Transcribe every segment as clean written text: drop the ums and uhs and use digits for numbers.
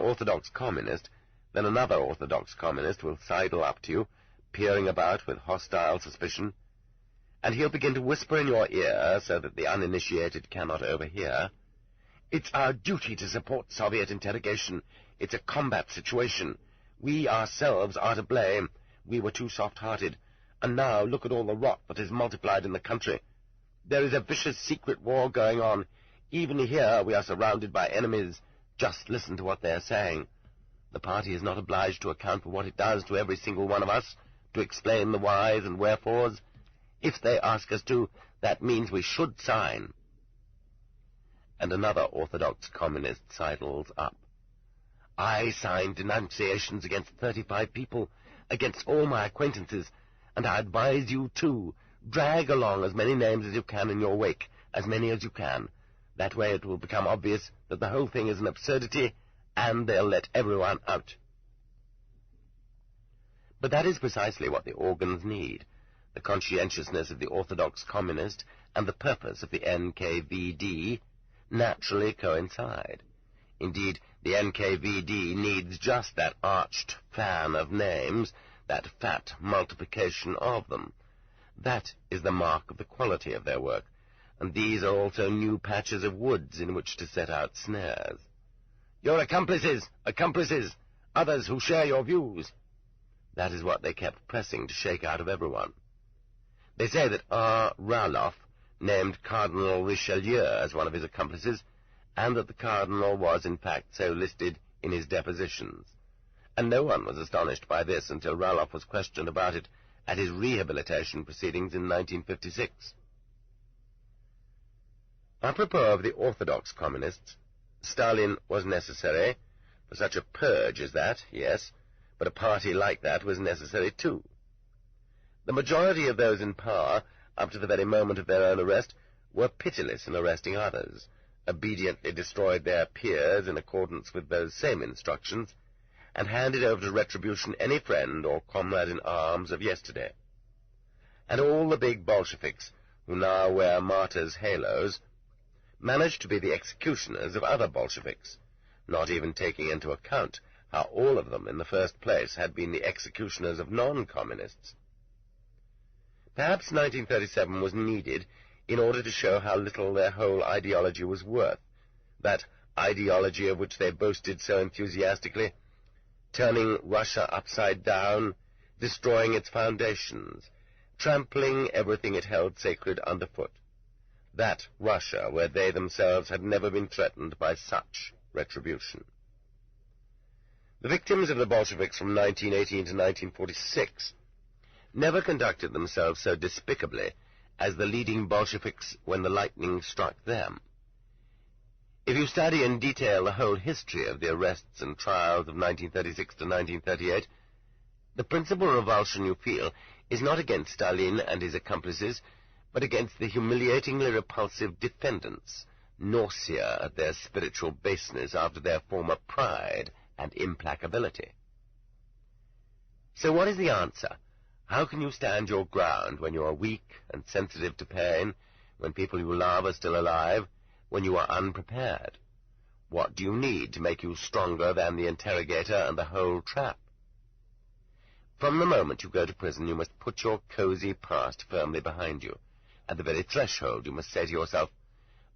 Orthodox communist, then another Orthodox communist will sidle up to you, peering about with hostile suspicion, and he'll begin to whisper in your ear so that the uninitiated cannot overhear. It's our duty to support Soviet interrogation. It's a combat situation. We ourselves are to blame. We were too soft-hearted. And now look at all the rot that is multiplied in the country. There is a vicious secret war going on. Even here we are surrounded by enemies. Just listen to what they are saying. The party is not obliged to account for what it does to every single one of us, to explain the whys and wherefores. If they ask us to, that means we should sign. And another Orthodox communist sidles up. I signed denunciations against 35 people, against all my acquaintances, and I advise you too. Drag along as many names as you can in your wake, as many as you can. That way it will become obvious that the whole thing is an absurdity, and they'll let everyone out. But that is precisely what the organs need. The conscientiousness of the Orthodox communist and the purpose of the NKVD naturally coincide. Indeed, the NKVD needs just that arched fan of names, that fat multiplication of them. That is the mark of the quality of their work, and these are also new patches of woods in which to set out snares. Your accomplices, others who share your views. That is what they kept pressing to shake out of everyone. They say that R. Rauloff named Cardinal Richelieu as one of his accomplices, and that the Cardinal was in fact so listed in his depositions. And no one was astonished by this until Rauloff was questioned about it at his rehabilitation proceedings in 1956. Apropos of the Orthodox communists, Stalin was necessary for such a purge as that, yes, but a party like that was necessary too. The majority of those in power, up to the very moment of their own arrest, were pitiless in arresting others, obediently destroyed their peers in accordance with those same instructions, and handed over to retribution any friend or comrade in arms of yesterday. And all the big Bolsheviks, who now wear martyrs' halos, managed to be the executioners of other Bolsheviks, not even taking into account how all of them in the first place had been the executioners of non-communists. Perhaps 1937 was needed in order to show how little their whole ideology was worth, that ideology of which they boasted so enthusiastically, turning Russia upside down, destroying its foundations, trampling everything it held sacred underfoot. That Russia where they themselves had never been threatened by such retribution. The victims of the Bolsheviks from 1918 to 1946 never conducted themselves so despicably as the leading Bolsheviks when the lightning struck them. If you study in detail the whole history of the arrests and trials of 1936 to 1938, the principal revulsion you feel is not against Stalin and his accomplices, but against the humiliatingly repulsive defendants, nausea at their spiritual baseness after their former pride and implacability. So what is the answer? How can you stand your ground when you are weak and sensitive to pain, when people you love are still alive, when you are unprepared? What do you need to make you stronger than the interrogator and the whole trap? From the moment you go to prison, you must put your cozy past firmly behind you. At the very threshold, you must say to yourself,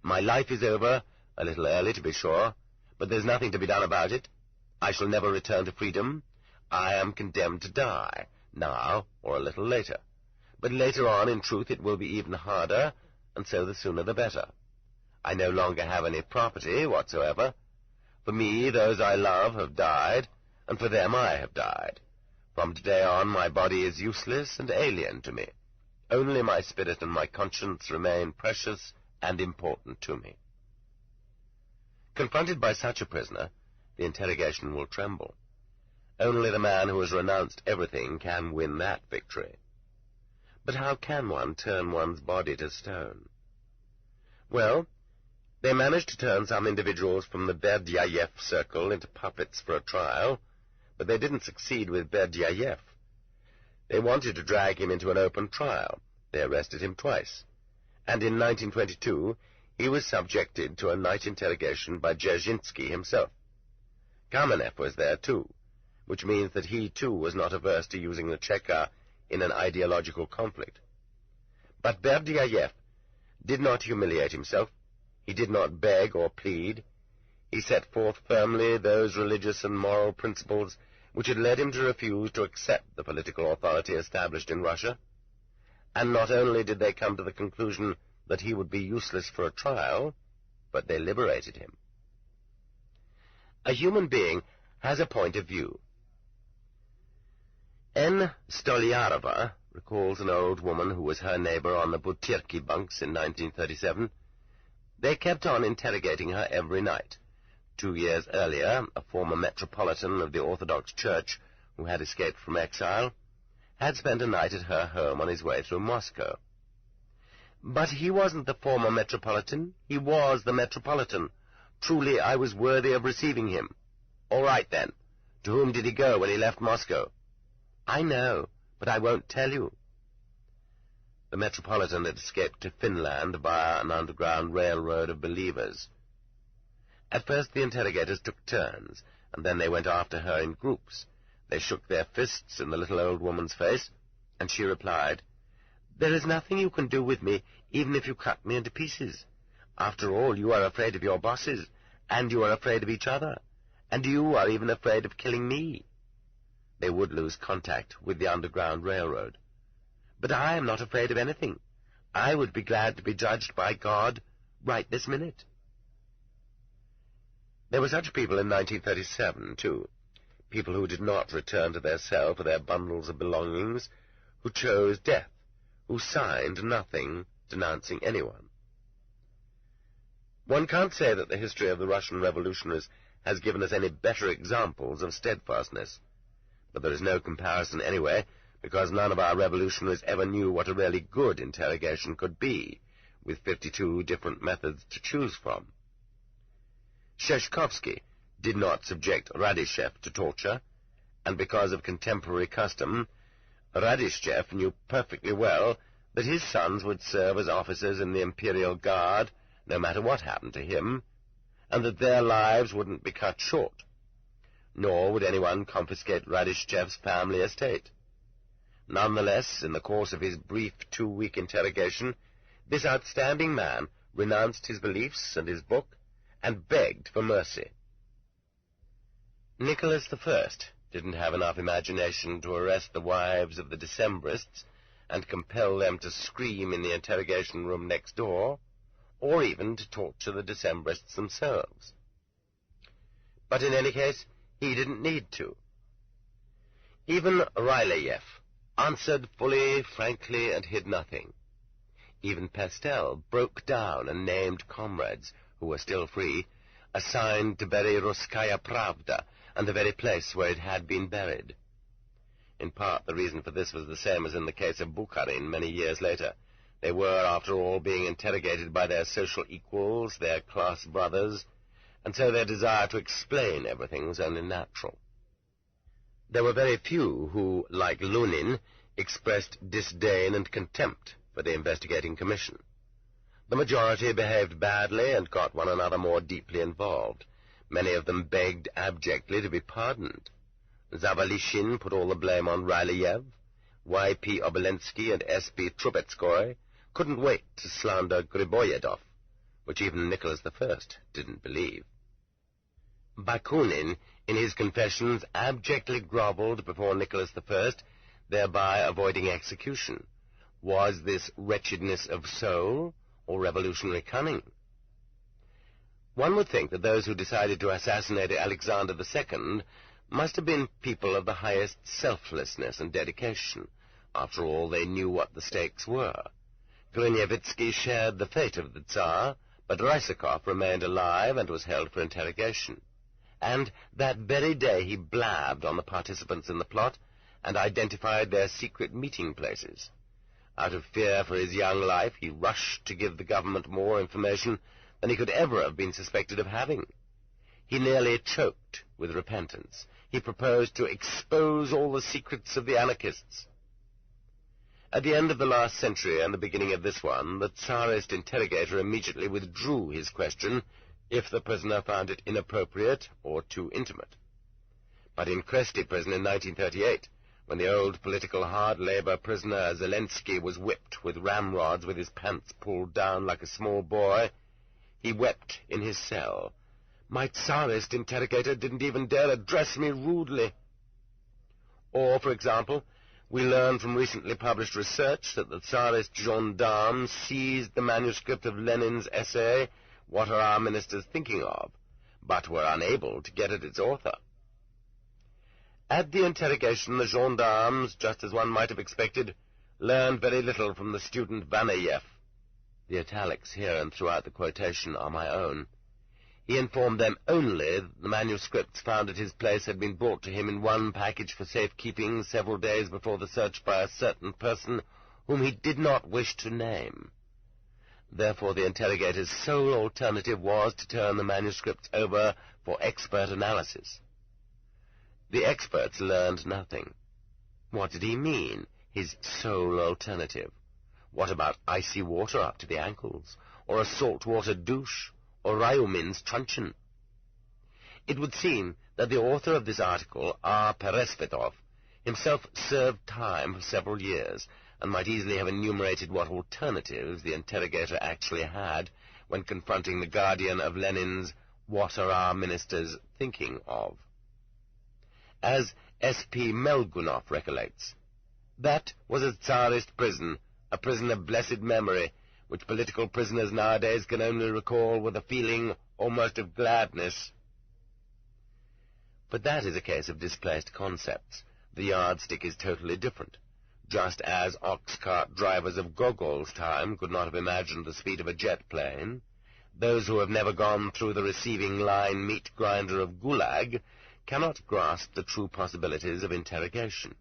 my life is over, a little early to be sure, but there's nothing to be done about it. I shall never return to freedom. I am condemned to die, now or a little later. But later on, in truth, it will be even harder, and so the sooner the better. I no longer have any property whatsoever. For me, those I love have died, and for them I have died. From today on, my body is useless and alien to me. Only my spirit and my conscience remain precious and important to me. Confronted by such a prisoner, the interrogation will tremble. Only the man who has renounced everything can win that victory. But how can one turn one's body to stone? Well, they managed to turn some individuals from the Berdyaev circle into puppets for a trial, but they didn't succeed with Berdyaev. They wanted to drag him into an open trial. They arrested him twice. And in 1922, he was subjected to a night interrogation by Dzerzhinsky himself. Kamenev was there too, which means that he too was not averse to using the Cheka in an ideological conflict. But Berdyaev did not humiliate himself. He did not beg or plead. He set forth firmly those religious and moral principles which had led him to refuse to accept the political authority established in Russia. And not only did they come to the conclusion that he would be useless for a trial, but they liberated him. A human being has a point of view. N. Stolyarova recalls an old woman who was her neighbor on the Butyrki bunks in 1937. They kept on interrogating her every night. 2 years earlier, a former metropolitan of the Orthodox Church, who had escaped from exile, had spent a night at her home on his way through Moscow. But he wasn't the former metropolitan. He was the metropolitan. Truly, I was worthy of receiving him. All right, then. To whom did he go when he left Moscow? I know, but I won't tell you. The metropolitan had escaped to Finland via an underground railroad of believers. At first the interrogators took turns, and then they went after her in groups. They shook their fists in the little old woman's face, and she replied, "There is nothing you can do with me, even if you cut me into pieces. After all, you are afraid of your bosses, and you are afraid of each other, and you are even afraid of killing me." They would lose contact with the Underground Railroad. But I am not afraid of anything. I would be glad to be judged by God right this minute. There were such people in 1937, too. People who did not return to their cell for their bundles of belongings, who chose death, who signed nothing denouncing anyone. One can't say that the history of the Russian revolutionaries has given us any better examples of steadfastness. But there is no comparison anyway, because none of our revolutionaries ever knew what a really good interrogation could be, with 52 different methods to choose from. Sheshkovsky did not subject Radyshev to torture, and because of contemporary custom, Radyshev knew perfectly well that his sons would serve as officers in the Imperial Guard, no matter what happened to him, and that their lives wouldn't be cut short. Nor would anyone confiscate Radyshev's family estate. Nonetheless, in the course of his brief 2-week interrogation, this outstanding man renounced his beliefs and his book, and begged for mercy. Nicholas I didn't have enough imagination to arrest the wives of the Decembrists and compel them to scream in the interrogation room next door, or even to torture the Decembrists themselves. But in any case, he didn't need to. Even Ryleyev answered fully, frankly, and hid nothing. Even Pestel broke down and named comrades, who were still free, assigned to bury Ruskaya Pravda and the very place where it had been buried. In part, the reason for this was the same as in the case of Bukharin many years later. They were, after all, being interrogated by their social equals, their class brothers, and so their desire to explain everything was only natural. There were very few who, like Lunin, expressed disdain and contempt for the investigating commission. The majority behaved badly and got one another more deeply involved. Many of them begged abjectly to be pardoned. Zavalishin put all the blame on Ryleyev. Y.P. Obelensky and S.P. Trubetskoy couldn't wait to slander Griboyedov, which even Nicholas I didn't believe. Bakunin, in his confessions, abjectly grovelled before Nicholas I, thereby avoiding execution. Was this wretchedness of soul, or revolutionary cunning? One would think that those who decided to assassinate Alexander II must have been people of the highest selflessness and dedication. After all, they knew what the stakes were. Grunievitsky shared the fate of the Tsar, but Rysakov remained alive and was held for interrogation. And that very day he blabbed on the participants in the plot and identified their secret meeting places. Out of fear for his young life, he rushed to give the government more information than he could ever have been suspected of having. He nearly choked with repentance. He proposed to expose all the secrets of the anarchists. At the end of the last century and the beginning of this one, the Tsarist interrogator immediately withdrew his question, if the prisoner found it inappropriate or too intimate. But in Kresty prison in 1938, when the old political hard-labor prisoner Zelensky was whipped with ramrods with his pants pulled down like a small boy, he wept in his cell. My Tsarist interrogator didn't even dare address me rudely. Or, for example, we learn from recently published research that the Tsarist gendarmes seized the manuscript of Lenin's essay, What Are Our Ministers Thinking Of?, but were unable to get at its author. At the interrogation, the gendarmes, just as one might have expected, learned very little from the student Vanayev. The italics here and throughout the quotation are my own. He informed them only that the manuscripts found at his place had been brought to him in one package for safekeeping several days before the search by a certain person whom he did not wish to name. Therefore the interrogator's sole alternative was to turn the manuscripts over for expert analysis. The experts learned nothing. What did he mean, his sole alternative? What about icy water up to the ankles, or a saltwater douche, or Ryumin's truncheon? It would seem that the author of this article, R. Peresvetov, himself served time for several years, and might easily have enumerated what alternatives the interrogator actually had when confronting the guardian of Lenin's What Are Our Ministers Thinking Of? As S.P. Melgunov recollects, that was a Tsarist prison, a prison of blessed memory, which political prisoners nowadays can only recall with a feeling almost of gladness. But that is a case of displaced concepts. The yardstick is totally different. Just as ox-cart drivers of Gogol's time could not have imagined the speed of a jet plane, those who have never gone through the receiving line meat grinder of Gulag cannot grasp the true possibilities of interrogation.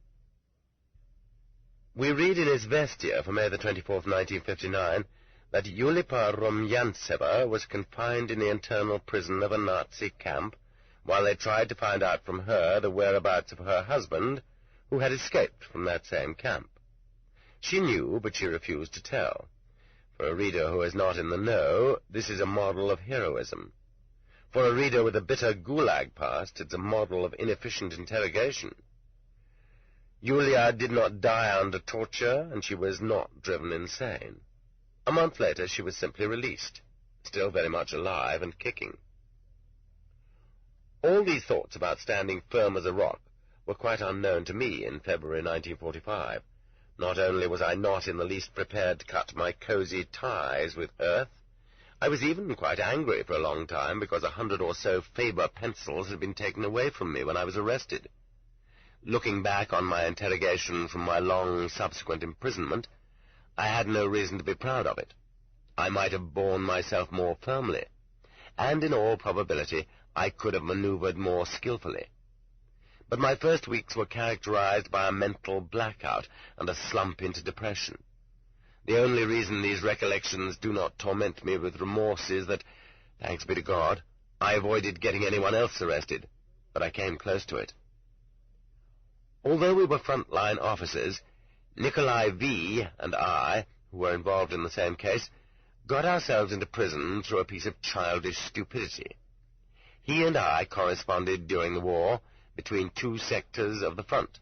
We read in Izvestia for May the 24th, 1959, that Yulipa Rumyantseva was confined in the internal prison of a Nazi camp while they tried to find out from her the whereabouts of her husband, who had escaped from that same camp. She knew, but she refused to tell. For a reader who is not in the know, this is a model of heroism. For a reader with a bitter Gulag past, it's a model of inefficient interrogation. Yulia did not die under torture, and she was not driven insane. A month later, she was simply released, still very much alive and kicking. All these thoughts about standing firm as a rock were quite unknown to me in February 1945. Not only was I not in the least prepared to cut my cozy ties with earth, I was even quite angry for a long time because 100 or so Faber pencils had been taken away from me when I was arrested. Looking back on my interrogation from my long subsequent imprisonment, I had no reason to be proud of it. I might have borne myself more firmly, and in all probability I could have maneuvered more skillfully. But my first weeks were characterized by a mental blackout and a slump into depression. The only reason these recollections do not torment me with remorse is that, thanks be to God, I avoided getting anyone else arrested, but I came close to it. Although we were front-line officers, Nikolai V. and I, who were involved in the same case, got ourselves into prison through a piece of childish stupidity. He and I corresponded during the war between two sectors of the front,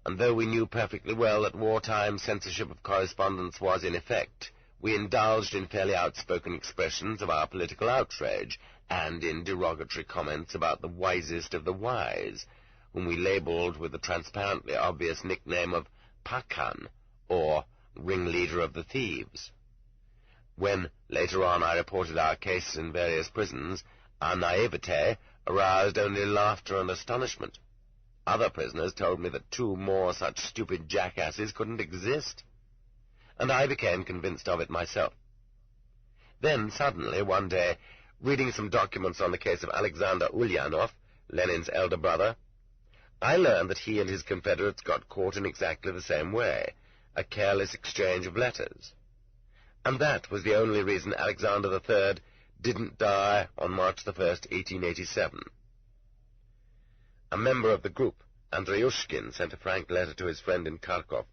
and though we knew perfectly well that wartime censorship of correspondence was in effect, we indulged in fairly outspoken expressions of our political outrage, and in derogatory comments about the wisest of the wise, whom we labeled with the transparently obvious nickname of Pakan, or ringleader of the thieves. When, later on, I reported our cases in various prisons, our naivete aroused only laughter and astonishment. Other prisoners told me that two more such stupid jackasses couldn't exist, and I became convinced of it myself. Then, suddenly, one day, reading some documents on the case of Alexander Ulyanov, Lenin's elder brother, I learned that he and his confederates got caught in exactly the same way, a careless exchange of letters. And that was the only reason Alexander III didn't die on March the 1st, 1887. A member of the group, Andreyushkin, sent a frank letter to his friend in Kharkov.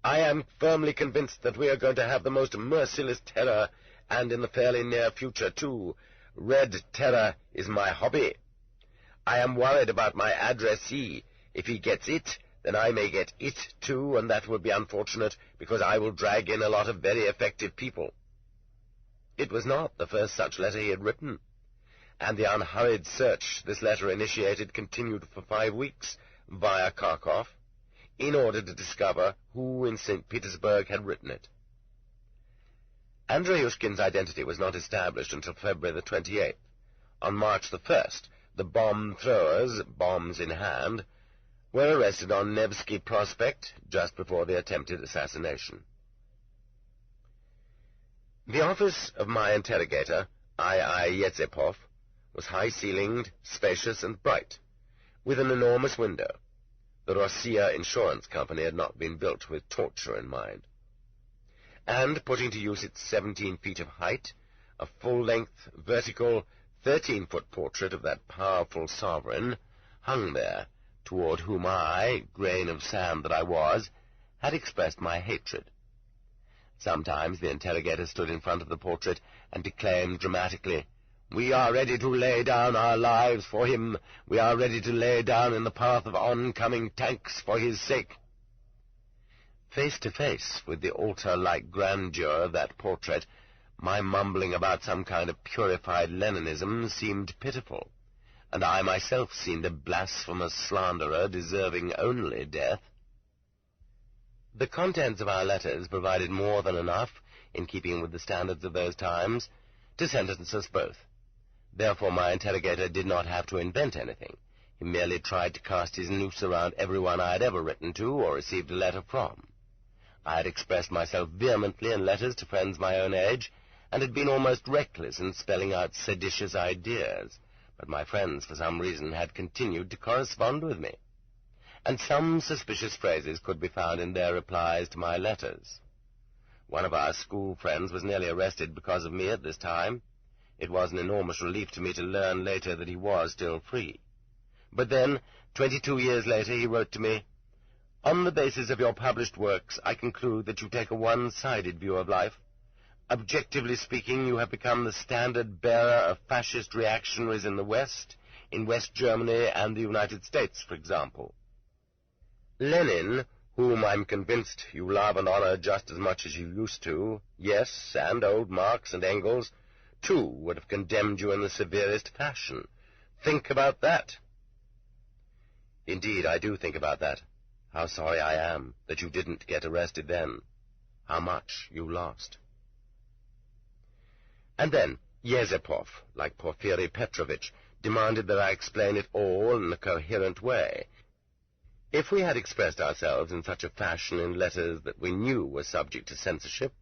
I am firmly convinced that we are going to have the most merciless terror, and in the fairly near future, too. Red terror is my hobby. I am worried about my addressee. If he gets it, then I may get it too, and that will be unfortunate, because I will drag in a lot of very effective people. It was not the first such letter he had written, and the unhurried search this letter initiated continued for 5 weeks, via Kharkov, in order to discover who in St. Petersburg had written it. Andreyushkin's identity was not established until February the 28th. On March the 1st, the bomb-throwers, bombs in hand, were arrested on Nevsky Prospect just before the attempted assassination. The office of my interrogator, I.I. Yezepov, was high-ceilinged, spacious, and bright, with an enormous window. The Rossiya Insurance Company had not been built with torture in mind. And, putting to use its 17 feet of height, a full-length, vertical, 13-foot portrait of that powerful sovereign hung there, toward whom I, grain of sand that I was, had expressed my hatred. Sometimes the interrogator stood in front of the portrait and declaimed dramatically, "We are ready to lay down our lives for him. We are ready to lay down in the path of oncoming tanks for his sake." Face to face with the altar-like grandeur of that portrait, my mumbling about some kind of purified Leninism seemed pitiful, and I myself seemed a blasphemous slanderer deserving only death. The contents of our letters provided more than enough, in keeping with the standards of those times, to sentence us both. Therefore my interrogator did not have to invent anything. He merely tried to cast his noose around everyone I had ever written to or received a letter from. I had expressed myself vehemently in letters to friends my own age, and had been almost reckless in spelling out seditious ideas, but my friends, for some reason, had continued to correspond with me, and some suspicious phrases could be found in their replies to my letters. One of our school friends was nearly arrested because of me at this time. It was an enormous relief to me to learn later that he was still free. But then, 22 years later, he wrote to me, "On the basis of your published works, I conclude that you take a one-sided view of life. Objectively speaking, you have become the standard-bearer of fascist reactionaries in the West, in West Germany and the United States, for example. Lenin, whom I'm convinced you love and honor just as much as you used to, yes, and old Marx and Engels, too, would have condemned you in the severest fashion. Think about that." Indeed, I do think about that. How sorry I am that you didn't get arrested then. How much you lost. And then Yezepov, like Porfiry Petrovitch, demanded that I explain it all in a coherent way. If we had expressed ourselves in such a fashion in letters that we knew were subject to censorship,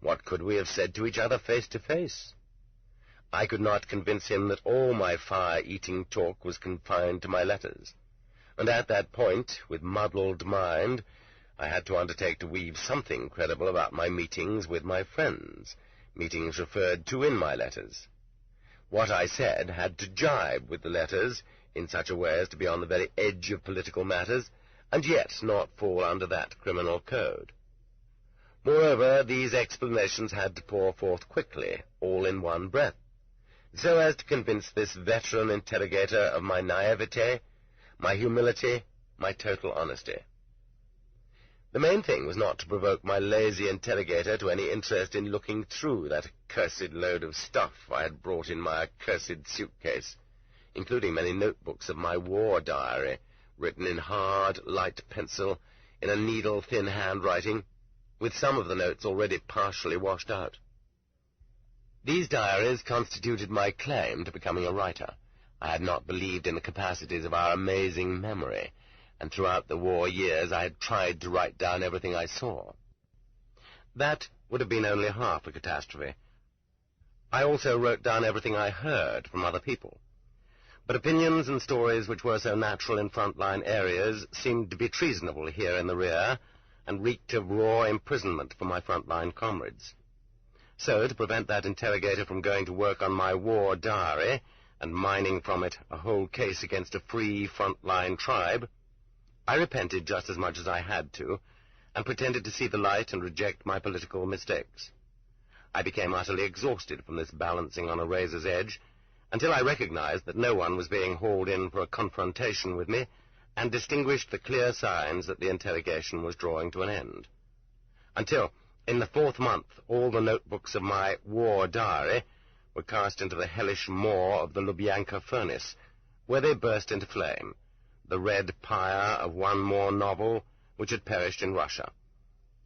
what could we have said to each other face to face? I could not convince him that all my fire-eating talk was confined to my letters, and at that point, with muddled mind, I had to undertake to weave something credible about my meetings with my friends, meetings referred to in my letters. What I said had to jibe with the letters in such a way as to be on the very edge of political matters, and yet not fall under that criminal code. Moreover, these explanations had to pour forth quickly, all in one breath, so as to convince this veteran interrogator of my naivete, my humility, my total honesty. The main thing was not to provoke my lazy interrogator to any interest in looking through that accursed load of stuff I had brought in my accursed suitcase, including many notebooks of my war diary, written in hard, light pencil, in a needle-thin handwriting, with some of the notes already partially washed out. These diaries constituted my claim to becoming a writer. I had not believed in the capacities of our amazing memory, and throughout the war years I had tried to write down everything I saw. That would have been only half a catastrophe. I also wrote down everything I heard from other people. But opinions and stories which were so natural in front-line areas seemed to be treasonable here in the rear, and reeked of raw imprisonment for my front-line comrades. So, to prevent that interrogator from going to work on my war diary, and mining from it a whole case against a free front-line tribe, I repented just as much as I had to, and pretended to see the light and reject my political mistakes. I became utterly exhausted from this balancing on a razor's edge, until I recognized that no one was being hauled in for a confrontation with me, and distinguished the clear signs that the interrogation was drawing to an end. Until, in the 4th month, all the notebooks of my war diary were cast into the hellish maw of the Lubyanka furnace, where they burst into flame, the red pyre of one more novel which had perished in Russia,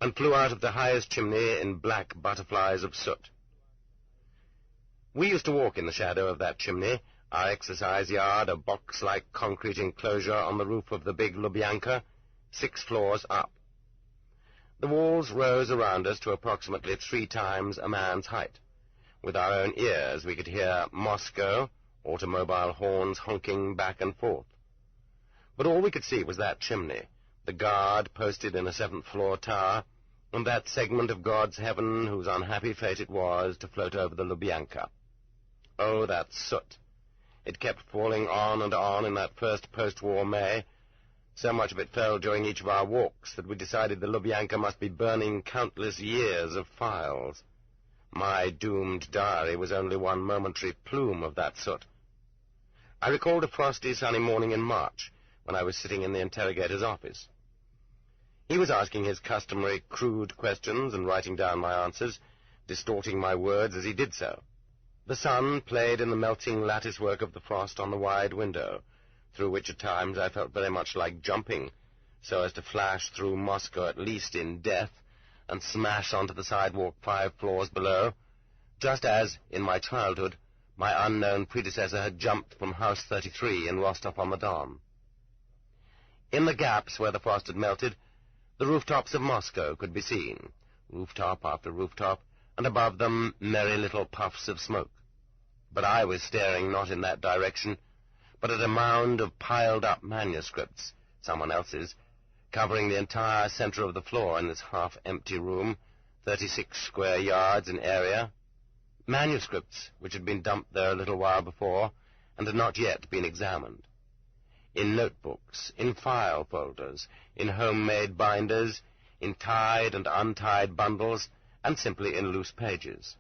and flew out of the highest chimney in black butterflies of soot. We used to walk in the shadow of that chimney, our exercise yard, a box-like concrete enclosure on the roof of the big Lubyanka, 6 floors up. The walls rose around us to approximately 3 times a man's height. With our own ears we could hear Moscow, automobile horns honking back and forth. But all we could see was that chimney, the guard posted in a 7th-floor tower, and that segment of God's heaven whose unhappy fate it was to float over the Lubyanka. Oh, that soot! It kept falling on and on in that first post-war May. So much of it fell during each of our walks that we decided the Lubyanka must be burning countless years of files. My doomed diary was only one momentary plume of that soot. I recalled a frosty, sunny morning in March, when I was sitting in the interrogator's office. He was asking his customary crude questions and writing down my answers, distorting my words as he did so. The sun played in the melting lattice-work of the frost on the wide window, through which at times I felt very much like jumping, so as to flash through Moscow at least in death, and smash onto the sidewalk 5 floors below, just as, in my childhood, my unknown predecessor had jumped from House 33 in Rostov-on-the-Don. In the gaps where the frost had melted, the rooftops of Moscow could be seen, rooftop after rooftop, and above them merry little puffs of smoke. But I was staring not in that direction, but at a mound of piled-up manuscripts, someone else's, covering the entire center of the floor in this half-empty room, 36 square yards in area. Manuscripts which had been dumped there a little while before and had not yet been examined. In notebooks, in file folders, in homemade binders, in tied and untied bundles, and simply in loose pages.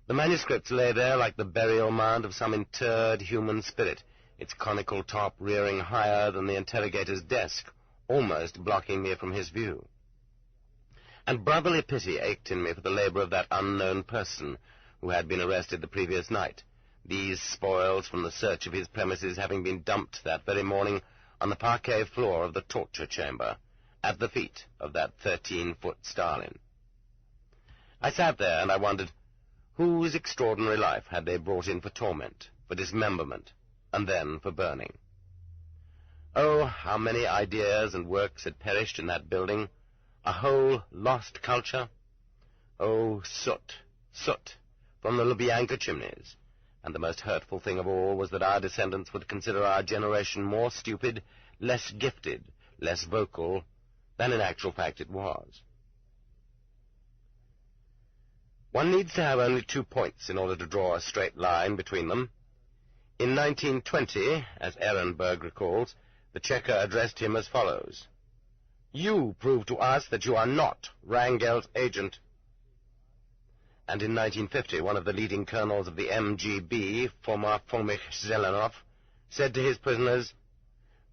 The manuscripts lay there like the burial mound of some interred human spirit, its conical top rearing higher than the interrogator's desk, almost blocking me from his view. And brotherly pity ached in me for the labor of that unknown person who had been arrested the previous night, these spoils from the search of his premises having been dumped that very morning on the parquet floor of the torture chamber, at the feet of that 13-foot Stalin. I sat there and I wondered, whose extraordinary life had they brought in for torment, for dismemberment, and then for burning? Oh, how many ideas and works had perished in that building, a whole lost culture. Oh, soot, soot, from the Lubyanka chimneys. And the most hurtful thing of all was that our descendants would consider our generation more stupid, less gifted, less vocal, than in actual fact it was. One needs to have only 2 points in order to draw a straight line between them. In 1920, as Ehrenberg recalls, the Checker addressed him as follows: "You prove to us that you are not Wrangel's agent." And in 1950, one of the leading colonels of the MGB, former Fomich Zelenov, said to his prisoners,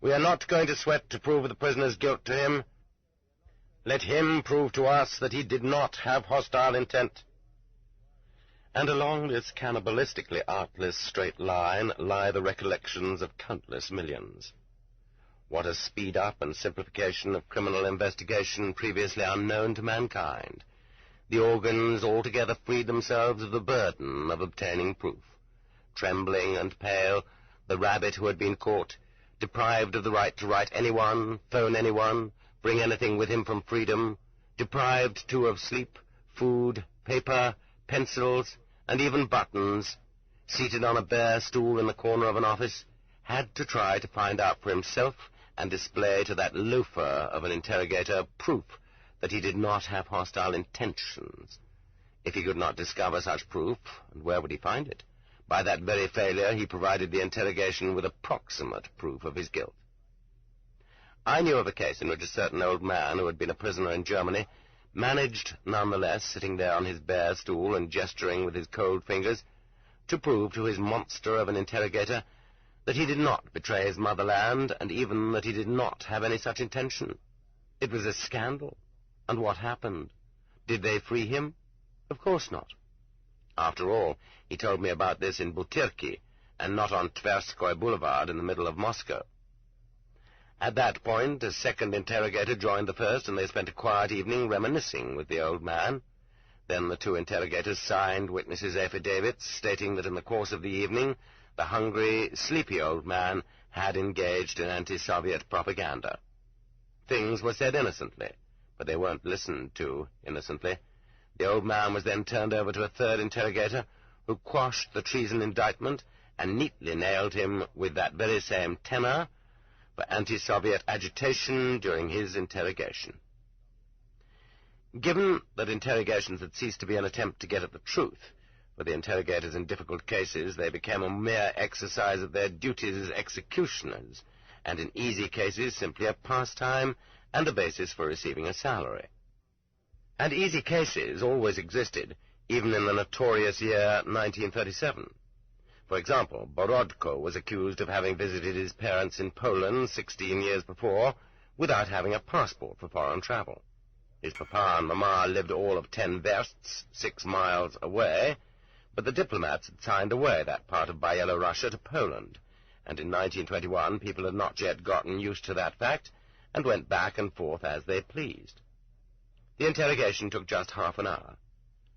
"We are not going to sweat to prove the prisoner's guilt to him. Let him prove to us that he did not have hostile intent." And along this cannibalistically artless straight line lie the recollections of countless millions. What a speed-up and simplification of criminal investigation previously unknown to mankind. The organs altogether freed themselves of the burden of obtaining proof. Trembling and pale, the rabbit who had been caught, deprived of the right to write anyone, phone anyone, bring anything with him from freedom, deprived, too, of sleep, food, paper, pencils, and even buttons, seated on a bare stool in the corner of an office, had to try to find out for himself and display to that loafer of an interrogator proof that he did not have hostile intentions. If he could not discover such proof, and where would he find it? By that very failure he provided the interrogation with approximate proof of his guilt. I knew of a case in which a certain old man who had been a prisoner in Germany managed, nonetheless, sitting there on his bare stool and gesturing with his cold fingers, to prove to his monster of an interrogator that he did not betray his motherland, and even that he did not have any such intention. It was a scandal. And what happened? Did they free him? Of course not. After all, he told me about this in Butyrki, and not on Tverskoy Boulevard in the middle of Moscow. At that point, a second interrogator joined the first, and they spent a quiet evening reminiscing with the old man. Then the two interrogators signed witnesses' affidavits, stating that in the course of the evening, the hungry, sleepy old man had engaged in anti-Soviet propaganda. Things were said innocently, but they weren't listened to innocently. The old man was then turned over to a third interrogator, who quashed the treason indictment and neatly nailed him with that very same tenor for anti-Soviet agitation during his interrogation. Given that interrogations had ceased to be an attempt to get at the truth, for the interrogators in difficult cases they became a mere exercise of their duties as executioners, and in easy cases simply a pastime and a basis for receiving a salary. And easy cases always existed, even in the notorious year 1937. For example, Borodko was accused of having visited his parents in Poland 16 years before without having a passport for foreign travel. His papa and mama lived all of 10 versts, 6 miles away, but the diplomats had signed away that part of Byelorussia to Poland, and in 1921 people had not yet gotten used to that fact and went back and forth as they pleased. The interrogation took just half an hour.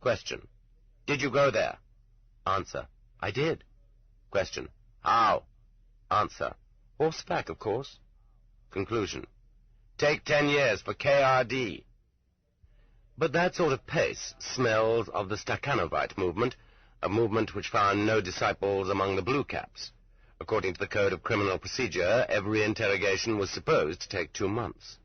Question: Did you go there? Answer: I did. Question: How? Answer: Horseback, of course. Conclusion: Take 10 years for KRD. But that sort of pace smells of the Stakhanovite movement, a movement which found no disciples among the Blue Caps. According to the Code of Criminal Procedure, every interrogation was supposed to take 2 months.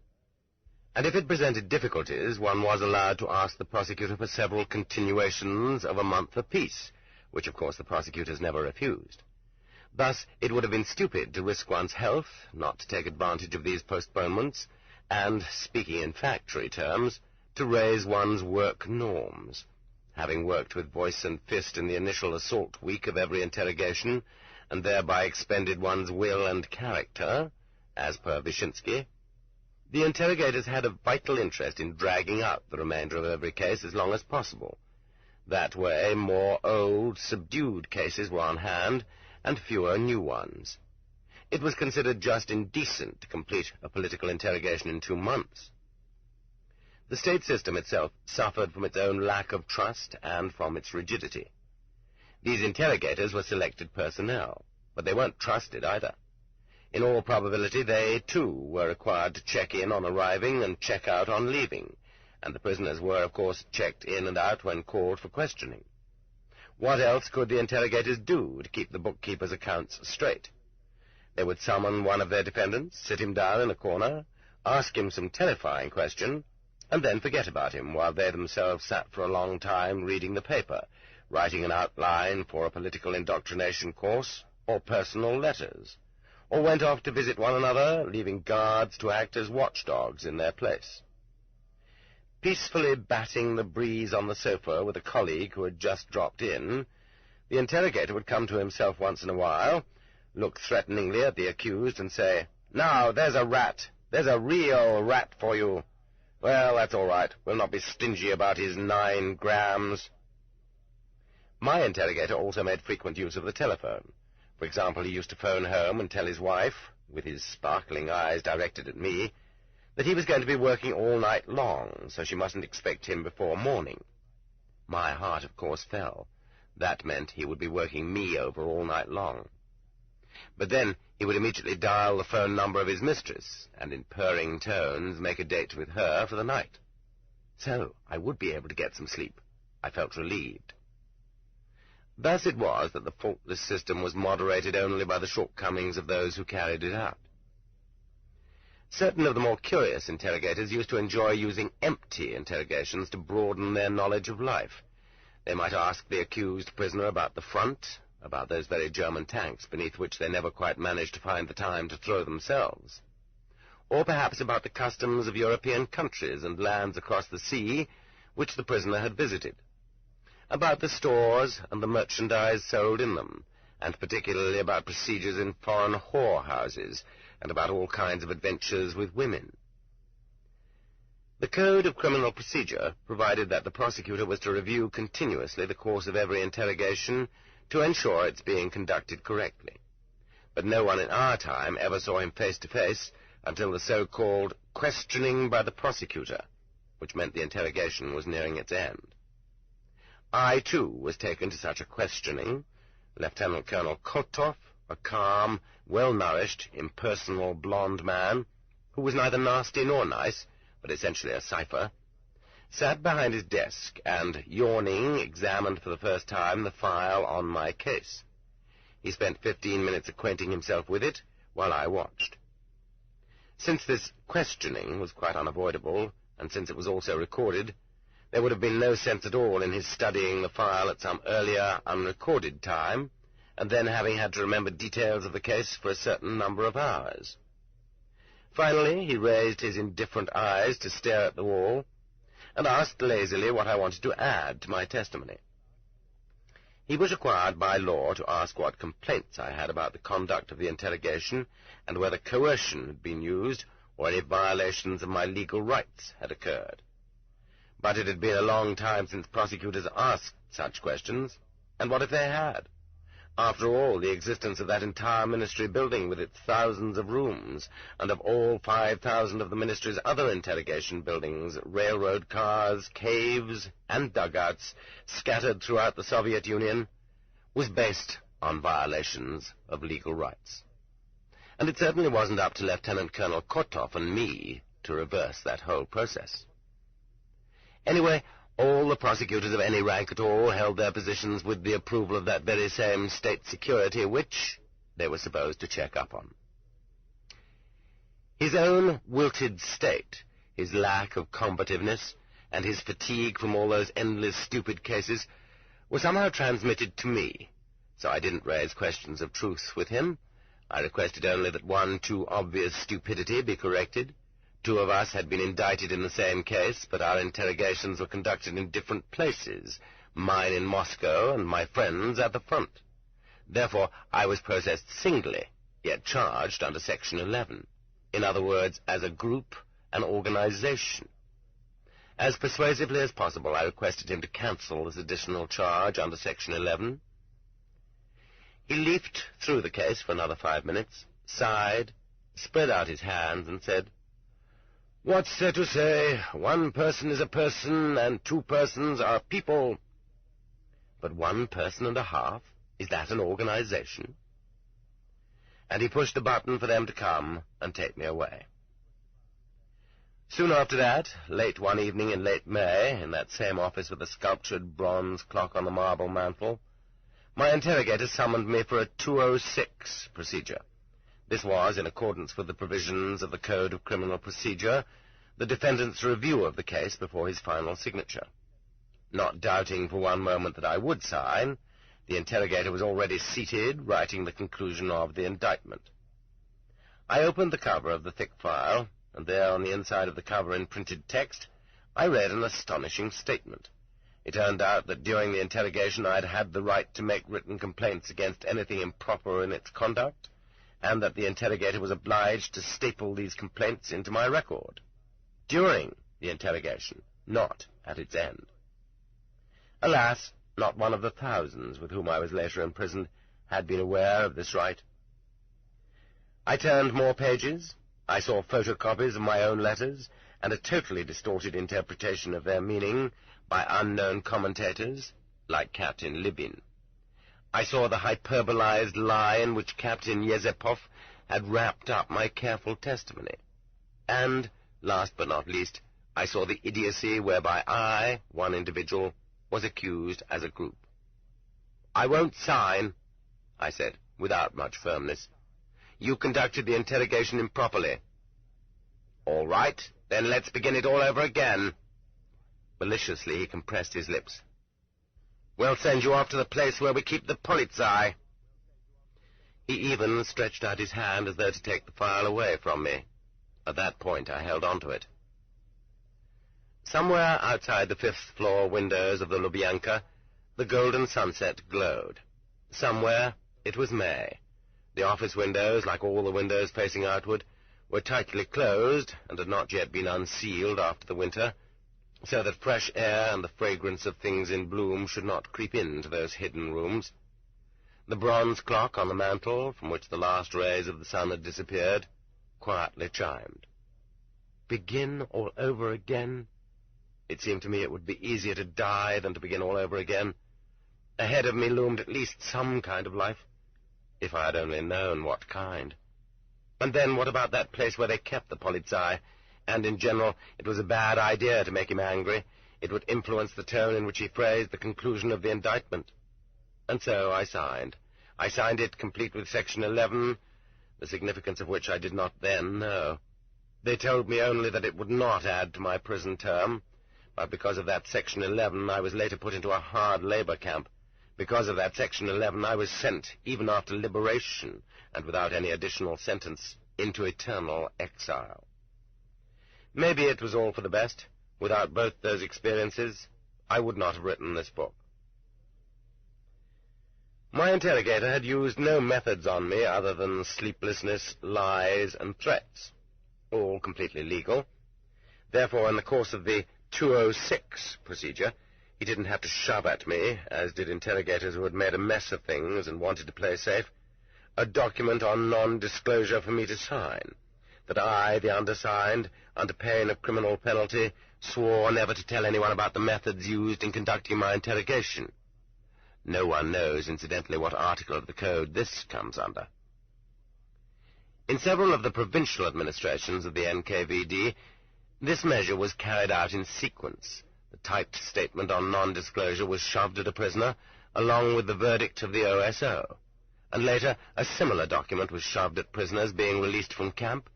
And if it presented difficulties, one was allowed to ask the prosecutor for several continuations of a month apiece, which of course the prosecutors never refused. Thus, it would have been stupid to risk one's health, not to take advantage of these postponements, and, speaking in factory terms, to raise one's work norms. Having worked with voice and fist in the initial assault week of every interrogation, and thereby expended one's will and character, as per Vyshinsky, the interrogators had a vital interest in dragging out the remainder of every case as long as possible. That way, more old, subdued cases were on hand, and fewer new ones. It was considered just indecent to complete a political interrogation in 2 months. The state system itself suffered from its own lack of trust and from its rigidity. These interrogators were selected personnel, but they weren't trusted either. In all probability, they, too, were required to check in on arriving and check out on leaving, and the prisoners were, of course, checked in and out when called for questioning. What else could the interrogators do to keep the bookkeeper's accounts straight? They would summon one of their defendants, sit him down in a corner, ask him some terrifying question, and then forget about him while they themselves sat for a long time reading the paper, writing an outline for a political indoctrination course, or personal letters, or went off to visit one another, leaving guards to act as watchdogs in their place. Peacefully batting the breeze on the sofa with a colleague who had just dropped in, the interrogator would come to himself once in a while, look threateningly at the accused and say, "Now, there's a rat. There's a real rat for you. Well, that's all right. We'll not be stingy about his 9 grams. My interrogator also made frequent use of the telephone. For example, he used to phone home and tell his wife, with his sparkling eyes directed at me, that he was going to be working all night long, so she mustn't expect him before morning. My heart, of course, fell. That meant he would be working me over all night long. But then he would immediately dial the phone number of his mistress, and in purring tones make a date with her for the night. So I would be able to get some sleep. I felt relieved. Thus it was that the faultless system was moderated only by the shortcomings of those who carried it out. Certain of the more curious interrogators used to enjoy using empty interrogations to broaden their knowledge of life. They might ask the accused prisoner about the front, about those very German tanks beneath which they never quite managed to find the time to throw themselves, or perhaps about the customs of European countries and lands across the sea which the prisoner had visited. about the stores and the merchandise sold in them, and particularly about procedures in foreign whorehouses, and about all kinds of adventures with women. The Code of Criminal Procedure provided that the prosecutor was to review continuously the course of every interrogation to ensure its being conducted correctly. But no one in our time ever saw him face to face until the so-called questioning by the prosecutor, which meant the interrogation was nearing its end. I, too, was taken to such a questioning. Lieutenant Colonel Kotov, a calm, well-nourished, impersonal blonde man, who was neither nasty nor nice, but essentially a cipher, sat behind his desk and, yawning, examined for the first time the file on my case. He spent 15 minutes acquainting himself with it, while I watched. Since this questioning was quite unavoidable, and since it was also recorded, there would have been no sense at all in his studying the file at some earlier, unrecorded time, and then having had to remember details of the case for a certain number of hours. Finally, he raised his indifferent eyes to stare at the wall, and asked lazily what I wanted to add to my testimony. He was required by law to ask what complaints I had about the conduct of the interrogation, and whether coercion had been used, or any violations of my legal rights had occurred. But it had been a long time since prosecutors asked such questions, and what if they had? After all, the existence of that entire ministry building with its thousands of rooms, and of all 5,000 of the ministry's other interrogation buildings, railroad cars, caves, and dugouts scattered throughout the Soviet Union, was based on violations of legal rights. And it certainly wasn't up to Lieutenant Colonel Kotov and me to reverse that whole process. Anyway, all the prosecutors of any rank at all held their positions with the approval of that very same state security which they were supposed to check up on. His own wilted state, his lack of combativeness, and his fatigue from all those endless stupid cases were somehow transmitted to me, so I didn't raise questions of truth with him. I requested only that one too obvious stupidity be corrected. 2 of us had been indicted in the same case, but our interrogations were conducted in different places, mine in Moscow and my friends at the front. Therefore, I was processed singly, yet charged under Section 11. In other words, as a group, an organization. As persuasively as possible, I requested him to cancel this additional charge under Section 11. He leafed through the case for another 5 minutes, sighed, spread out his hands, and said, "What's there to say? 1 person is a person, and 2 persons are people." But 1 person and a half? Is that an organization? And he pushed the button for them to come and take me away. Soon after that, late one evening in late May, in that same office with the sculptured bronze clock on the marble mantel, my interrogator summoned me for a 206 procedure. This was, in accordance with the provisions of the Code of Criminal Procedure, the defendant's review of the case before his final signature. Not doubting for one moment that I would sign, the interrogator was already seated, writing the conclusion of the indictment. I opened the cover of the thick file, and there on the inside of the cover in printed text, I read an astonishing statement. It turned out that during the interrogation I had had the right to make written complaints against anything improper in its conduct, and that the interrogator was obliged to staple these complaints into my record. During the interrogation, not at its end. Alas, not one of the thousands with whom I was later imprisoned had been aware of this right. I turned more pages. I saw photocopies of my own letters, and a totally distorted interpretation of their meaning by unknown commentators, like Captain Libin. I saw the hyperbolized lie in which Captain Yezepov had wrapped up my careful testimony. And, last but not least, I saw the idiocy whereby I, one individual, was accused as a group. "I won't sign," I said, without much firmness. "You conducted the interrogation improperly." "All right, then let's begin it all over again." Maliciously he compressed his lips. "We'll send you off to the place where we keep the Polizei." He even stretched out his hand as though to take the file away from me. At that point I held on to it. Somewhere outside the 5th-floor windows of the Lubyanka, The golden sunset glowed. Somewhere it was May. The office windows, like all the windows facing outward, were tightly closed and had not yet been unsealed after the winter, so that fresh air and the fragrance of things in bloom should not creep into those hidden rooms. The bronze clock on the mantel, from which the last rays of the sun had disappeared, quietly chimed. Begin all over again? It seemed to me it would be easier to die than to begin all over again. Ahead of me loomed at least some kind of life, if I had only known what kind. And then what about that place where they kept the Polizei? And in general, it was a bad idea to make him angry. It would influence the tone in which he phrased the conclusion of the indictment. And so I signed. I signed it complete with Section 11, the significance of which I did not then know. They told me only that it would not add to my prison term, but because of that Section 11 I was later put into a hard labor camp. Because of that Section 11 I was sent, even after liberation, and without any additional sentence, into eternal exile. Maybe it was all for the best. Without both those experiences, I would not have written this book. My interrogator had used no methods on me other than sleeplessness, lies, and threats, all completely legal. Therefore, in the course of the 206 procedure, he didn't have to shove at me, as did interrogators who had made a mess of things and wanted to play safe, a document on non-disclosure for me to sign, that I, the undersigned, under pain of criminal penalty, swore never to tell anyone about the methods used in conducting my interrogation. No one knows, incidentally, what article of the Code this comes under. In several of the provincial administrations of the NKVD, this measure was carried out in sequence. The typed statement on non-disclosure was shoved at a prisoner, along with the verdict of the OSO, and later a similar document was shoved at prisoners being released from camp,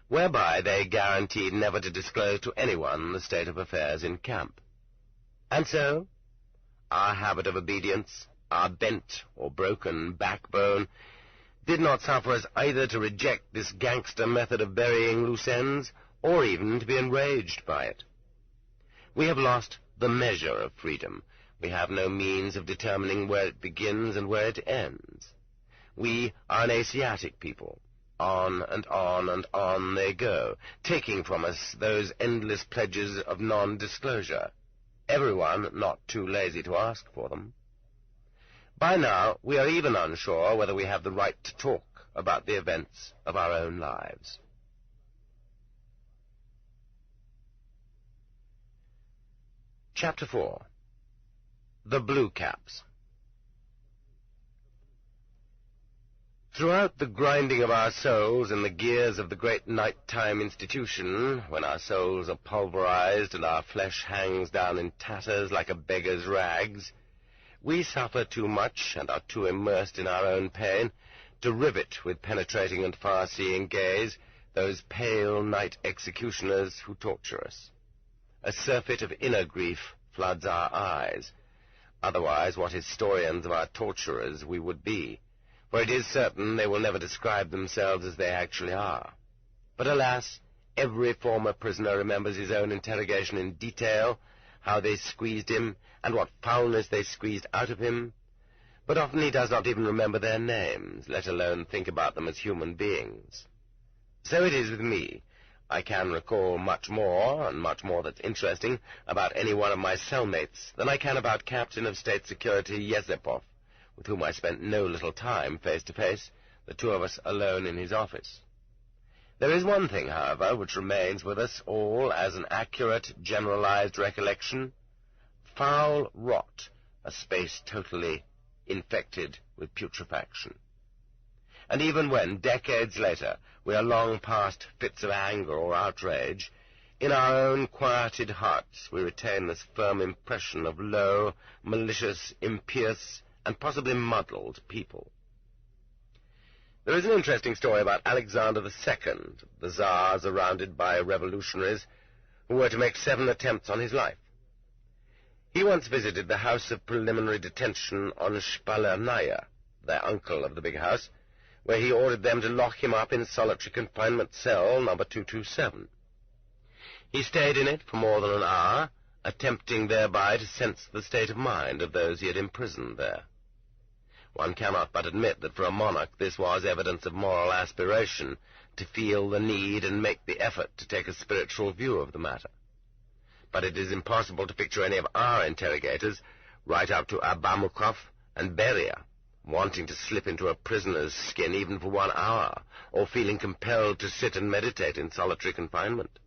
whereby they guaranteed never to disclose to anyone the state of affairs in camp. And so, our habit of obedience, our bent or broken backbone, did not suffer us either to reject this gangster method of burying loose ends, or even to be enraged by it. We have lost the measure of freedom. We have no means of determining where it begins and where it ends. We are an Asiatic people. On and on and on they go, taking from us those endless pledges of non-disclosure, everyone not too lazy to ask for them. By now, we are even unsure whether we have the right to talk about the events of our own lives. Chapter 4. The Blue Caps. Throughout the grinding of our souls in the gears of the great night-time institution, when our souls are pulverized and our flesh hangs down in tatters like a beggar's rags, we suffer too much and are too immersed in our own pain to rivet with penetrating and far-seeing gaze those pale night executioners who torture us. A surfeit of inner grief floods our eyes. Otherwise, what historians of our torturers we would be, for it is certain they will never describe themselves as they actually are. But alas, every former prisoner remembers his own interrogation in detail, how they squeezed him, and what foulness they squeezed out of him, but often he does not even remember their names, let alone think about them as human beings. So it is with me. I can recall much more, and much more that's interesting, about any one of my cellmates than I can about Captain of State Security Yezepov, with whom I spent no little time face-to-face, the two of us alone in his office. There is one thing, however, which remains with us all as an accurate, generalized recollection: foul rot, a space totally infected with putrefaction. And even when, decades later, we are long past fits of anger or outrage, in our own quieted hearts we retain this firm impression of low, malicious, impious, and possibly muddled people. There is an interesting story about Alexander II, the Tsar surrounded by revolutionaries who were to make 7 attempts on his life. He once visited the House of Preliminary Detention on Shpalernaya, their uncle of the big house, where he ordered them to lock him up in solitary confinement cell number 227. He stayed in it for more than an hour, attempting thereby to sense the state of mind of those he had imprisoned there. One cannot but admit that for a monarch this was evidence of moral aspiration, to feel the need and make the effort to take a spiritual view of the matter. But it is impossible to picture any of our interrogators, right up to Abamukov and Beria, wanting to slip into a prisoner's skin even for 1 hour, or feeling compelled to sit and meditate in solitary confinement.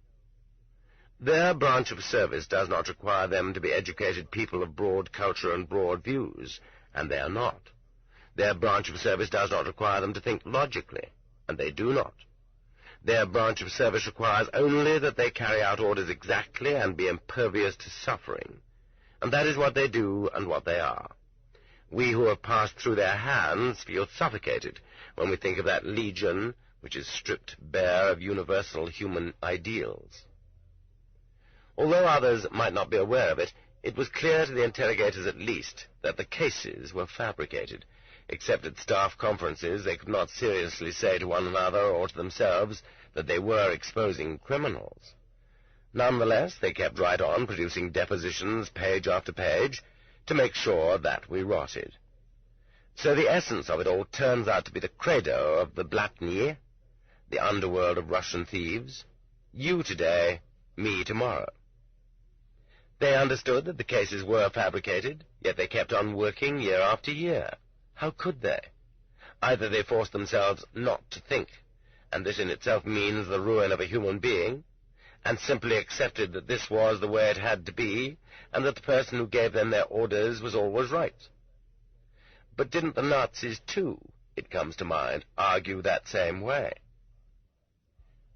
Their branch of service does not require them to be educated people of broad culture and broad views, and they are not. Their branch of service does not require them to think logically, and they do not. Their branch of service requires only that they carry out orders exactly and be impervious to suffering, and that is what they do and what they are. We who have passed through their hands feel suffocated when we think of that legion which is stripped bare of universal human ideals. Although others might not be aware of it, it was clear to the interrogators at least that the cases were fabricated. Except at staff conferences, they could not seriously say to one another or to themselves that they were exposing criminals. Nonetheless, they kept right on producing depositions page after page to make sure that we rotted. So the essence of it all turns out to be the credo of the Blatny, the underworld of Russian thieves: you today, me tomorrow. They understood that the cases were fabricated, yet they kept on working year after year. How could they? Either they forced themselves not to think, and this in itself means the ruin of a human being, and simply accepted that this was the way it had to be, and that the person who gave them their orders was always right. But didn't the Nazis, too, it comes to mind, argue that same way?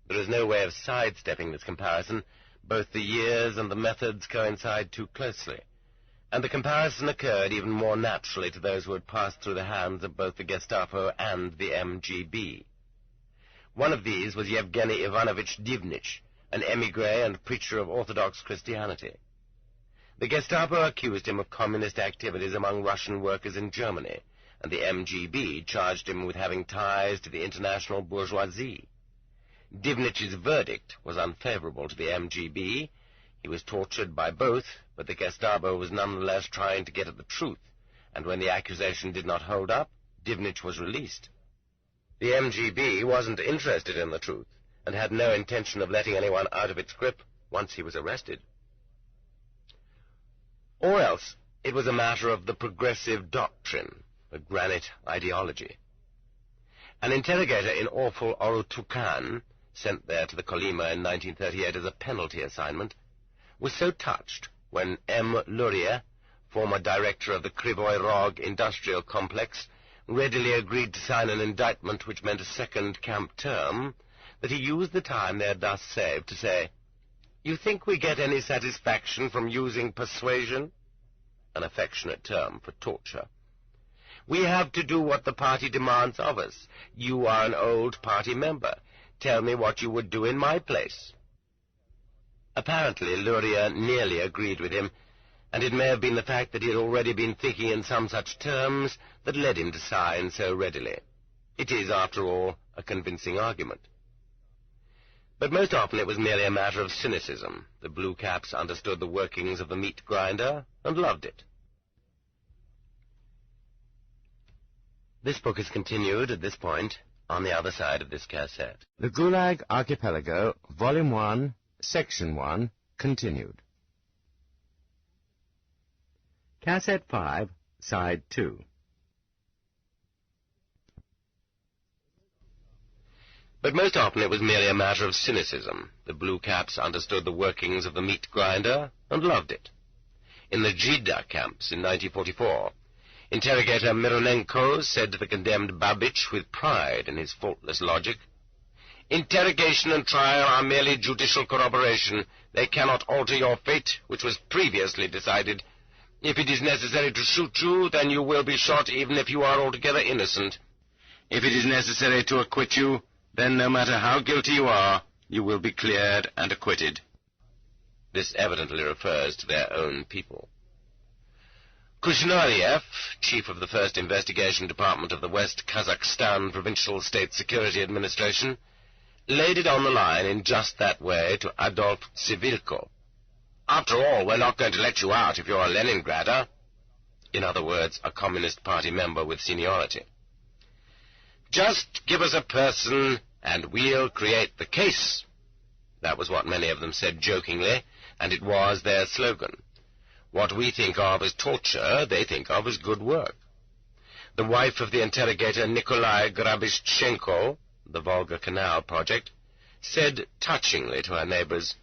There is no way of sidestepping this comparison. Both the years and the methods coincide too closely, and the comparison occurred even more naturally to those who had passed through the hands of both the Gestapo and the MGB. One of these was Yevgeny Ivanovich Divnich, an émigré and preacher of Orthodox Christianity. The Gestapo accused him of communist activities among Russian workers in Germany, and the MGB charged him with having ties to the international bourgeoisie. Divnich's verdict was unfavorable to the MGB. He was tortured by both, but the Gestapo was nonetheless trying to get at the truth, and when the accusation did not hold up, Divnich was released. The MGB wasn't interested in the truth, and had no intention of letting anyone out of its grip once he was arrested. Or else it was a matter of the progressive doctrine, the granite ideology. An interrogator in awful Orutukan, sent there to the Kolyma in 1938 as a penalty assignment, was so touched when M. Luria, former director of the Krivoy Rog industrial complex, readily agreed to sign an indictment which meant a second camp term, that he used the time they had thus saved to say, "You think we get any satisfaction from using persuasion?" An affectionate term for torture. "We have to do what the party demands of us. You are an old party member. Tell me what you would do in my place." Apparently, Luria nearly agreed with him, and it may have been the fact that he had already been thinking in some such terms that led him to sign so readily. It is, after all, a convincing argument. But most often it was merely a matter of cynicism. The Blue Caps understood the workings of the meat grinder and loved it. This book is continued at this point on the other side of this cassette. The Gulag Archipelago, Volume 1, Section 1, continued. Cassette 5, Side 2. But most often it was merely a matter of cynicism. The Blue Caps understood the workings of the meat grinder and loved it. In the Jida camps in 1944, Interrogator Mironenko said to the condemned Babich with pride in his faultless logic, "Interrogation and trial are merely judicial corroboration. They cannot alter your fate, which was previously decided. If it is necessary to shoot you, then you will be shot even if you are altogether innocent. If it is necessary to acquit you, then no matter how guilty you are, you will be cleared and acquitted." This evidently refers to their own people. Kushnariev, chief of the 1st Investigation Department of the West Kazakhstan Provincial State Security Administration, laid it on the line in just that way to Adolf Civilko. After all, we're not going to let you out if you're a Leningrader. In other words, a Communist Party member with seniority. Just give us a person and we'll create the case. That was what many of them said jokingly, and it was their slogan. What we think of as torture, they think of as good work. The wife of the interrogator Nikolai Grabishchenko, the Volga Canal project, said touchingly to her neighbors,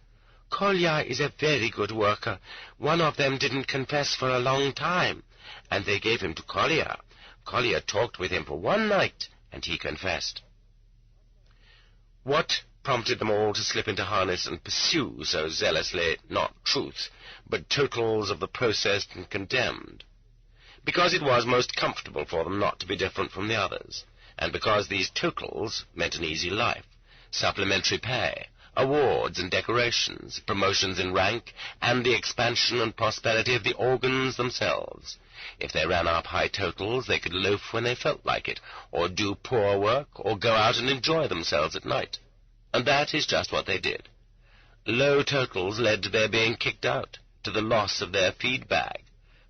"Kolya is a very good worker. One of them didn't confess for a long time, and they gave him to Kolya. Kolya talked with him for one night, and he confessed." What prompted them all to slip into harness and pursue so zealously not truth, but totals of the processed and condemned? Because it was most comfortable for them not to be different from the others, and because these totals meant an easy life, supplementary pay, awards and decorations, promotions in rank, and the expansion and prosperity of the organs themselves. If they ran up high totals, they could loaf when they felt like it, or do poor work, or go out and enjoy themselves at night. And that is just what they did. Low totals led to their being kicked out, to the loss of their feed bag,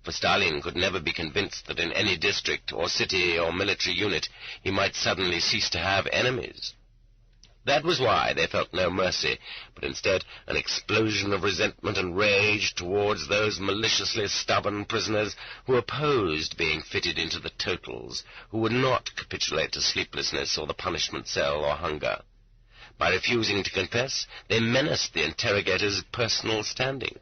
for Stalin could never be convinced that in any district or city or military unit he might suddenly cease to have enemies. That was why they felt no mercy, but instead an explosion of resentment and rage towards those maliciously stubborn prisoners who opposed being fitted into the totals, who would not capitulate to sleeplessness or the punishment cell or hunger. By refusing to confess, they menaced the interrogator's personal standing.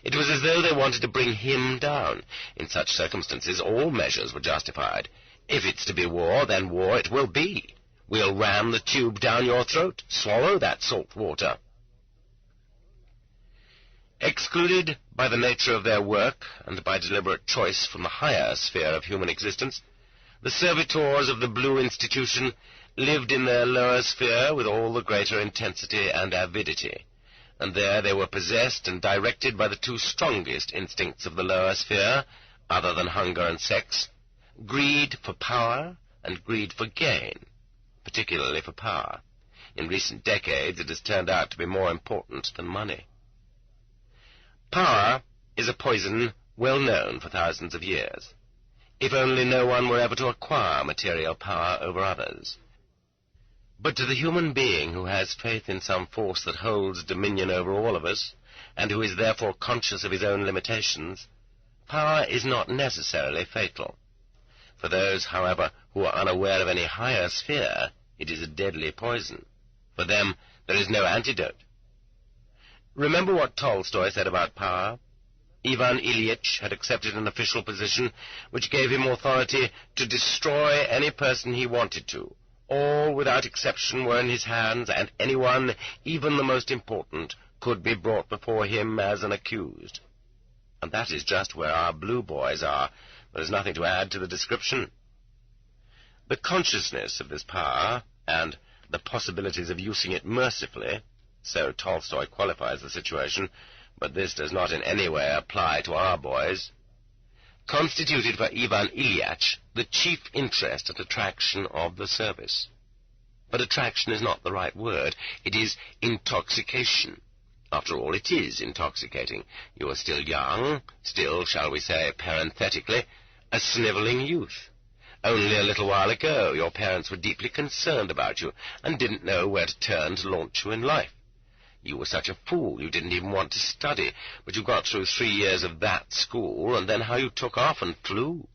It was as though they wanted to bring him down. In such circumstances, all measures were justified. If it's to be war, then war it will be. We'll ram the tube down your throat. Swallow that salt water. Excluded by the nature of their work and by deliberate choice from the higher sphere of human existence, the servitors of the Blue Institution lived in their lower sphere with all the greater intensity and avidity, and there they were possessed and directed by the two strongest instincts of the lower sphere, other than hunger and sex, greed for power and greed for gain, particularly for power. In recent decades it has turned out to be more important than money. Power is a poison well known for thousands of years, if only no one were ever to acquire material power over others. But to the human being who has faith in some force that holds dominion over all of us, and who is therefore conscious of his own limitations, power is not necessarily fatal. For those, however, who are unaware of any higher sphere, it is a deadly poison. For them, there is no antidote. Remember what Tolstoy said about power? Ivan Ilyich had accepted an official position which gave him authority to destroy any person he wanted to. All, without exception, were in his hands, and anyone, even the most important, could be brought before him as an accused. And that is just where our blue boys are. There is nothing to add to the description. The consciousness of this power, and the possibilities of using it mercifully, so Tolstoy qualifies the situation, but this does not in any way apply to our boys, constituted for Ivan Ilyich the chief interest and attraction of the service. But attraction is not the right word. It is intoxication. After all, it is intoxicating. You are still young, still, shall we say, parenthetically, a snivelling youth. Only a little while ago your parents were deeply concerned about you and didn't know where to turn to launch you in life. You were such a fool you didn't even want to study, but you got through 3 years of that school, and then how you took off and flew.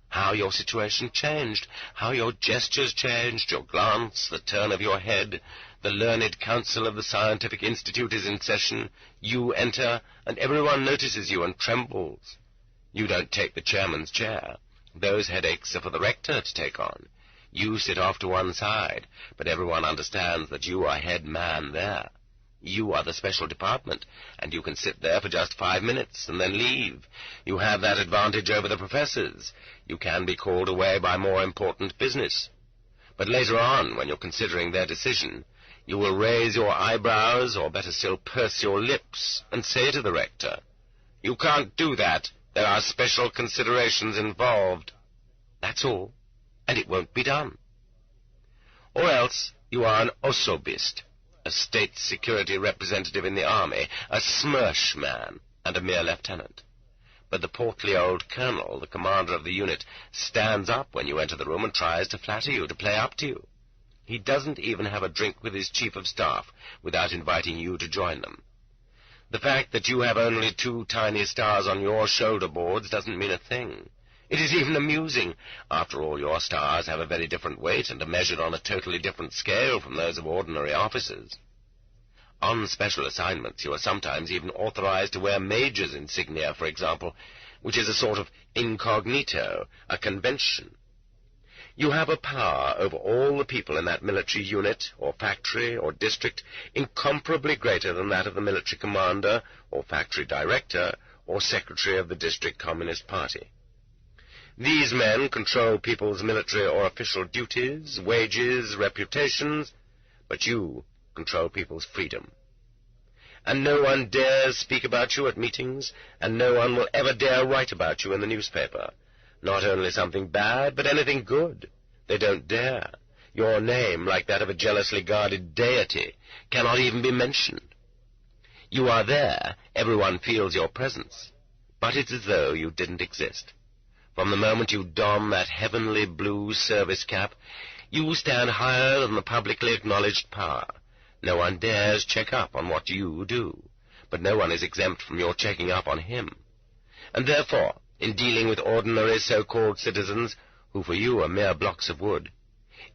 How your situation changed, how your gestures changed, your glance, the turn of your head. The learned council of the Scientific Institute is in session. You enter, and everyone notices you and trembles. You don't take the chairman's chair. Those headaches are for the rector to take on. You sit off to one side, but everyone understands that you are head man there. You are the special department, and you can sit there for just 5 minutes and then leave. You have that advantage over the professors. You can be called away by more important business. But later on, when you're considering their decision, you will raise your eyebrows, or better still, purse your lips, and say to the rector, "You can't do that. There are special considerations involved." That's all, and it won't be done. Or else you are an osobist. a state security representative in the army, a SMERSH man, and a mere lieutenant. But the portly old colonel, the commander of the unit, stands up when you enter the room and tries to flatter you, to play up to you. He doesn't even have a drink with his chief of staff without inviting you to join them. The fact that you have only 2 tiny stars on your shoulder boards doesn't mean a thing. It is even amusing. After all, your stars have a very different weight and are measured on a totally different scale from those of ordinary officers. On special assignments, you are sometimes even authorized to wear major's insignia, for example, which is a sort of incognito, a convention. You have a power over all the people in that military unit, or factory, or district, incomparably greater than that of the military commander, or factory director, or secretary of the district Communist Party. These men control people's military or official duties, wages, reputations, but you control people's freedom. And no one dares speak about you at meetings, and no one will ever dare write about you in the newspaper. Not only something bad, but anything good. They don't dare. Your name, like that of a jealously guarded deity, cannot even be mentioned. You are there, everyone feels your presence, but it's as though you didn't exist. From the moment you don that heavenly blue service cap, you stand higher than the publicly acknowledged power. No one dares check up on what you do, but no one is exempt from your checking up on him. And therefore, in dealing with ordinary so-called citizens, who for you are mere blocks of wood,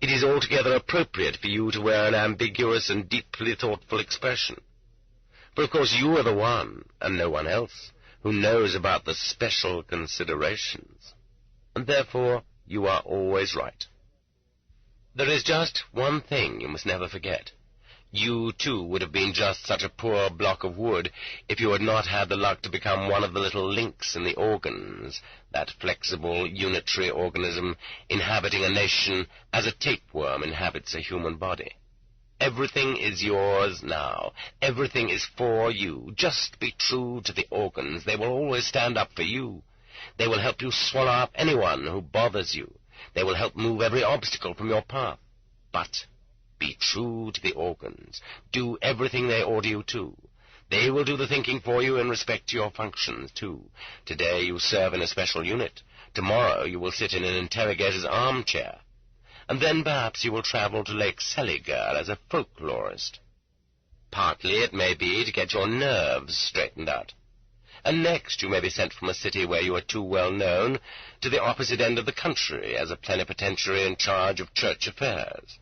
it is altogether appropriate for you to wear an ambiguous and deeply thoughtful expression. For of course you are the one, and no one else, who knows about the special considerations, and therefore you are always right. There is just one thing you must never forget. You, too, would have been just such a poor block of wood if you had not had the luck to become one of the little links in the organs, that flexible, unitary organism inhabiting a nation as a tapeworm inhabits a human body. Everything is yours now. Everything is for you. Just be true to the organs. They will always stand up for you. They will help you swallow up anyone who bothers you. They will help move every obstacle from your path. But be true to the organs. Do everything they order you to. They will do the thinking for you in respect to your functions, too. Today you serve in a special unit. Tomorrow you will sit in an interrogator's armchair. And then perhaps you will travel to Lake Seliger as a folklorist. Partly it may be to get your nerves straightened out. And next you may be sent from a city where you are too well known to the opposite end of the country as a plenipotentiary in charge of church affairs.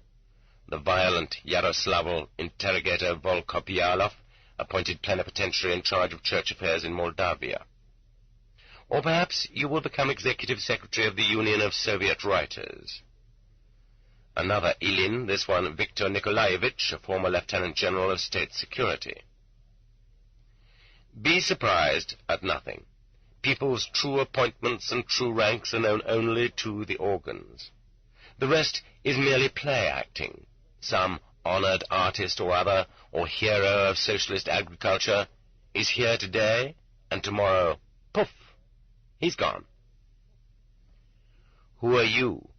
The violent Yaroslavl interrogator Volkopialov, appointed plenipotentiary in charge of church affairs in Moldavia. Or perhaps you will become executive secretary of the Union of Soviet Writers. Another Ilin, this one Viktor Nikolaevich, a former lieutenant general of state security. Be surprised at nothing. People's true appointments and true ranks are known only to the organs. The rest is merely play acting. Some honored artist or other, or hero of socialist agriculture, is here today, and tomorrow, poof, he's gone. Who are you?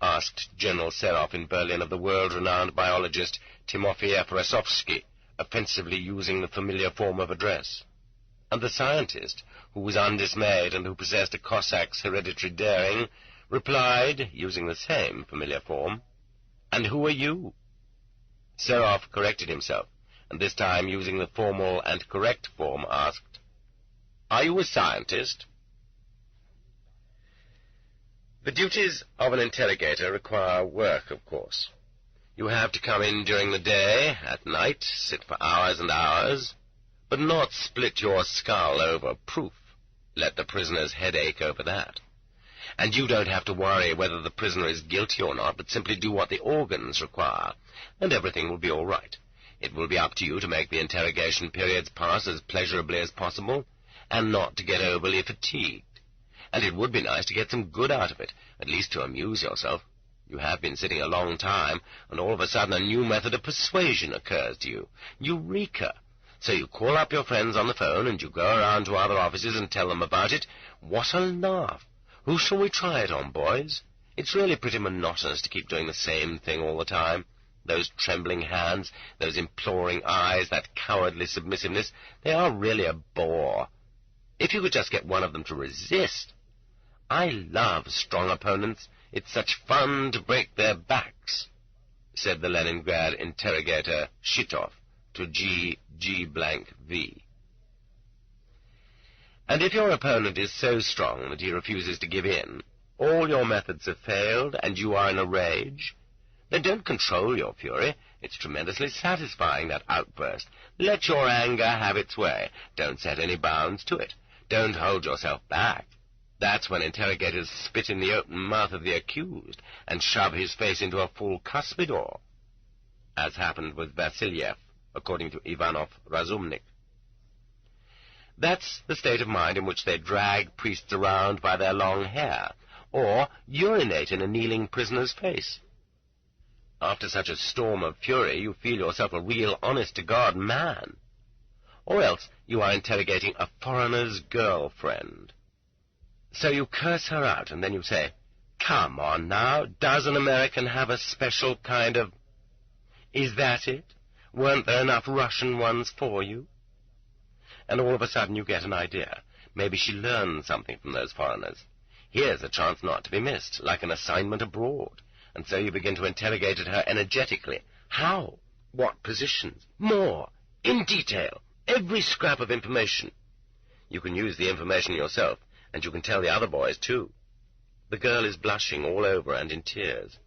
Asked General Serov in Berlin of the world-renowned biologist Timofey Efrasovsky, offensively using the familiar form of address. And the scientist, who was undismayed and who possessed a Cossack's hereditary daring, replied, using the same familiar form, "And who are you?" Serov corrected himself, and this time, using the formal and correct form, asked, "Are you a scientist?" The duties of an interrogator require work, of course. You have to come in during the day, at night, sit for hours and hours, but not split your skull over proof. Let the prisoner's head ache over that. And you don't have to worry whether the prisoner is guilty or not, but simply do what the organs require, and everything will be all right. It will be up to you to make the interrogation periods pass as pleasurably as possible, and not to get overly fatigued. And it would be nice to get some good out of it, at least to amuse yourself. You have been sitting a long time, and all of a sudden a new method of persuasion occurs to you. Eureka! So you call up your friends on the phone, and you go around to other offices and tell them about it. What a laugh! Who shall we try it on, boys? It's really pretty monotonous to keep doing the same thing all the time. Those trembling hands, those imploring eyes, that cowardly submissiveness, they are really a bore. If you could just get one of them to resist. I love strong opponents. It's such fun to break their backs, said the Leningrad interrogator Shitov to G.V. And if your opponent is so strong that he refuses to give in, all your methods have failed, and you are in a rage, then don't control your fury. It's tremendously satisfying, that outburst. Let your anger have its way. Don't set any bounds to it. Don't hold yourself back. That's when interrogators spit in the open mouth of the accused and shove his face into a full cuspidor, as happened with Vasilyev, according to Ivanov Razumnik. That's the state of mind in which they drag priests around by their long hair, or urinate in a kneeling prisoner's face. After such a storm of fury, you feel yourself a real honest-to-God man. Or else you are interrogating a foreigner's girlfriend. So you curse her out, and then you say, "Come on now, does an American have a special kind of... Is that it? Weren't there enough Russian ones for you?" And all of a sudden you get an idea. Maybe she learned something from those foreigners. Here's a chance not to be missed, like an assignment abroad. And so you begin to interrogate her energetically. How? What positions? More. In detail. Every scrap of information. You can use the information yourself, and you can tell the other boys, too. The girl is blushing all over and in tears.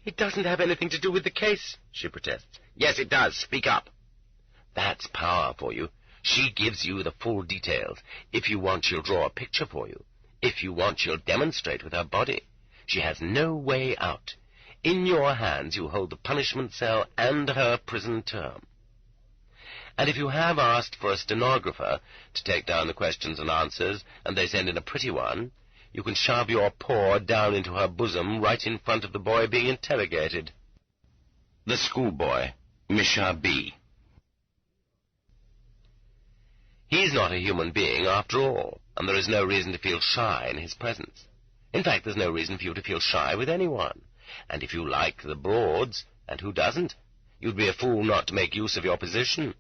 "It doesn't have anything to do with the case," she protests. "Yes, it does. Speak up." That's power for you. She gives you the full details. If you want, she'll draw a picture for you. If you want, she'll demonstrate with her body. She has no way out. In your hands you hold the punishment cell and her prison term. And if you have asked for a stenographer to take down the questions and answers, and they send in a pretty one, you can shove your paw down into her bosom right in front of the boy being interrogated. The schoolboy, Misha B. He's not a human being after all, and there is no reason to feel shy in his presence. In fact, there's no reason for you to feel shy with anyone. And if you like the Broads, and who doesn't, you'd be a fool not to make use of your position.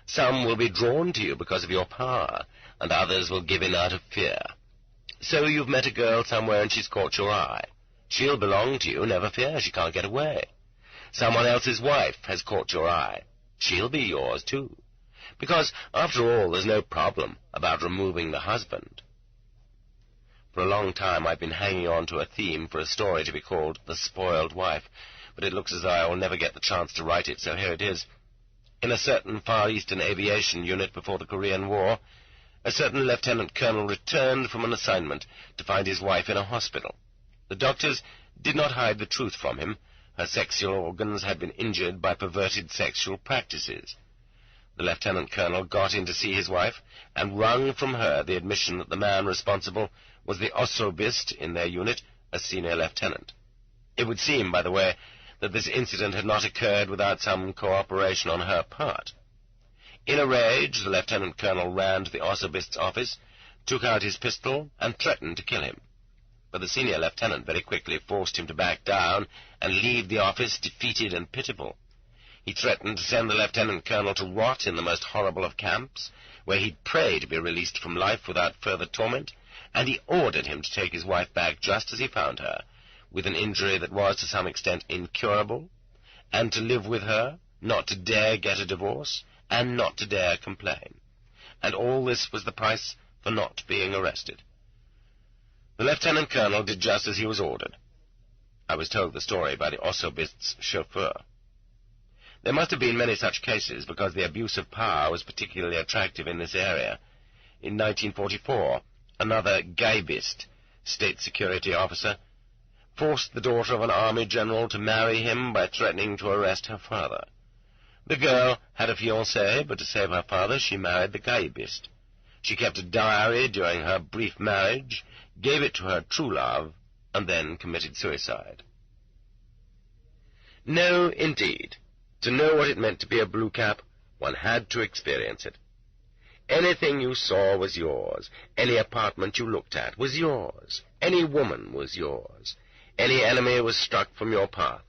Some will be drawn to you because of your power, and others will give in out of fear. So you've met a girl somewhere and she's caught your eye. She'll belong to you, never fear, she can't get away. Someone else's wife has caught your eye. She'll be yours, too. Because, after all, there's no problem about removing the husband. For a long time I've been hanging on to a theme for a story to be called The Spoiled Wife, but it looks as though I will never get the chance to write it, so here it is. In a certain Far Eastern aviation unit before the Korean War, a certain lieutenant colonel returned from an assignment to find his wife in a hospital. The doctors did not hide the truth from him. Her sexual organs had been injured by perverted sexual practices. The lieutenant colonel got in to see his wife and wrung from her the admission that the man responsible was the osobist in their unit, a senior lieutenant. It would seem, by the way, that this incident had not occurred without some cooperation on her part. In a rage, the lieutenant colonel ran to the osobist's office, took out his pistol, and threatened to kill him. But the senior lieutenant very quickly forced him to back down and leave the office defeated and pitiable. He threatened to send the lieutenant colonel to rot in the most horrible of camps, where he'd pray to be released from life without further torment, and he ordered him to take his wife back just as he found her, with an injury that was to some extent incurable, and to live with her, not to dare get a divorce, and not to dare complain. And all this was the price for not being arrested. The lieutenant colonel did just as he was ordered. I was told the story by the osobist's chauffeur. There must have been many such cases, because the abuse of power was particularly attractive in this area. In 1944, another Gaibist, state security officer, forced the daughter of an army general to marry him by threatening to arrest her father. The girl had a fiancé, but to save her father, she married the Gaibist. She kept a diary during her brief marriage, gave it to her true love, and then committed suicide. No, indeed. To know what it meant to be a blue cap, one had to experience it. Anything you saw was yours. Any apartment you looked at was yours. Any woman was yours. Any enemy was struck from your path.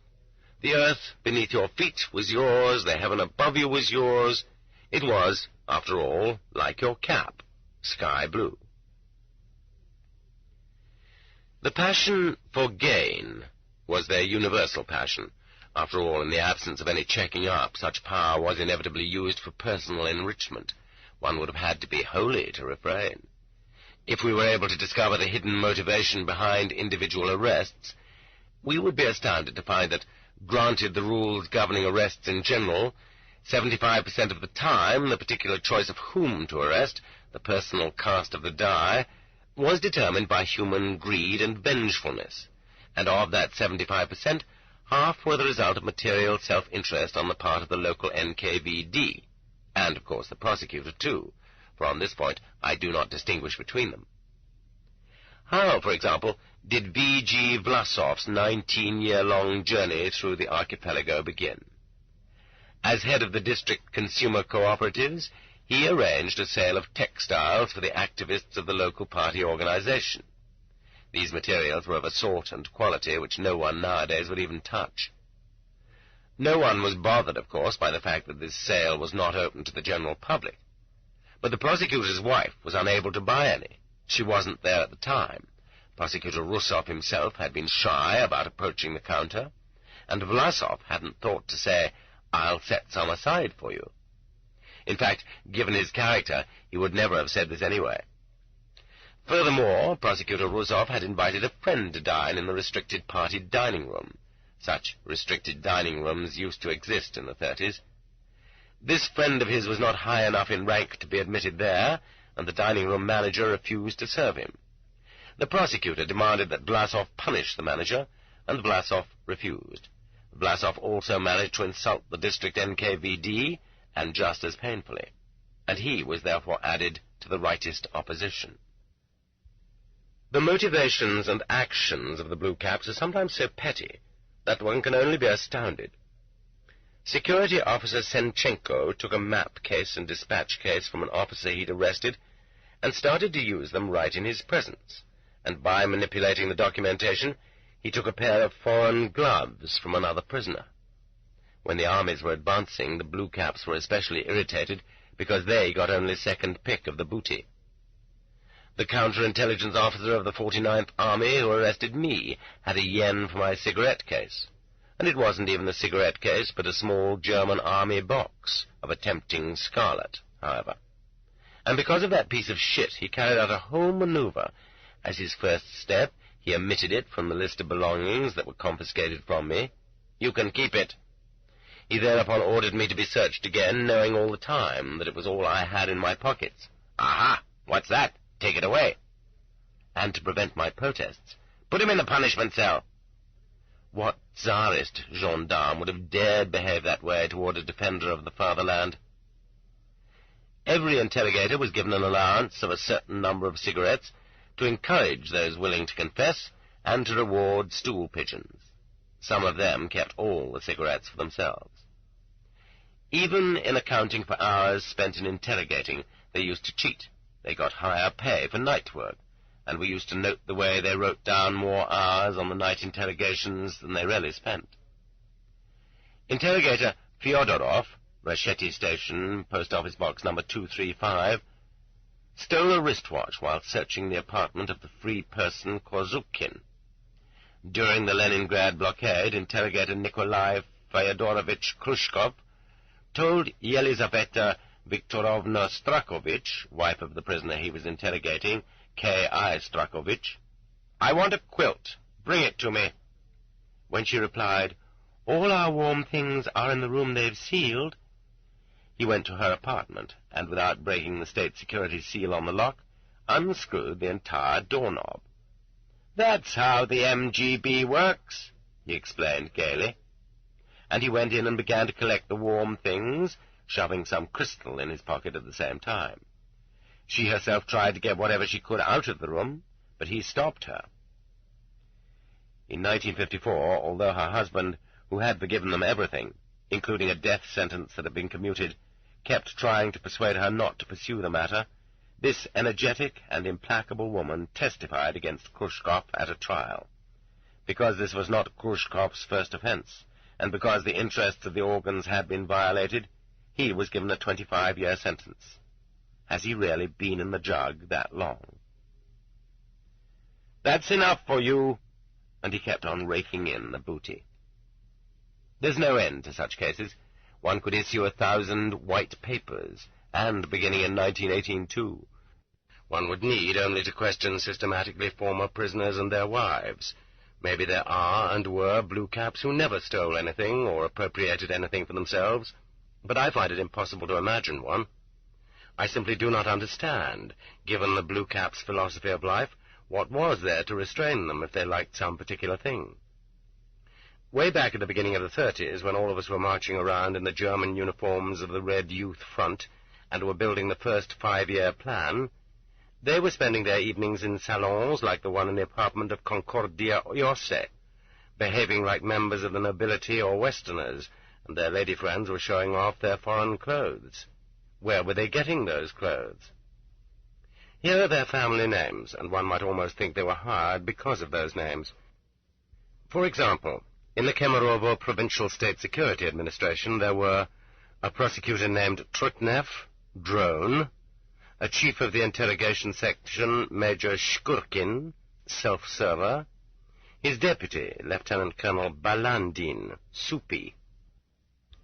The earth beneath your feet was yours, the heaven above you was yours. It was, after all, like your cap, sky blue. The passion for gain was their universal passion. After all, in the absence of any checking up, such power was inevitably used for personal enrichment. One would have had to be holy to refrain. If we were able to discover the hidden motivation behind individual arrests, we would be astounded to find that, granted the rules governing arrests in general, 75% of the time the particular choice of whom to arrest, the personal cast of the die, was determined by human greed and vengefulness, and of that 75%, half were the result of material self-interest on the part of the local NKVD, and, of course, the prosecutor, too, for on this point I do not distinguish between them. How, for example, did V.G. Vlasov's 19-year-long journey through the archipelago begin? As head of the district consumer cooperatives, he arranged a sale of textiles for the activists of the local party organization. These materials were of a sort and quality which no one nowadays would even touch. No one was bothered, of course, by the fact that this sale was not open to the general public. But the prosecutor's wife was unable to buy any. She wasn't there at the time. Prosecutor Rusov himself had been shy about approaching the counter, and Vlasov hadn't thought to say, "I'll set some aside for you." In fact, given his character, he would never have said this anyway. Furthermore, Prosecutor Rusov had invited a friend to dine in the restricted party dining room. Such restricted dining rooms used to exist in the 30s. This friend of his was not high enough in rank to be admitted there, and the dining room manager refused to serve him. The prosecutor demanded that Vlasov punish the manager, and Vlasov refused. Vlasov also managed to insult the district NKVD, and just as painfully, and he was therefore added to the rightist opposition. The motivations and actions of the Blue Caps are sometimes so petty that one can only be astounded. Security Officer Senchenko took a map case and dispatch case from an officer he'd arrested and started to use them right in his presence, and by manipulating the documentation, he took a pair of foreign gloves from another prisoner. When the armies were advancing, the Blue Caps were especially irritated because they got only second pick of the booty. The counterintelligence officer of the 49th Army who arrested me had a yen for my cigarette case, and it wasn't even a cigarette case but a small German army box of a tempting scarlet, however. And because of that piece of shit, he carried out a whole maneuver. As his first step, he omitted it from the list of belongings that were confiscated from me. "You can keep it." He thereupon ordered me to be searched again, knowing all the time that it was all I had in my pockets. "Aha! What's that? Take it away." And to prevent my protests, "Put him in the punishment cell." What Tsarist gendarme would have dared behave that way toward a defender of the fatherland? Every interrogator was given an allowance of a certain number of cigarettes to encourage those willing to confess and to reward stool pigeons. Some of them kept all the cigarettes for themselves. Even in accounting for hours spent in interrogating, they used to cheat. They got higher pay for night work, and we used to note the way they wrote down more hours on the night interrogations than they really spent. Interrogator Fyodorov, Rasheti Station, Post Office Box number 235, stole a wristwatch while searching the apartment of the free person Korzukin. During the Leningrad blockade, Interrogator Nikolai Fyodorovich Khrushchev told Yelizaveta Viktorovna Strakovich, wife of the prisoner he was interrogating, K.I. Strakovich, "I want a quilt. Bring it to me." When she replied, "All our warm things are in the room they've sealed," he went to her apartment, and without breaking the state security seal on the lock, unscrewed the entire doorknob. "That's how the MGB works," he explained gaily. And he went in and began to collect the warm things, shoving some crystal in his pocket at the same time. She herself tried to get whatever she could out of the room, but he stopped her. In 1954, although her husband, who had forgiven them everything, including a death sentence that had been commuted, kept trying to persuade her not to pursue the matter, this energetic and implacable woman testified against Khrushchev at a trial. Because this was not Khrushchev's first offense, and because the interests of the organs had been violated, he was given a 25-year sentence. Has he really been in the jug that long? That's enough for you, and he kept on raking in the booty. There's no end to such cases. One could issue 1,000 white papers, and beginning in 1918 too. One would need only to question systematically former prisoners and their wives. Maybe there are and were blue caps who never stole anything or appropriated anything for themselves, but I find it impossible to imagine one. I simply do not understand, given the blue caps' philosophy of life, what was there to restrain them if they liked some particular thing. Way back at the beginning of the 30s, when all of us were marching around in the German uniforms of the Red Youth Front and were building the first 5-year plan, they were spending their evenings in salons like the one in the apartment of Concordia Iosse, behaving like members of the nobility or Westerners, and their lady friends were showing off their foreign clothes. Where were they getting those clothes? Here are their family names, and one might almost think they were hired because of those names. For example, in the Kemerovo Provincial State Security Administration there were a prosecutor named Trutnev, Drone, a chief of the interrogation section, Major Shkurkin, self-server, his deputy, Lieutenant Colonel Balandin, soupy,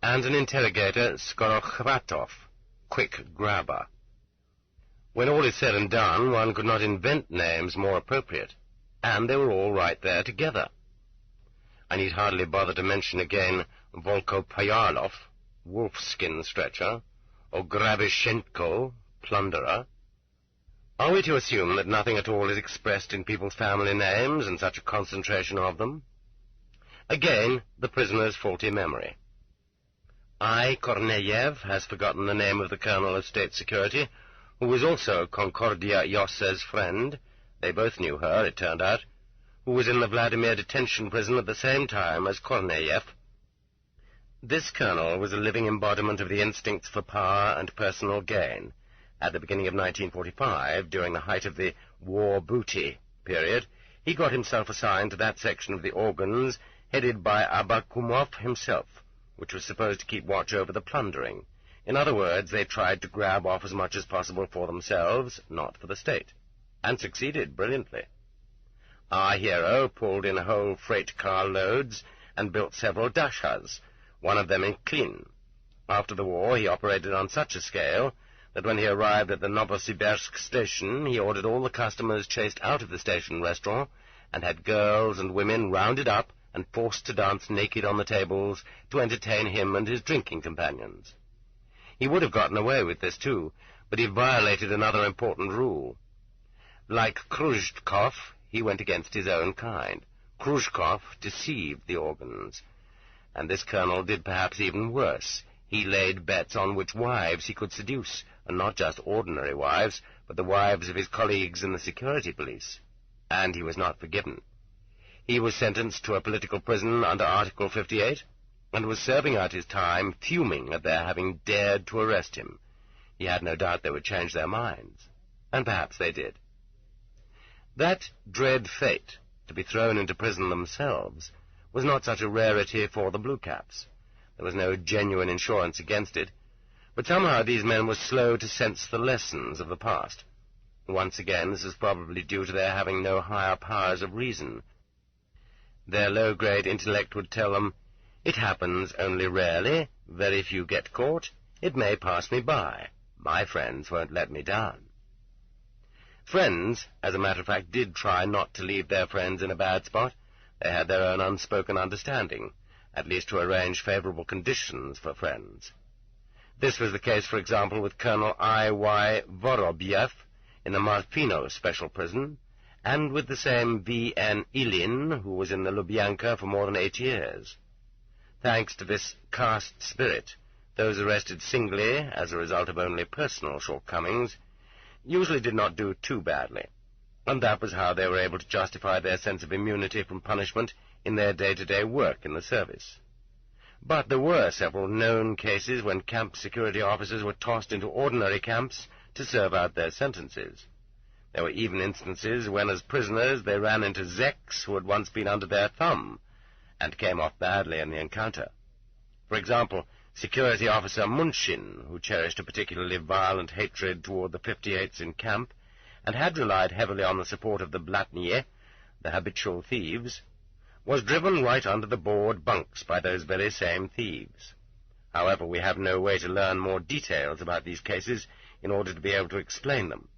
and an interrogator, Skorokhvatov, quick grabber. When all is said and done, one could not invent names more appropriate, and they were all right there together. I need hardly bother to mention again Volko Pyalov, wolfskin stretcher, or Grabishenko, plunderer. Are we to assume that nothing at all is expressed in people's family names and such a concentration of them? Again, the prisoner's faulty memory. Korneyev has forgotten the name of the Colonel of State Security, who was also Concordia Iosse's friend. They both knew her, it turned out, who was in the Vladimir detention prison at the same time as Korneyev. This colonel was a living embodiment of the instincts for power and personal gain. At the beginning of 1945, during the height of the war booty period, he got himself assigned to that section of the organs headed by Abakumov himself, which was supposed to keep watch over the plundering. In other words, they tried to grab off as much as possible for themselves, not for the state, and succeeded brilliantly. Our hero pulled in whole freight car loads and built several dashas, one of them in Klin. After the war, he operated on such a scale that when he arrived at the Novosibirsk station, he ordered all the customers chased out of the station restaurant and had girls and women rounded up and forced to dance naked on the tables to entertain him and his drinking companions. He would have gotten away with this, too, but he violated another important rule. Like Khrushchev, he went against his own kind. Khrushchev deceived the organs, and this colonel did perhaps even worse. He laid bets on which wives he could seduce, and not just ordinary wives, but the wives of his colleagues in the security police. And he was not forgiven. He was sentenced to a political prison under Article 58, and was serving out his time, fuming at their having dared to arrest him. He had no doubt they would change their minds, and perhaps they did. That dread fate, to be thrown into prison themselves, was not such a rarity for the Blue Caps. There was no genuine insurance against it, but somehow these men were slow to sense the lessons of the past. Once again, this is probably due to their having no higher powers of reason. Their low-grade intellect would tell them, "It happens only rarely, very few get caught, it may pass me by, my friends won't let me down." Friends, as a matter of fact, did try not to leave their friends in a bad spot. They had their own unspoken understanding, at least to arrange favorable conditions for friends. This was the case, for example, with Colonel I.Y. Vorobyev in the Marfino Special Prison, and with the same V.N. Ilin, who was in the Lubyanka for more than 8 years. Thanks to this caste spirit, those arrested singly, as a result of only personal shortcomings, usually did not do too badly, and that was how they were able to justify their sense of immunity from punishment in their day-to-day work in the service. But there were several known cases when camp security officers were tossed into ordinary camps to serve out their sentences. There were even instances when, as prisoners, they ran into Zeks who had once been under their thumb, and came off badly in the encounter. For example, Security Officer Munshin, who cherished a particularly violent hatred toward the 58th in camp, and had relied heavily on the support of the Blatniye, the habitual thieves, was driven right under the board bunks by those very same thieves. However, we have no way to learn more details about these cases in order to be able to explain them.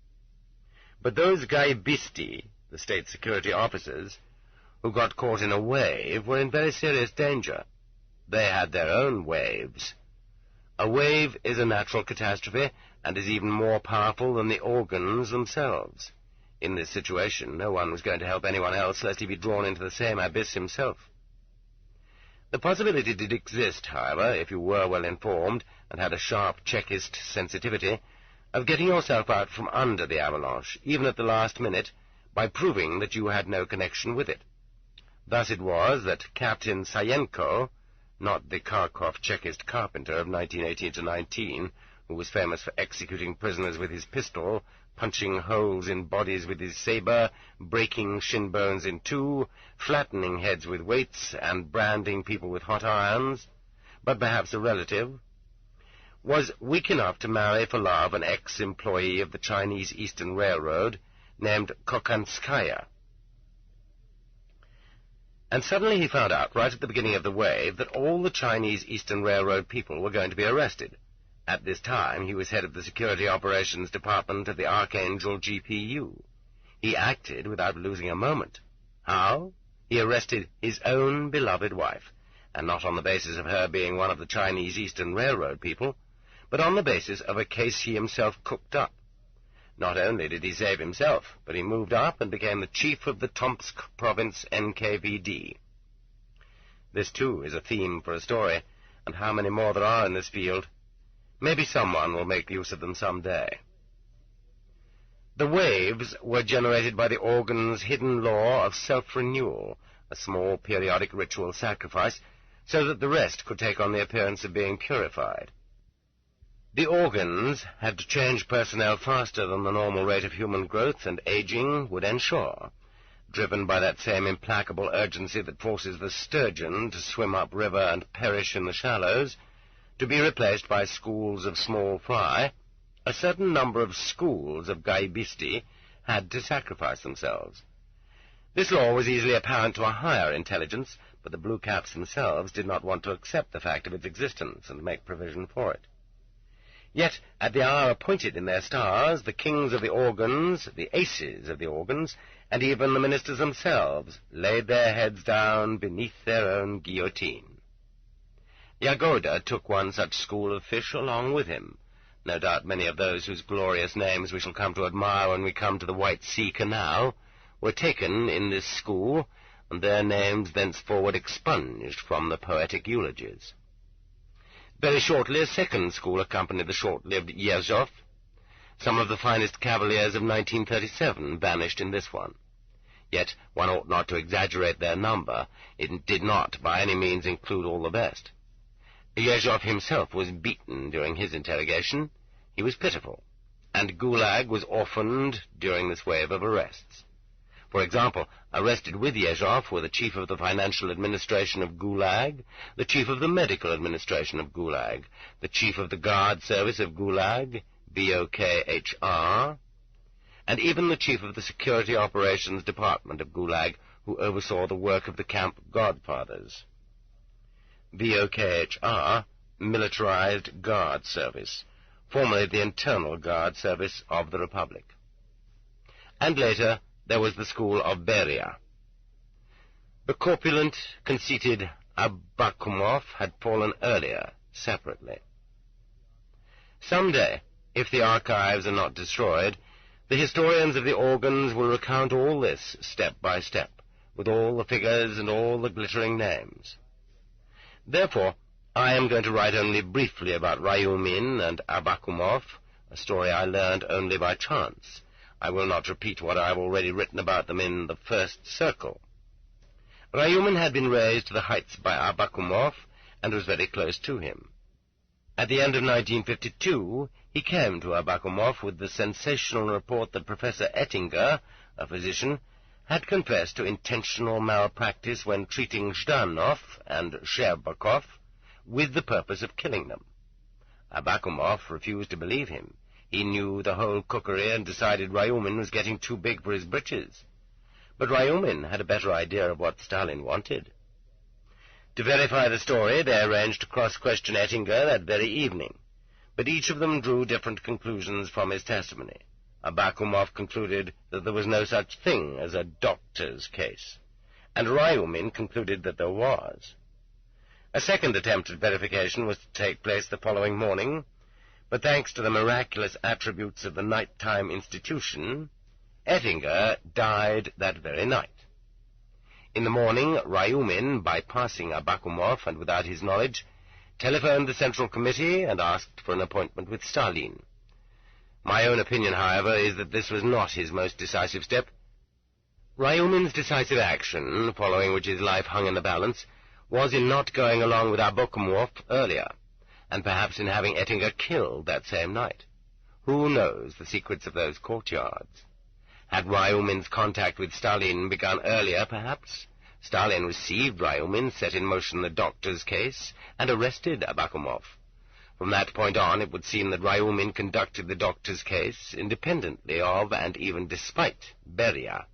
But those Gaibisti, the state security officers, who got caught in a wave, were in very serious danger. They had their own waves. A wave is a natural catastrophe, and is even more powerful than the organs themselves. In this situation, no one was going to help anyone else, lest he be drawn into the same abyss himself. The possibility did exist, however, if you were well informed, and had a sharp Chekist sensitivity, of getting yourself out from under the avalanche, even at the last minute, by proving that you had no connection with it. Thus it was that Captain Sayenko, not the Kharkov Chekist carpenter of 1918-19, who was famous for executing prisoners with his pistol, punching holes in bodies with his saber, breaking shin bones in two, flattening heads with weights, and branding people with hot irons, but perhaps a relative, was weak enough to marry for love an ex-employee of the Chinese Eastern Railroad named Kokanskaya. And suddenly he found out, right at the beginning of the wave, that all the Chinese Eastern Railroad people were going to be arrested. At this time, he was head of the Security Operations Department of the Archangel GPU. He acted without losing a moment. How? He arrested his own beloved wife, and not on the basis of her being one of the Chinese Eastern Railroad people, but on the basis of a case he himself cooked up. Not only did he save himself, but he moved up and became the chief of the Tomsk Province NKVD. This, too, is a theme for a story, and how many more there are in this field. Maybe someone will make use of them some day. The waves were generated by the organ's hidden law of self-renewal, a small periodic ritual sacrifice, so that the rest could take on the appearance of being purified. The organs had to change personnel faster than the normal rate of human growth and aging would ensure, driven by that same implacable urgency that forces the sturgeon to swim upriver and perish in the shallows, to be replaced by schools of small fry. A certain number of schools of Gaibisti had to sacrifice themselves. This law was easily apparent to a higher intelligence, but the blue caps themselves did not want to accept the fact of its existence and make provision for it. Yet, at the hour appointed in their stars, the kings of the organs, the aces of the organs, and even the ministers themselves laid their heads down beneath their own guillotine. Yagoda took one such school of fish along with him. No doubt many of those whose glorious names we shall come to admire when we come to the White Sea Canal were taken in this school, and their names thenceforward expunged from the poetic eulogies. Very shortly, a second school accompanied the short-lived Yezhov. Some of the finest cavaliers of 1937 vanished in this one. Yet one ought not to exaggerate their number. It did not, by any means, include all the best. Yezhov himself was beaten during his interrogation. He was pitiful, and Gulag was orphaned during this wave of arrests. For example, arrested with Yezhov were the chief of the financial administration of Gulag, the chief of the medical administration of Gulag, the chief of the guard service of Gulag, VOKHR, and even the chief of the security operations department of Gulag, who oversaw the work of the camp godfathers. VOKHR, Militarized Guard Service, formerly the Internal Guard Service of the Republic. And later, there was the school of Beria. The corpulent, conceited Abakumov had fallen earlier, separately. Some day, if the archives are not destroyed, the historians of the organs will recount all this step by step, with all the figures and all the glittering names. Therefore, I am going to write only briefly about Ryumin and Abakumov, a story I learned only by chance. I will not repeat what I have already written about them in the first circle. Ryumin had been raised to the heights by Abakumov, and was very close to him. At the end of 1952, he came to Abakumov with the sensational report that Professor Ettinger, a physician, had confessed to intentional malpractice when treating Zhdanov and Sherbakov with the purpose of killing them. Abakumov refused to believe him. He knew the whole cookery and decided Ryumin was getting too big for his britches. But Ryumin had a better idea of what Stalin wanted. To verify the story, they arranged to cross-question Ettinger that very evening, but each of them drew different conclusions from his testimony. Abakumov concluded that there was no such thing as a doctor's case, and Ryumin concluded that there was. A second attempt at verification was to take place the following morning, but thanks to the miraculous attributes of the nighttime institution, Ettinger died that very night. In the morning, Ryumin, bypassing Abakumov and without his knowledge, telephoned the Central Committee and asked for an appointment with Stalin. My own opinion, however, is that this was not his most decisive step. Ryumin's decisive action, following which his life hung in the balance, was in not going along with Abakumov earlier, and perhaps in having Ettinger killed that same night. Who knows the secrets of those courtyards? Had Ryumin's contact with Stalin begun earlier, perhaps? Stalin received Ryumin, set in motion the doctor's case, and arrested Abakumov. From that point on, it would seem that Ryumin conducted the doctor's case independently of and even despite Beria.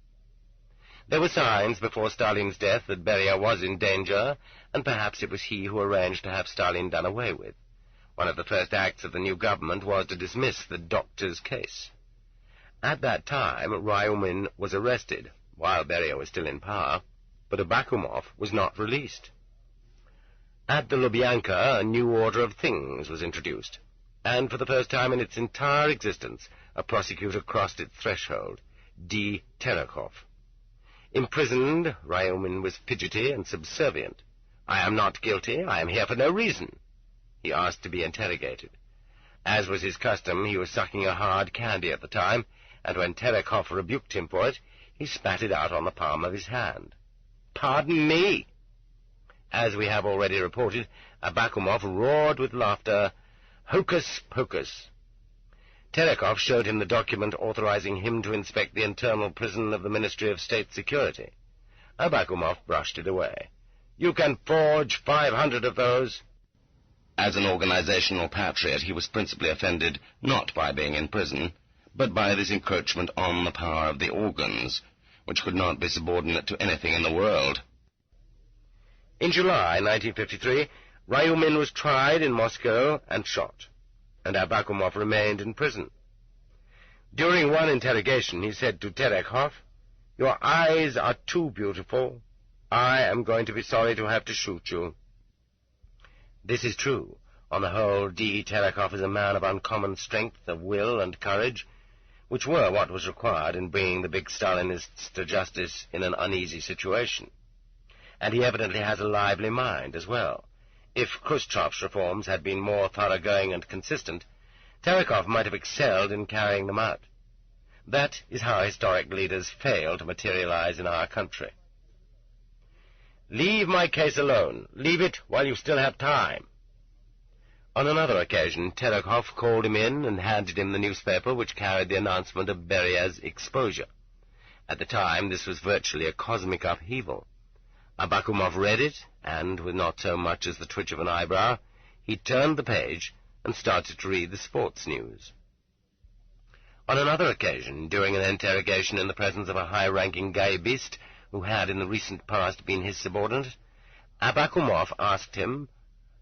There were signs before Stalin's death that Beria was in danger, and perhaps it was he who arranged to have Stalin done away with. One of the first acts of the new government was to dismiss the doctor's case. At that time, Ryumin was arrested, while Beria was still in power, but Abakumov was not released. At the Lubyanka, a new order of things was introduced, and for the first time in its entire existence, a prosecutor crossed its threshold, D. Terekhov. Imprisoned, Ryumin was fidgety and subservient. "I am not guilty. I am here for no reason." He asked to be interrogated. As was his custom, he was sucking a hard candy at the time, and when Terekhov rebuked him for it, he spat it out on the palm of his hand. "Pardon me!" As we have already reported, Abakumov roared with laughter, "Hocus pocus!" Terekhov showed him the document authorizing him to inspect the internal prison of the Ministry of State Security. Abakumov brushed it away. "You can forge 500 of those." As an organizational patriot, he was principally offended not by being in prison, but by this encroachment on the power of the organs, which could not be subordinate to anything in the world. In July 1953, Ryumin was tried in Moscow and shot, and Abakumov remained in prison. During one interrogation, he said to Terekhov, "Your eyes are too beautiful. I am going to be sorry to have to shoot you." This is true. On the whole, D. Terekhov is a man of uncommon strength of will and courage, which were what was required in bringing the big Stalinists to justice in an uneasy situation. And he evidently has a lively mind as well. If Khrushchev's reforms had been more thoroughgoing and consistent, Terekhov might have excelled in carrying them out. That is how historic leaders fail to materialize in our country. "Leave my case alone. Leave it while you still have time." On another occasion, Terekhov called him in and handed him the newspaper which carried the announcement of Beria's exposure. At the time, this was virtually a cosmic upheaval. Abakumov read it, and, with not so much as the twitch of an eyebrow, he turned the page and started to read the sports news. On another occasion, during an interrogation in the presence of a high-ranking gaibist who had in the recent past been his subordinate, Abakumov asked him,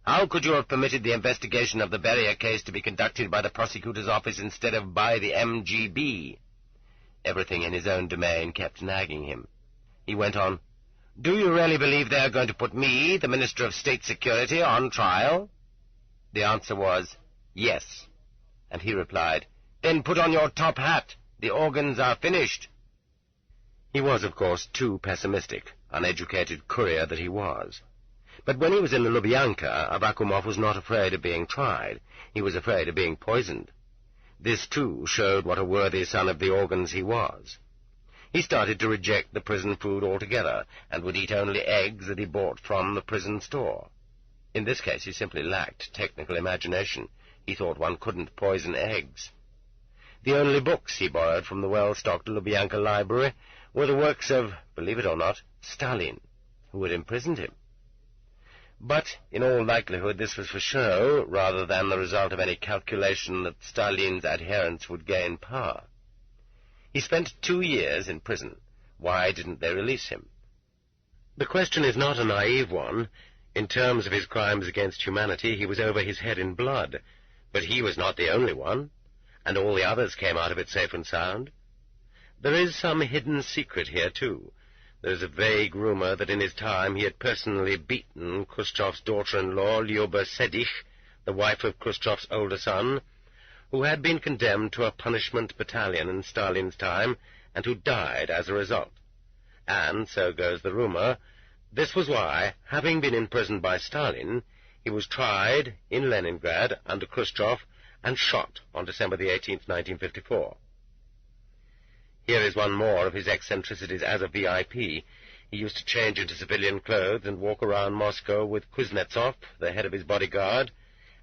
"How could you have permitted the investigation of the Beria case to be conducted by the prosecutor's office instead of by the MGB?" Everything in his own domain kept nagging him. He went on, "Do you really believe they are going to put me, the Minister of State Security, on trial?" The answer was, "Yes." And he replied, "Then put on your top hat. The organs are finished." He was, of course, too pessimistic, uneducated courier that he was. But when he was in the Lubyanka, Abakumov was not afraid of being tried. He was afraid of being poisoned. This, too, showed what a worthy son of the organs he was. He started to reject the prison food altogether, and would eat only eggs that he bought from the prison store. In this case, he simply lacked technical imagination. He thought one couldn't poison eggs. The only books he borrowed from the well-stocked Lubyanka library were the works of, believe it or not, Stalin, who had imprisoned him. But, in all likelihood, this was for show, rather than the result of any calculation that Stalin's adherents would gain power. He spent 2 years in prison. Why didn't they release him? The question is not a naive one. In terms of his crimes against humanity, he was over his head in blood. But he was not the only one, and all the others came out of it safe and sound. There is some hidden secret here, too. There is a vague rumor that in his time he had personally beaten Khrushchev's daughter-in-law, Lyuba Sedich, the wife of Khrushchev's older son, who had been condemned to a punishment battalion in Stalin's time, and who died as a result. And, so goes the rumor, this was why, having been imprisoned by Stalin, he was tried in Leningrad under Khrushchev and shot on December the 18th, 1954. Here is one more of his eccentricities as a VIP. He used to change into civilian clothes and walk around Moscow with Kuznetsov, the head of his bodyguard,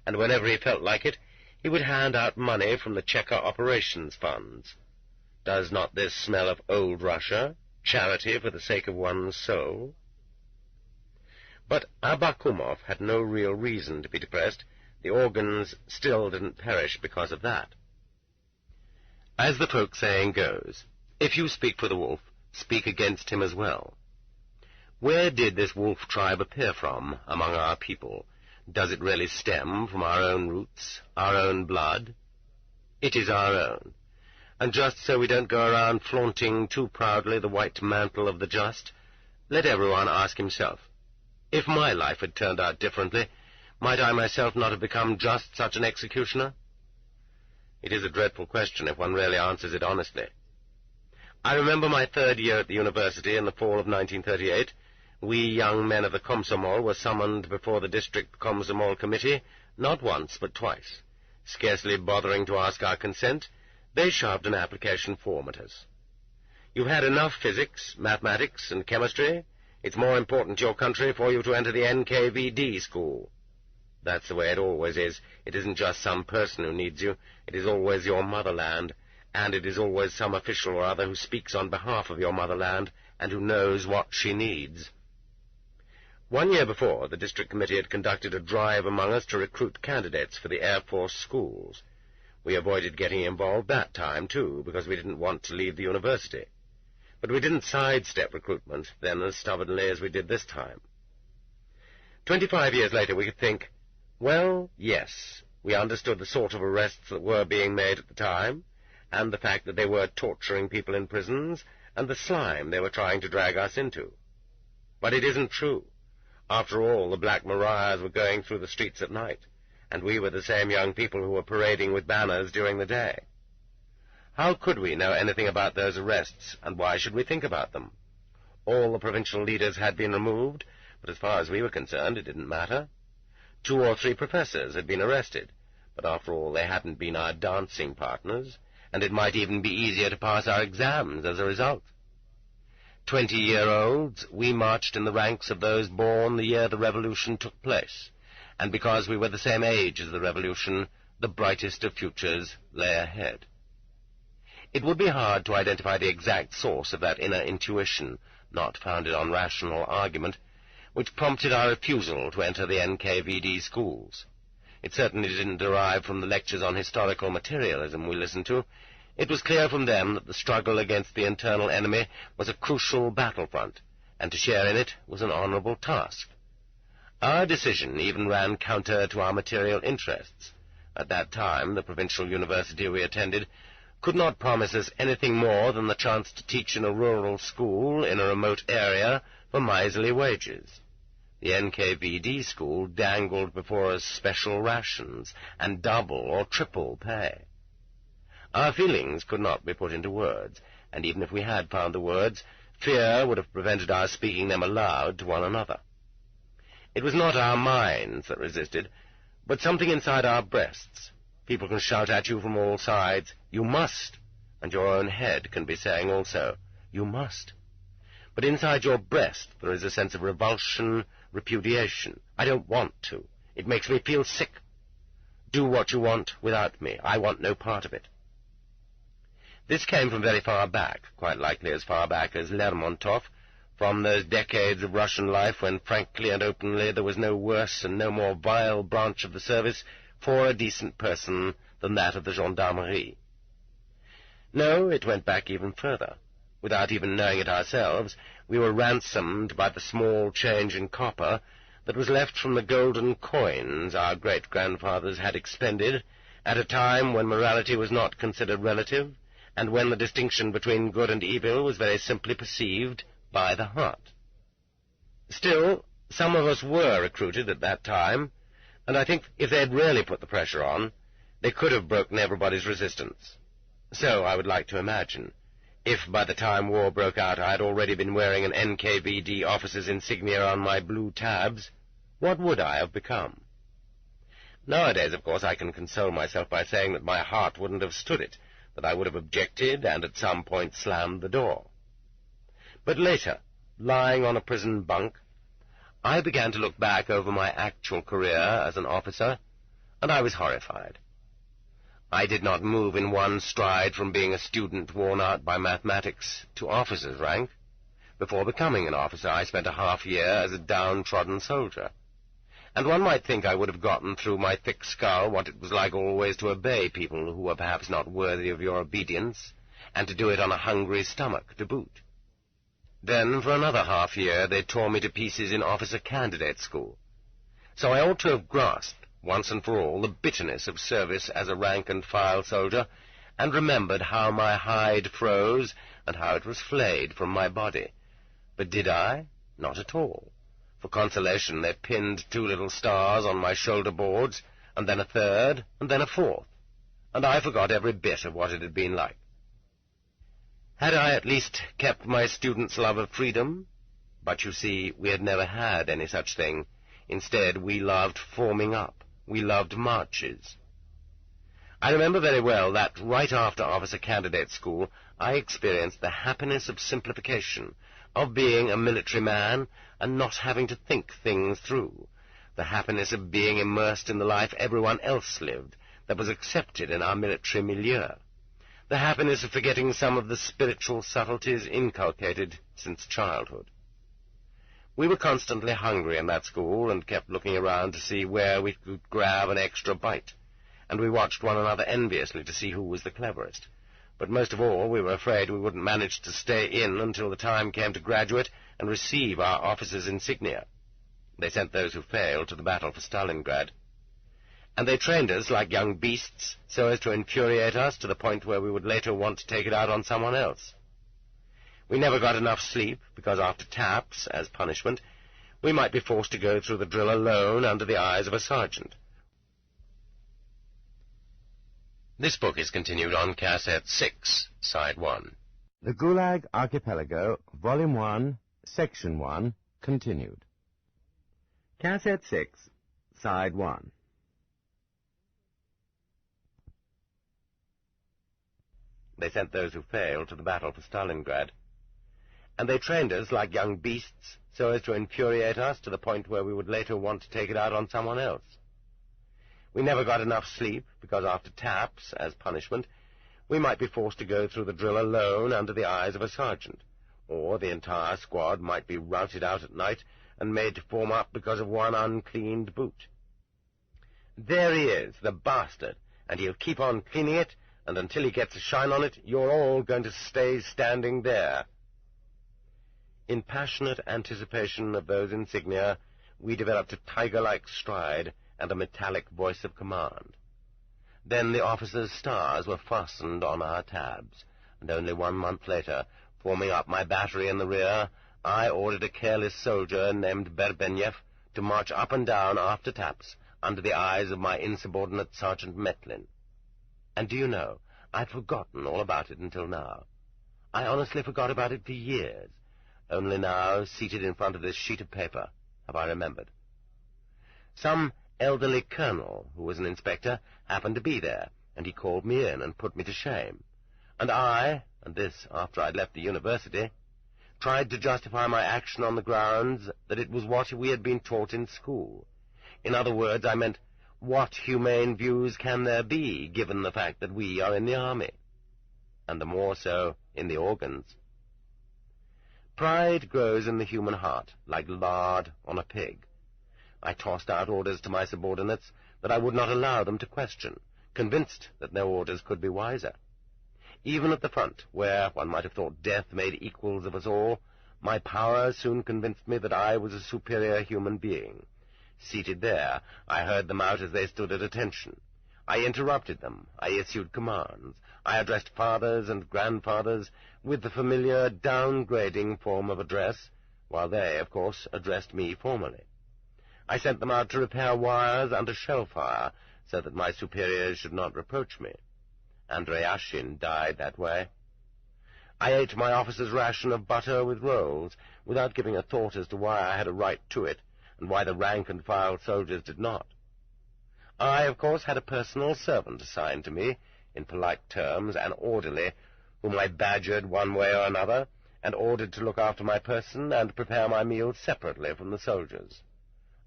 and whenever he felt like it, he would hand out money from the Cheka operations funds. Does not this smell of old Russia, charity for the sake of one's soul? But Abakumov had no real reason to be depressed. The organs still didn't perish because of that. As the folk saying goes, if you speak for the wolf, speak against him as well. Where did this wolf tribe appear from among our people? Does it really stem from our own roots, our own blood? It is our own. And just so we don't go around flaunting too proudly the white mantle of the just, let everyone ask himself, if my life had turned out differently, might I myself not have become just such an executioner? It is a dreadful question if one really answers it honestly. I remember my 3rd year at the university in the fall of 1938. We young men of the Komsomol were summoned before the district Komsomol committee, not once but twice. Scarcely bothering to ask our consent, they shoved an application form at us. You've had enough physics, mathematics, and chemistry. It's more important to your country for you to enter the NKVD school. That's the way it always is. It isn't just some person who needs you. It is always your motherland, and it is always some official or other who speaks on behalf of your motherland and who knows what she needs. 1 year before, the district committee had conducted a drive among us to recruit candidates for the Air Force schools. We avoided getting involved that time, too, because we didn't want to leave the university. But we didn't sidestep recruitment then as stubbornly as we did this time. 25 years later, we could think, well, yes, we understood the sort of arrests that were being made at the time, and the fact that they were torturing people in prisons, and the slime they were trying to drag us into. But it isn't true. After all, the Black Mariahs were going through the streets at night, and we were the same young people who were parading with banners during the day. How could we know anything about those arrests, and why should we think about them? All the provincial leaders had been removed, but as far as we were concerned, it didn't matter. 2 or 3 professors had been arrested, but after all, they hadn't been our dancing partners, and it might even be easier to pass our exams as a result. 20-year-olds, we marched in the ranks of those born the year the revolution took place, and because we were the same age as the revolution, the brightest of futures lay ahead. It would be hard to identify the exact source of that inner intuition, not founded on rational argument, which prompted our refusal to enter the NKVD schools. It certainly didn't derive from the lectures on historical materialism we listened to. It was clear from them that the struggle against the internal enemy was a crucial battlefront, and to share in it was an honorable task. Our decision even ran counter to our material interests. At that time, the provincial university we attended could not promise us anything more than the chance to teach in a rural school in a remote area for miserly wages. The NKVD school dangled before us special rations and double or triple pay. Our feelings could not be put into words, and even if we had found the words, fear would have prevented our speaking them aloud to one another. It was not our minds that resisted, but something inside our breasts. People can shout at you from all sides, "You must," and your own head can be saying also, "You must." But inside your breast there is a sense of revulsion, repudiation. I don't want to. It makes me feel sick. Do what you want without me. I want no part of it. This came from very far back, quite likely as far back as Lermontov, from those decades of Russian life when frankly and openly there was no worse and no more vile branch of the service for a decent person than that of the gendarmerie. No, it went back even further. Without even knowing it ourselves, we were ransomed by the small change in copper that was left from the golden coins our great-grandfathers had expended at a time when morality was not considered relative, and when the distinction between good and evil was very simply perceived by the heart. Still, some of us were recruited at that time, and I think if they had really put the pressure on, they could have broken everybody's resistance. So I would like to imagine, if by the time war broke out I had already been wearing an NKVD officer's insignia on my blue tabs, what would I have become? Nowadays, of course, I can console myself by saying that my heart wouldn't have stood it, that I would have objected and at some point slammed the door. But later, lying on a prison bunk, I began to look back over my actual career as an officer, and I was horrified. I did not move in one stride from being a student worn out by mathematics to officer's rank. Before becoming an officer, I spent a half-year as a downtrodden soldier, and one might think I would have gotten through my thick skull what it was like always to obey people who were perhaps not worthy of your obedience, and to do it on a hungry stomach to boot. Then, for another half-year, they tore me to pieces in officer candidate school. So I ought to have grasped, once and for all, the bitterness of service as a rank-and-file soldier, and remembered how my hide froze and how it was flayed from my body. But did I? Not at all. For consolation, they pinned 2 little stars on my shoulder boards, and then a third, and then a fourth, and I forgot every bit of what it had been like. Had I at least kept my student's love of freedom? But you see, we had never had any such thing. Instead, we loved forming up. We loved marches. I remember very well that right after officer candidate school, I experienced the happiness of simplification, of being a military man and not having to think things through, the happiness of being immersed in the life everyone else lived, that was accepted in our military milieu, the happiness of forgetting some of the spiritual subtleties inculcated since childhood. We were constantly hungry in that school and kept looking around to see where we could grab an extra bite, and we watched one another enviously to see who was the cleverest. But most of all, we were afraid we wouldn't manage to stay in until the time came to graduate and receive our officers' insignia. They sent those who failed to the battle for Stalingrad. And they trained us like young beasts so as to infuriate us to the point where we would later want to take it out on someone else. We never got enough sleep, because after taps, as punishment, we might be forced to go through the drill alone under the eyes of a sergeant. This book is continued on Cassette 6, Side 1. The Gulag Archipelago, Volume 1, Section 1, continued. Cassette 6, Side 1. They sent those who failed to the battle for Stalingrad. And they trained us like young beasts so as to infuriate us to the point where we would later want to take it out on someone else. We never got enough sleep, because after taps, as punishment, we might be forced to go through the drill alone under the eyes of a sergeant, or the entire squad might be routed out at night and made to form up because of one uncleaned boot. There he is, the bastard, and he'll keep on cleaning it, and until he gets a shine on it, you're all going to stay standing there. In passionate anticipation of those insignia, we developed a tiger-like stride and a metallic voice of command. Then the officers' stars were fastened on our tabs, and only 1 month later, forming up my battery in the rear, I ordered a careless soldier named Berbenyev to march up and down after taps under the eyes of my insubordinate Sergeant Metlin. And do you know, I'd forgotten all about it until now. I honestly forgot about it for years. Only now, seated in front of this sheet of paper, have I remembered. Some elderly colonel, who was an inspector, happened to be there, and he called me in and put me to shame. And I, and this after I'd left the university, tried to justify my action on the grounds that it was what we had been taught in school. In other words, I meant, what humane views can there be, given the fact that we are in the army? and the more so in the organs. Pride grows in the human heart, like lard on a pig. I tossed out orders to my subordinates that I would not allow them to question, convinced that their orders could be wiser. Even at the front, where one might have thought death made equals of us all, my power soon convinced me that I was a superior human being. Seated there, I heard them out as they stood at attention. I interrupted them. I issued commands. I addressed fathers and grandfathers with the familiar downgrading form of address, while they, of course, addressed me formally. I sent them out to repair wires under shell fire, so that my superiors should not reproach me. Andreyashin died that way. I ate my officer's ration of butter with rolls, without giving a thought as to why I had a right to it, and why the rank-and-file soldiers did not. I, of course, had a personal servant assigned to me, in polite terms, an orderly, whom I badgered one way or another, and ordered to look after my person and prepare my meals separately from the soldiers.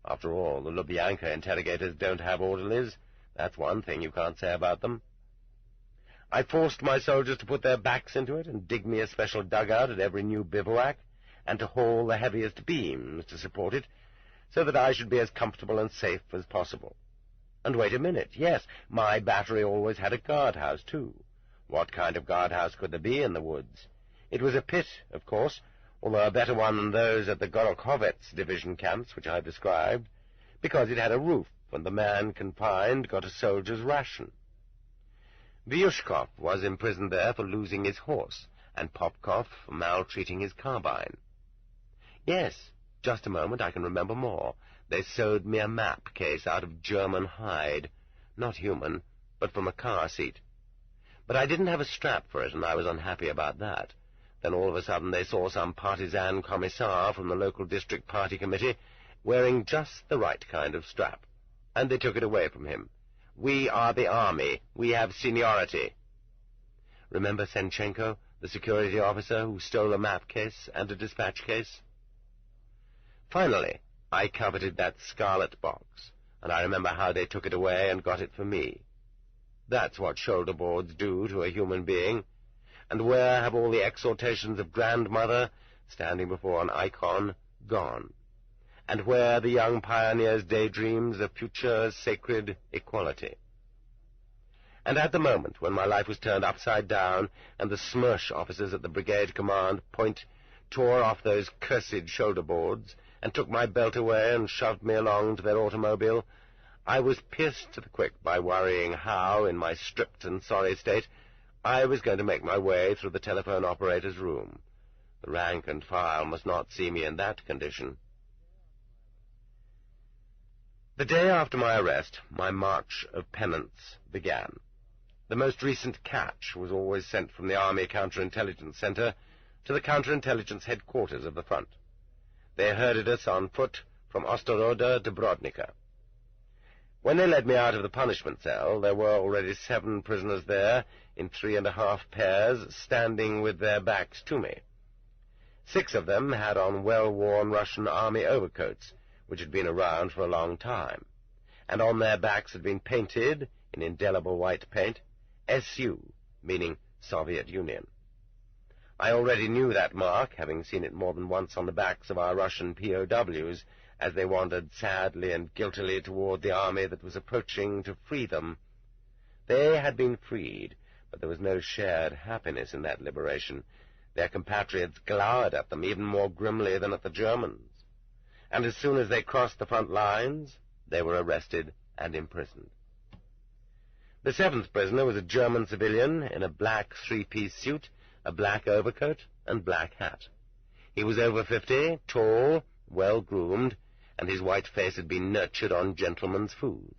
After all, the Lubyanka interrogators don't have orderlies. That's one thing you can't say about them. I forced my soldiers to put their backs into it and dig me a special dugout at every new bivouac, and to haul the heaviest beams to support it, so that I should be as comfortable and safe as possible. And wait a minute, yes, my battery always had a guardhouse, too. What kind of guardhouse could there be in the woods? It was a pit, of course, although a better one than those at the Gorokhovets division camps, which I've described, because it had a roof, and the man confined got a soldier's ration. Vyushkov was imprisoned there for losing his horse, and Popkov for maltreating his carbine. Yes, just a moment, I can remember more. They sewed me a map case out of German hide, not human, but from a car seat. But I didn't have a strap for it, and I was unhappy about that. Then all of a sudden they saw some partisan commissar from the local district party committee wearing just the right kind of strap, and they took it away from him. We are the army. We have seniority. Remember Senchenko, the security officer who stole a map case and a dispatch case? Finally, I coveted that scarlet box, and I remember how they took it away and got it for me. That's what shoulder boards do to a human being. And where have all the exhortations of grandmother, standing before an icon, gone? And where the young pioneer's daydreams of future sacred equality? And at the moment when my life was turned upside down, and the Smersh officers at the brigade command point tore off those cursed shoulder boards, and took my belt away and shoved me along to their automobile, I was pierced to the quick by worrying how, in my stripped and sorry state, I was going to make my way through the telephone operator's room. The rank and file must not see me in that condition. The day after my arrest, my march of penance began. The most recent catch was always sent from the Army Counterintelligence Center to the Counterintelligence headquarters of the front. They herded us on foot from Ostoroda to Brodnica. When they led me out of the punishment cell, there were already 7 prisoners there, in 3.5 pairs, standing with their backs to me. 6 of them had on well-worn Russian army overcoats, which had been around for a long time, and on their backs had been painted, in indelible white paint, SU, meaning Soviet Union. I already knew that mark, having seen it more than once on the backs of our Russian POWs, as they wandered sadly and guiltily toward the army that was approaching to free them. They had been freed, but there was no shared happiness in that liberation. Their compatriots glowered at them even more grimly than at the Germans. And as soon as they crossed the front lines, they were arrested and imprisoned. The 7th prisoner was a German civilian in a black 3-piece suit, a black overcoat, and black hat. He was over 50, tall, well-groomed, and his white face had been nurtured on gentleman's food.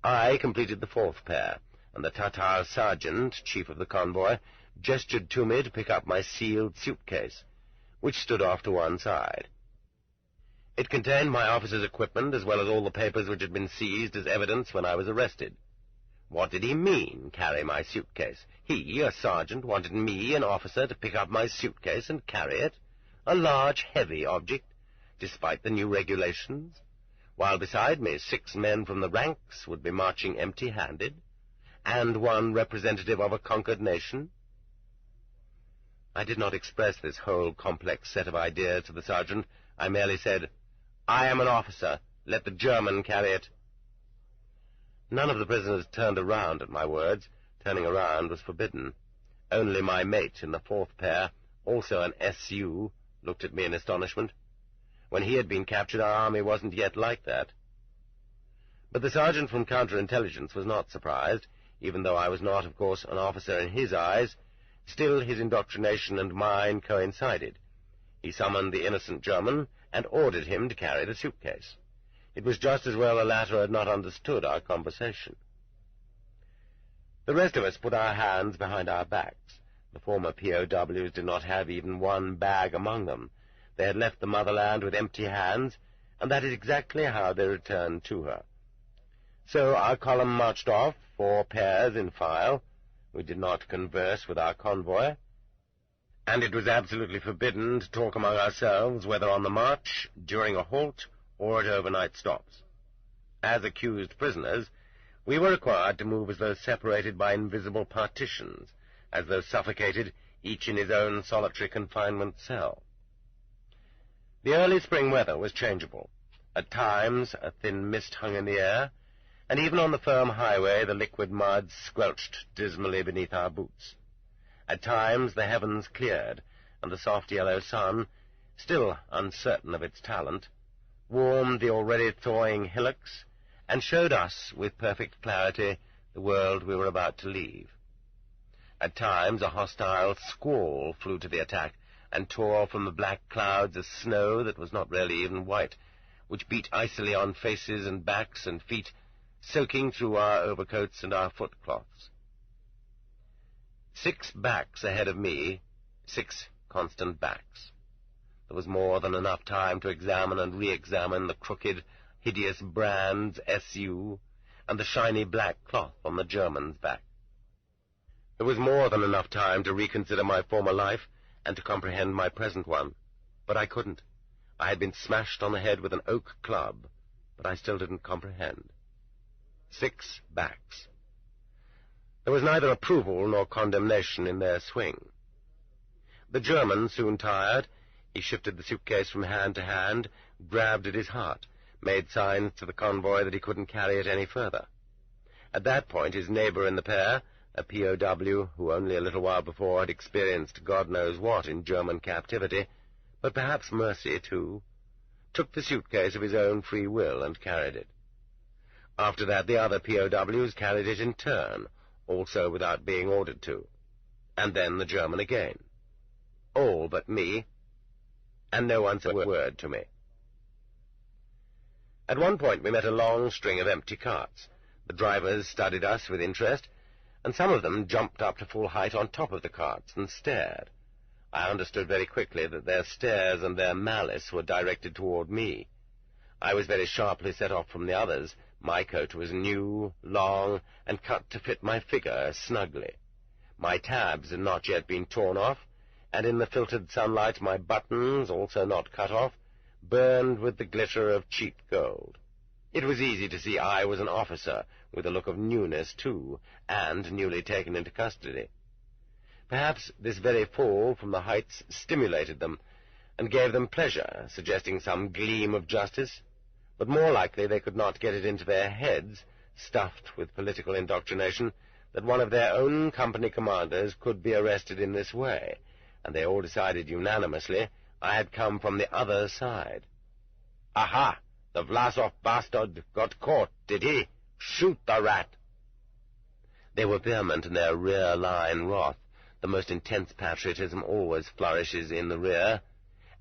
I completed the 4th pair, and the Tatar sergeant, chief of the convoy, gestured to me to pick up my sealed suitcase, which stood off to one side. It contained my officer's equipment, as well as all the papers which had been seized as evidence when I was arrested. What did he mean, carry my suitcase? He, a sergeant, wanted me, an officer, to pick up my suitcase and carry it, a large, heavy object, despite the new regulations, while beside me 6 men from the ranks would be marching empty-handed, and one representative of a conquered nation? I did not express this whole complex set of ideas to the sergeant. I merely said, "I am an officer. Let the German carry it." None of the prisoners turned around at my words. Turning around was forbidden. Only my mate in the fourth pair, also an SU, looked at me in astonishment. When he had been captured, our army wasn't yet like that. But the sergeant from counterintelligence was not surprised, even though I was not, of course, an officer in his eyes. Still, his indoctrination and mine coincided. He summoned the innocent German and ordered him to carry the suitcase. It was just as well the latter had not understood our conversation. The rest of us put our hands behind our backs. The former POWs did not have even one bag among them. They had left the motherland with empty hands, and that is exactly how they returned to her. So our column marched off, 4 pairs in file. We did not converse with our convoy, and it was absolutely forbidden to talk among ourselves, whether on the march, during a halt, or at overnight stops. As accused prisoners, we were required to move as though separated by invisible partitions, as though suffocated, each in his own solitary confinement cell. The early spring weather was changeable. At times a thin mist hung in the air, and even on the firm highway the liquid mud squelched dismally beneath our boots. At times the heavens cleared, and the soft yellow sun, still uncertain of its talent, warmed the already thawing hillocks, and showed us with perfect clarity the world we were about to leave. At times a hostile squall flew to the attack, and tore from the black clouds a snow that was not really even white, which beat icily on faces and backs and feet, soaking through our overcoats and our footcloths. 6 backs ahead of me, 6 constant backs. There was more than enough time to examine and re-examine the crooked, hideous brands SU and the shiny black cloth on the German's back. There was more than enough time to reconsider my former life and to comprehend my present one, but I couldn't. I had been smashed on the head with an oak club, but I still didn't comprehend. 6 backs. There was neither approval nor condemnation in their swing. The German soon tired. He shifted the suitcase from hand to hand, grabbed at his heart, made signs to the convoy that he couldn't carry it any further. At that point his neighbor in the pair, a POW who only a little while before had experienced God knows what in German captivity, but perhaps mercy too, took the suitcase of his own free will and carried it. After that the other POWs carried it in turn, also without being ordered to, and then the German again. All but me, and no one said a word to me. At one point we met a long string of empty carts. The drivers studied us with interest, and some of them jumped up to full height on top of the carts and stared. I understood very quickly that their stares and their malice were directed toward me. I was very sharply set off from the others. My coat was new, long, and cut to fit my figure snugly. My tabs had not yet been torn off, and in the filtered sunlight my buttons, also not cut off, burned with the glitter of cheap gold. It was easy to see I was an officer, with a look of newness, too, and newly taken into custody. Perhaps this very fall from the heights stimulated them, and gave them pleasure, suggesting some gleam of justice, but more likely they could not get it into their heads, stuffed with political indoctrination, that one of their own company commanders could be arrested in this way, and they all decided unanimously I had come from the other side. Aha! The Vlasov bastard got caught, did he? Shoot the rat! They were vehement in their rear-line wrath. The most intense patriotism always flourishes in the rear,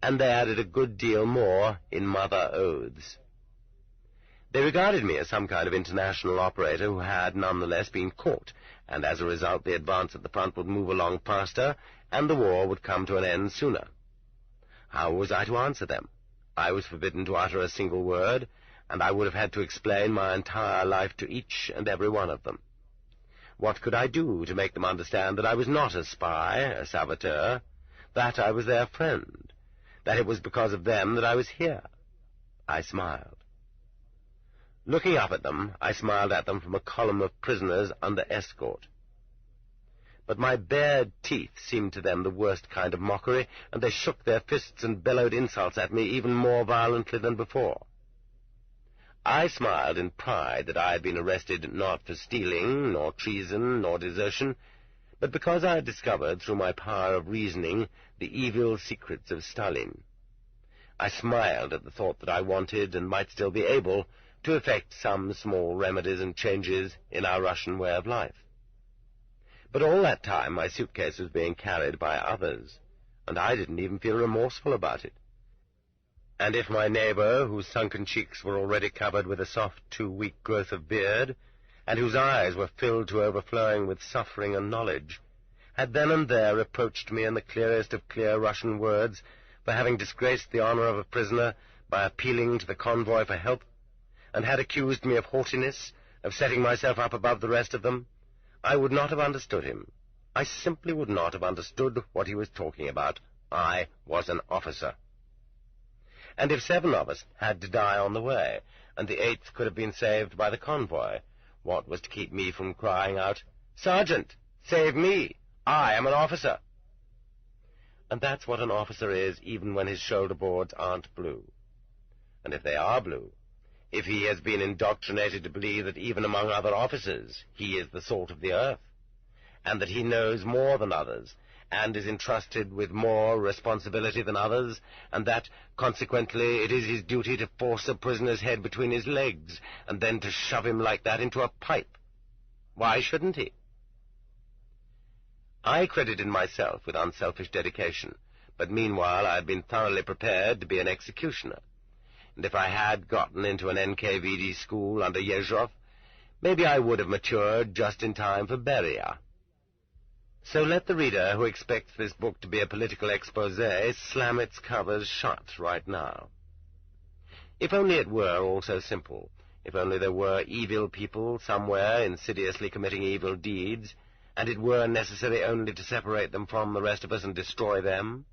and they added a good deal more in mother oaths. They regarded me as some kind of international operator who had nonetheless been caught, and as a result the advance at the front would move along faster, and the war would come to an end sooner. How was I to answer them? I was forbidden to utter a single word, and I would have had to explain my entire life to each and every one of them. What could I do to make them understand that I was not a spy, a saboteur, that I was their friend, that it was because of them that I was here? I smiled. Looking up at them, I smiled at them from a column of prisoners under escort. But my bared teeth seemed to them the worst kind of mockery, and they shook their fists and bellowed insults at me even more violently than before. I smiled in pride that I had been arrested not for stealing, nor treason, nor desertion, but because I had discovered, through my power of reasoning, the evil secrets of Stalin. I smiled at the thought that I wanted, and might still be able, to effect some small remedies and changes in our Russian way of life. But all that time my suitcase was being carried by others, and I didn't even feel remorseful about it. And if my neighbor, whose sunken cheeks were already covered with a soft 2-week growth of beard, and whose eyes were filled to overflowing with suffering and knowledge, had then and there reproached me in the clearest of clear Russian words for having disgraced the honor of a prisoner by appealing to the convoy for help, and had accused me of haughtiness, of setting myself up above the rest of them, I would not have understood him. I simply would not have understood what he was talking about. I was an officer. And if 7 of us had to die on the way, and the 8th could have been saved by the convoy, what was to keep me from crying out, "Sergeant, save me! I am an officer!" And that's what an officer is, even when his shoulder boards aren't blue. And if they are blue, if he has been indoctrinated to believe that even among other officers he is the salt of the earth, and that he knows more than others, and is entrusted with more responsibility than others, and that, consequently, it is his duty to force a prisoner's head between his legs, and then to shove him like that into a pipe, why shouldn't he? I credited myself with unselfish dedication, but meanwhile I had been thoroughly prepared to be an executioner, and if I had gotten into an NKVD school under Yezhov, maybe I would have matured just in time for Beria. So let the reader who expects this book to be a political exposé slam its covers shut right now. If only it were all so simple, if only there were evil people somewhere insidiously committing evil deeds, and it were necessary only to separate them from the rest of us and destroy them.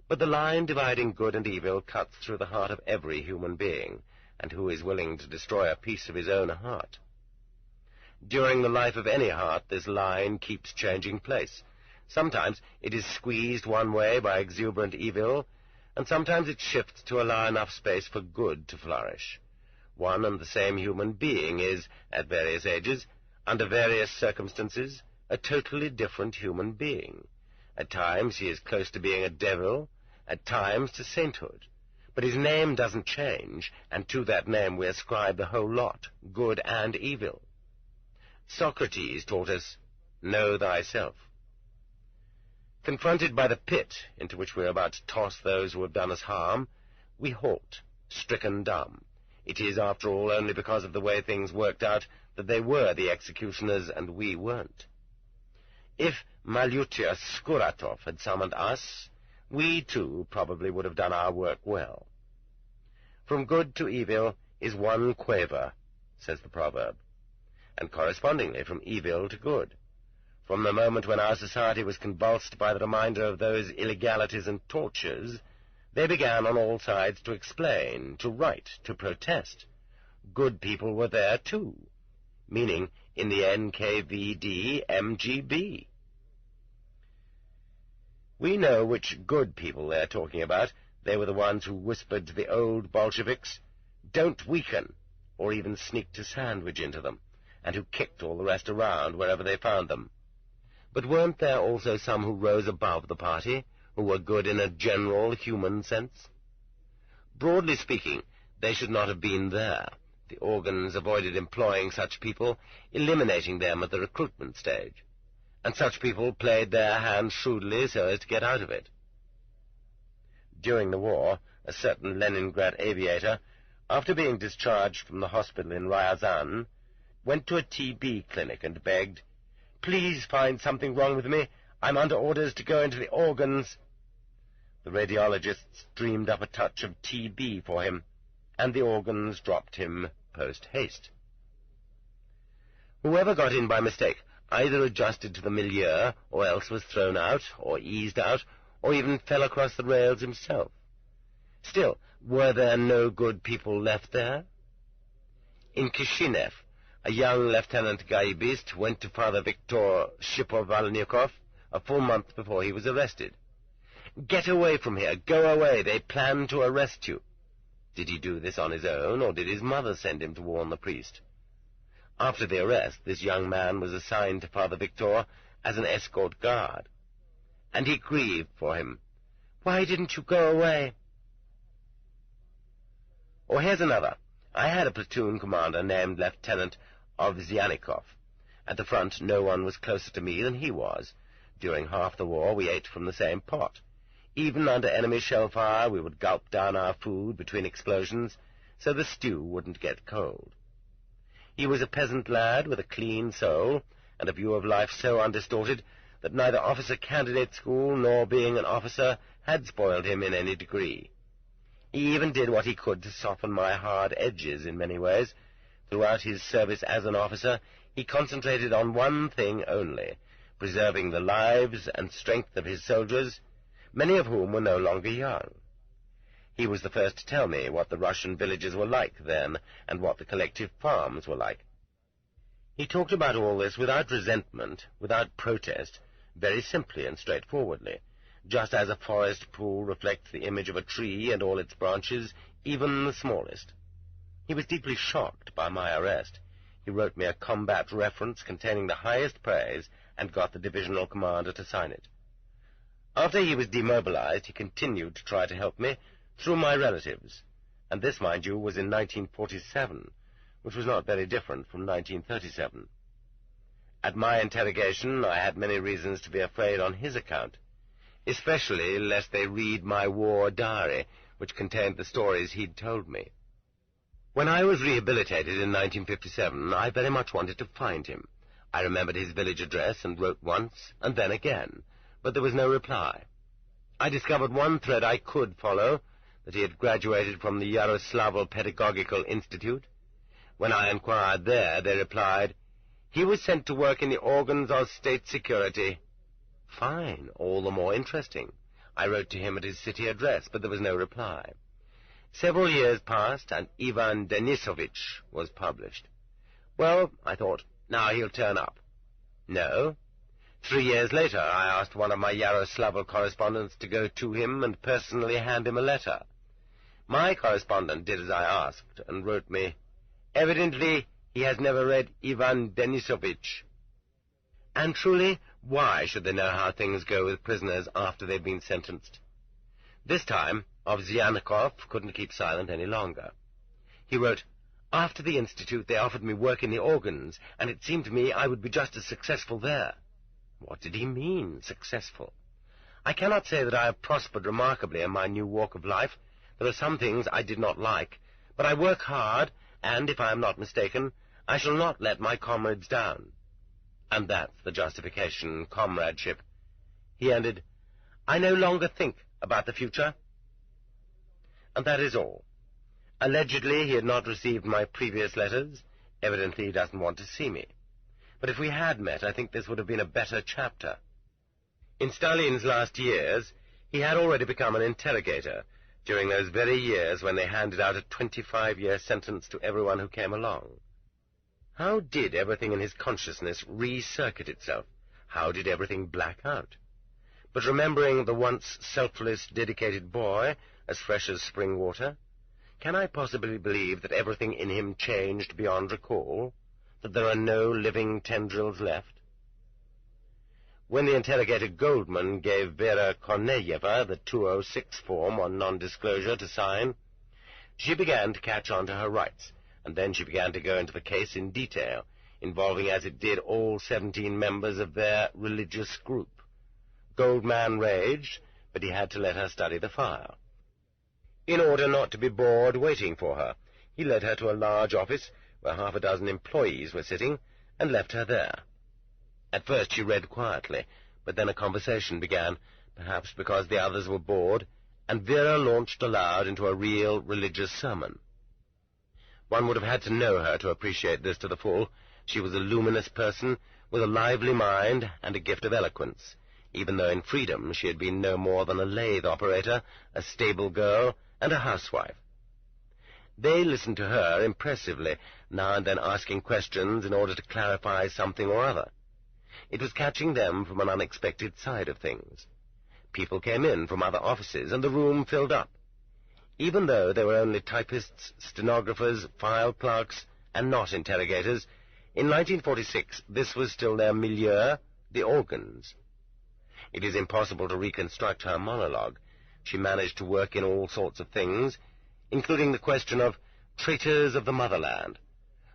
But the line dividing good and evil cuts through the heart of every human being, and who is willing to destroy a piece of his own heart? During the life of any heart, this line keeps changing place. Sometimes it is squeezed one way by exuberant evil, and sometimes it shifts to allow enough space for good to flourish. One and the same human being is, at various ages, under various circumstances, a totally different human being. At times he is close to being a devil, at times to sainthood. But his name doesn't change, and to that name we ascribe the whole lot, good and evil. Socrates taught us, know thyself. Confronted by the pit into which we are about to toss those who have done us harm, we halt, stricken dumb. It is, after all, only because of the way things worked out that they were the executioners and we weren't. If Malyutia Skuratov had summoned us, we, too, probably would have done our work well. From good to evil is one quaver, says the proverb, and correspondingly from evil to good. From the moment when our society was convulsed by the reminder of those illegalities and tortures, they began on all sides to explain, to write, to protest. Good people were there, too, meaning in the NKVD MGB. We know which good people they're talking about. They were the ones who whispered to the old Bolsheviks, "Don't weaken," or even sneaked a sandwich into them, and who kicked all the rest around wherever they found them. But weren't there also some who rose above the party, who were good in a general human sense? Broadly speaking, they should not have been there. The organs avoided employing such people, eliminating them at the recruitment stage, and such people played their hand shrewdly so as to get out of it. During the war, a certain Leningrad aviator, after being discharged from the hospital in Ryazan, went to a TB clinic and begged, "Please find something wrong with me. I'm under orders to go into the organs." The radiologists dreamed up a touch of TB for him, and the organs dropped him post-haste. Whoever got in by mistake either adjusted to the milieu, or else was thrown out, or eased out, or even fell across the rails himself. Still, were there no good people left there? In Kishinev, a young Lieutenant Gaibist went to Father Viktor Shipovalnikov a full month before he was arrested. "Get away from here! Go away! They plan to arrest you!" Did he do this on his own, or did his mother send him to warn the priest? After the arrest, this young man was assigned to Father Viktor as an escort guard, and he grieved for him. "Why didn't you go away?" Or here's another. I had a platoon commander named Lieutenant Ovsyannikov. At the front, no one was closer to me than he was. During half the war, we ate from the same pot. Even under enemy shell fire, we would gulp down our food between explosions, so the stew wouldn't get cold. He was a peasant lad with a clean soul, and a view of life so undistorted that neither officer candidate school nor being an officer had spoiled him in any degree. He even did what he could to soften my hard edges in many ways. Throughout his service as an officer, he concentrated on one thing only, preserving the lives and strength of his soldiers, many of whom were no longer young. He was the first to tell me what the Russian villages were like then, and what the collective farms were like. He talked about all this without resentment, without protest, very simply and straightforwardly, just as a forest pool reflects the image of a tree and all its branches, even the smallest. He was deeply shocked by my arrest. He wrote me a combat reference containing the highest praise and got the divisional commander to sign it. After he was demobilized, he continued to try to help me through my relatives, and this, mind you, was in 1947, which was not very different from 1937. At my interrogation, I had many reasons to be afraid on his account, especially lest they read my war diary, which contained the stories he'd told me. When I was rehabilitated in 1957, I very much wanted to find him. I remembered his village address and wrote once and then again, but there was no reply. I discovered one thread I could follow, that he had graduated from the Yaroslavl Pedagogical Institute. When I inquired there, they replied, "He was sent to work in the organs of state security." Fine, all the more interesting. I wrote to him at his city address, but there was no reply. Several years passed, and Ivan Denisovich was published. Well, I thought, now he'll turn up. No. 3 years later, I asked one of my Yaroslavl correspondents to go to him and personally hand him a letter. My correspondent did as I asked, and wrote me, "Evidently, he has never read Ivan Denisovich." And truly, why should they know how things go with prisoners after they've been sentenced? This time, Ovsyannikov couldn't keep silent any longer. He wrote, "After the institute, they offered me work in the organs, and it seemed to me I would be just as successful there." What did he mean, successful? I cannot say that I have prospered remarkably in my new walk of life. There are some things I did not like, but I work hard, and, if I am not mistaken, I shall not let my comrades down. And that's the justification, comradeship. He ended, "I no longer think about the future." And that is all. Allegedly, he had not received my previous letters. Evidently, he doesn't want to see me. But if we had met, I think this would have been a better chapter. In Stalin's last years, he had already become an interrogator, during those very years when they handed out a 25-year sentence to everyone who came along. How did everything in his consciousness recircuit itself? How did everything black out? But remembering the once selfless, dedicated boy, as fresh as spring water, can I possibly believe that everything in him changed beyond recall, that there are no living tendrils left? When the interrogator Goldman gave Vera Korneyeva the 206 form on non-disclosure to sign, she began to catch on to her rights, and then she began to go into the case in detail, involving as it did all 17 members of their religious group. Goldman raged, but he had to let her study the file. In order not to be bored waiting for her, he led her to a large office where half a dozen employees were sitting, and left her there. At first she read quietly, but then a conversation began, perhaps because the others were bored, and Vera launched aloud into a real religious sermon. One would have had to know her to appreciate this to the full. She was a luminous person, with a lively mind and a gift of eloquence, even though in freedom she had been no more than a lathe operator, a stable girl, and a housewife. They listened to her impressively, now and then asking questions in order to clarify something or other. It was catching them from an unexpected side of things. People came in from other offices, and the room filled up. Even though they were only typists, stenographers, file clerks, and not interrogators, in 1946 this was still their milieu, the organs. It is impossible to reconstruct her monologue. She managed to work in all sorts of things, including the question of traitors of the motherland.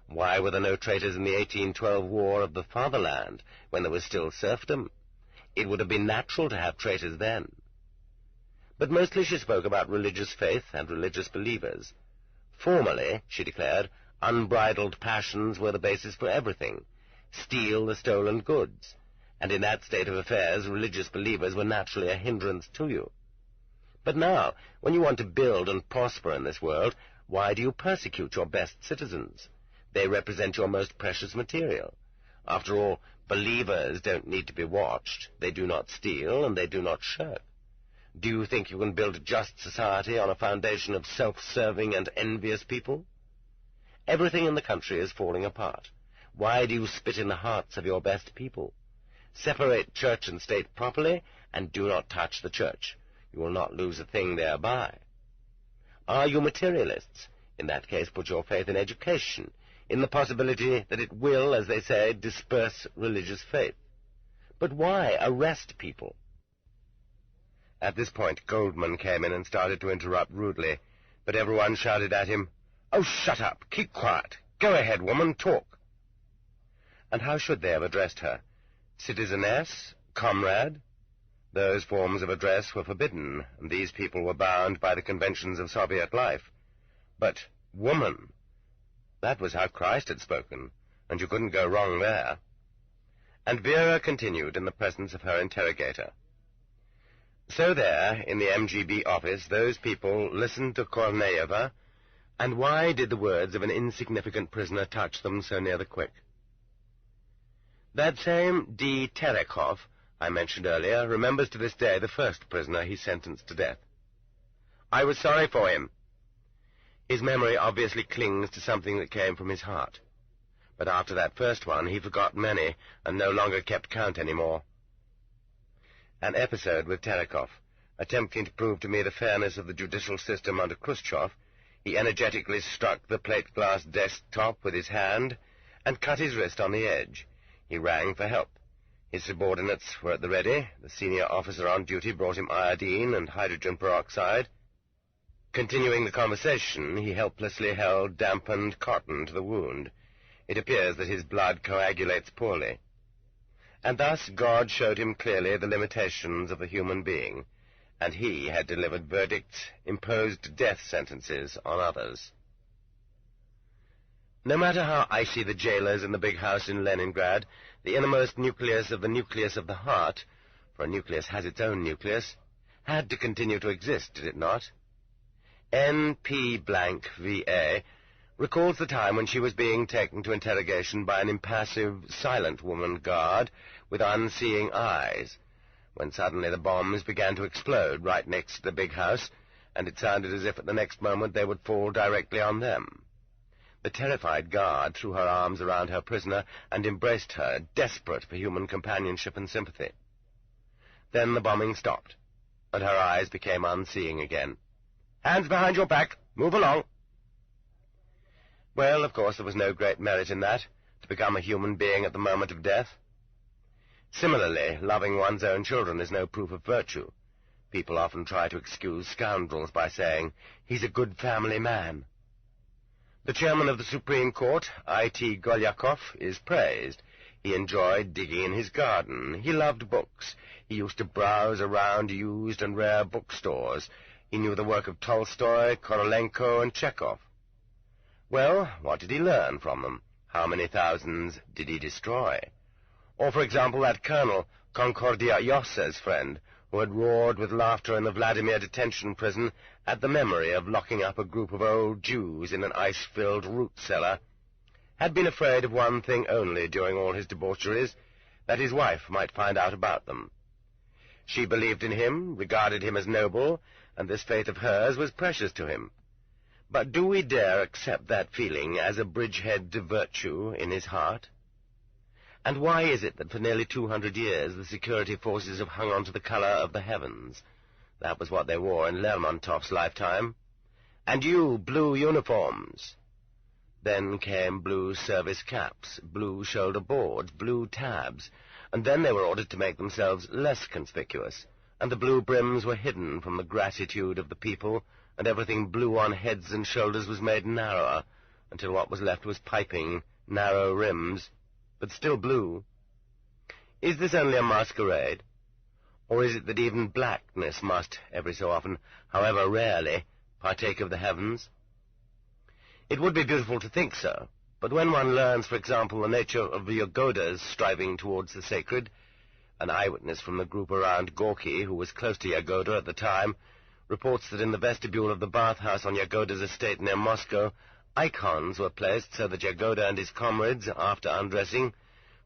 Why were there no traitors in the 1812 war of the fatherland, when there was still serfdom? It would have been natural to have traitors then. But mostly she spoke about religious faith and religious believers. Formerly, she declared, unbridled passions were the basis for everything. Steal the stolen goods. And in that state of affairs, religious believers were naturally a hindrance to you. But now, when you want to build and prosper in this world, why do you persecute your best citizens? They represent your most precious material. After all, believers don't need to be watched. They do not steal, and they do not shirk. Do you think you can build a just society on a foundation of self-serving and envious people? Everything in the country is falling apart. Why do you spit in the hearts of your best people? Separate church and state properly, and do not touch the church. You will not lose a thing thereby. Are you materialists? In that case, put your faith in education, in the possibility that it will, as they say, disperse religious faith. But why arrest people? At this point, Goldman came in and started to interrupt rudely, but everyone shouted at him, "Oh, shut up! Keep quiet! Go ahead, woman, talk!" And how should they have addressed her? Citizeness? Comrade? Those forms of address were forbidden, and these people were bound by the conventions of Soviet life. But woman, that was how Christ had spoken, and you couldn't go wrong there. And Vera continued in the presence of her interrogator. So there, in the MGB office, those people listened to Korneyeva, and why did the words of an insignificant prisoner touch them so near the quick? That same D. Terekhov I mentioned earlier remembers to this day the first prisoner he sentenced to death. I was sorry for him. His memory obviously clings to something that came from his heart. But after that first one, he forgot many, and no longer kept count any more. An episode with Terekhov, attempting to prove to me the fairness of the judicial system under Khrushchev, he energetically struck the plate-glass desk-top with his hand and cut his wrist on the edge. He rang for help. His subordinates were at the ready. The senior officer on duty brought him iodine and hydrogen peroxide. Continuing the conversation, he helplessly held dampened cotton to the wound. It appears that his blood coagulates poorly. And thus God showed him clearly the limitations of the human being, and he had delivered verdicts, imposed death sentences on others. No matter how icy the jailers in the big house in Leningrad, the innermost nucleus of the heart, for a nucleus has its own nucleus, had to continue to exist, did it not? N.P.V.A. recalls the time when she was being taken to interrogation by an impassive, silent woman guard with unseeing eyes, when suddenly the bombs began to explode right next to the big house, and it sounded as if at the next moment they would fall directly on them. The terrified guard threw her arms around her prisoner and embraced her, desperate for human companionship and sympathy. Then the bombing stopped, and her eyes became unseeing again. "Hands behind your back! Move along!" Well, of course, there was no great merit in that, to become a human being at the moment of death. Similarly, loving one's own children is no proof of virtue. People often try to excuse scoundrels by saying, "He's a good family man." The chairman of the Supreme Court, I.T. Golyakov, is praised. He enjoyed digging in his garden. He loved books. He used to browse around used and rare bookstores. He knew the work of Tolstoy, Korolenko, and Chekhov. Well, what did he learn from them? How many thousands did he destroy? Or, for example, that colonel, Concordia Yossa's friend, who had roared with laughter in the Vladimir detention prison at the memory of locking up a group of old Jews in an ice-filled root cellar, had been afraid of one thing only during all his debaucheries, that his wife might find out about them. She believed in him, regarded him as noble, and this faith of hers was precious to him. But do we dare accept that feeling as a bridgehead to virtue in his heart? And why is it that for nearly 200 years the security forces have hung on to the color of the heavens? That was what they wore in Lermontov's lifetime. And you, blue uniforms. Then came blue service caps, blue shoulder boards, blue tabs, and then they were ordered to make themselves less conspicuous, and the blue brims were hidden from the gratitude of the people, and everything blue on heads and shoulders was made narrower, until what was left was piping, narrow rims, but still blue. Is this only a masquerade? Or is it that even blackness must, every so often, however rarely, partake of the heavens? It would be beautiful to think so, but when one learns, for example, the nature of the Yagodas striving towards the sacred, an eyewitness from the group around Gorky, who was close to Yagoda at the time, reports that in the vestibule of the bathhouse on Yagoda's estate near Moscow, icons were placed so that Yagoda and his comrades, after undressing,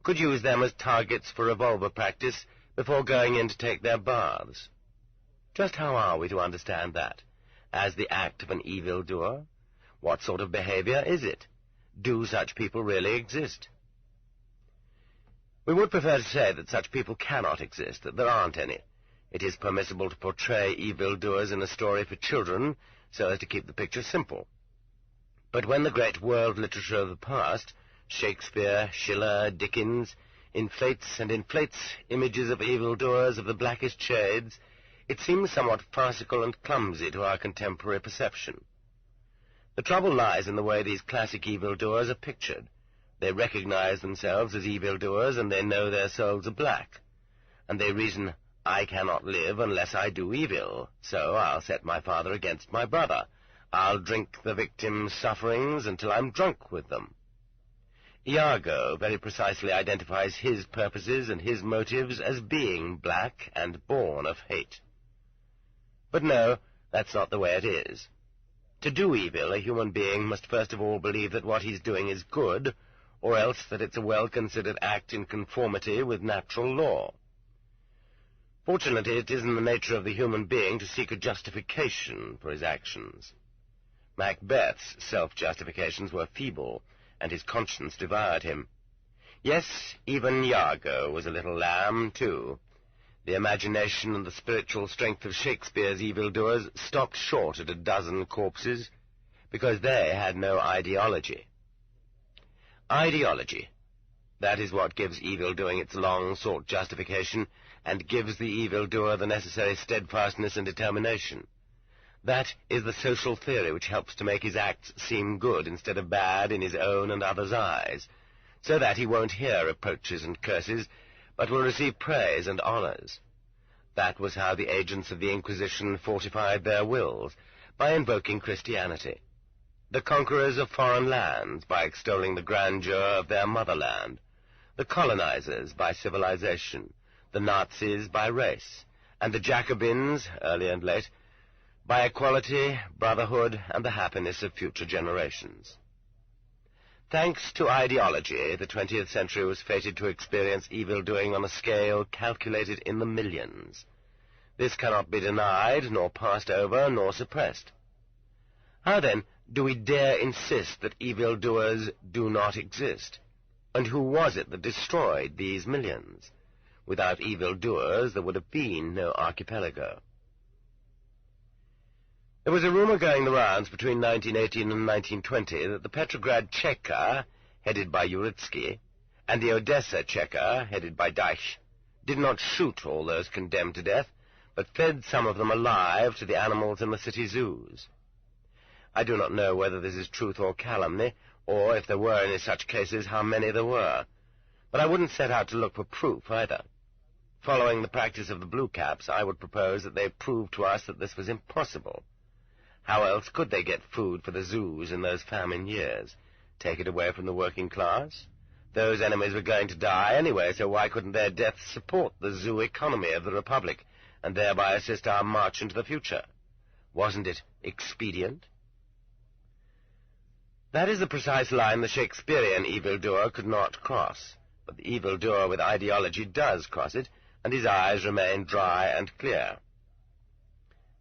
could use them as targets for revolver practice before going in to take their baths. Just how are we to understand that? As the act of an evildoer? What sort of behavior is it? Do such people really exist? We would prefer to say that such people cannot exist, that there aren't any. It is permissible to portray evildoers in a story for children so as to keep the picture simple. But when the great world literature of the past, Shakespeare, Schiller, Dickens, inflates images of evildoers of the blackest shades, it seems somewhat farcical and clumsy to our contemporary perception. The trouble lies in the way these classic evildoers are pictured. They recognize themselves as evildoers, and they know their souls are black. And they reason, I cannot live unless I do evil, so I'll set my father against my brother. I'll drink the victim's sufferings until I'm drunk with them. Iago very precisely identifies his purposes and his motives as being black and born of hate. But no, that's not the way it is. To do evil, a human being must first of all believe that what he's doing is good, or else that it's a well-considered act in conformity with natural law. Fortunately, it is in the nature of the human being to seek a justification for his actions. Macbeth's self-justifications were feeble, and his conscience devoured him. Yes, even Iago was a little lamb, too. The imagination and the spiritual strength of Shakespeare's evildoers stopped short at a dozen corpses, because they had no ideology. Ideology. That is what gives evildoing its long-sought justification, and gives the evildoer the necessary steadfastness and determination. That is the social theory which helps to make his acts seem good instead of bad in his own and others' eyes, so that he won't hear reproaches and curses, but will receive praise and honors. That was how the agents of the Inquisition fortified their wills, by invoking Christianity. The conquerors of foreign lands by extolling the grandeur of their motherland, the colonizers by civilization, the Nazis by race, and the Jacobins, early and late, by equality, brotherhood, and the happiness of future generations. Thanks to ideology, the 20th century was fated to experience evildoing on a scale calculated in the millions. This cannot be denied, nor passed over, nor suppressed. How, then, do we dare insist that evildoers do not exist? And who was it that destroyed these millions? Without evildoers, there would have been no archipelago. There was a rumor going the rounds between 1918 and 1920 that the Petrograd Cheka, headed by Uritsky, and the Odessa Cheka, headed by Deich, did not shoot all those condemned to death, but fed some of them alive to the animals in the city zoos. I do not know whether this is truth or calumny, or, if there were any such cases, how many there were. But I wouldn't set out to look for proof, either. Following the practice of the Blue Caps, I would propose that they prove to us that this was impossible. How else could they get food for the zoos in those famine years? Take it away from the working class? Those enemies were going to die anyway, so why couldn't their deaths support the zoo economy of the Republic, and thereby assist our march into the future? Wasn't it expedient? That is the precise line the Shakespearean evildoer could not cross, but the evildoer with ideology does cross it, and his eyes remain dry and clear.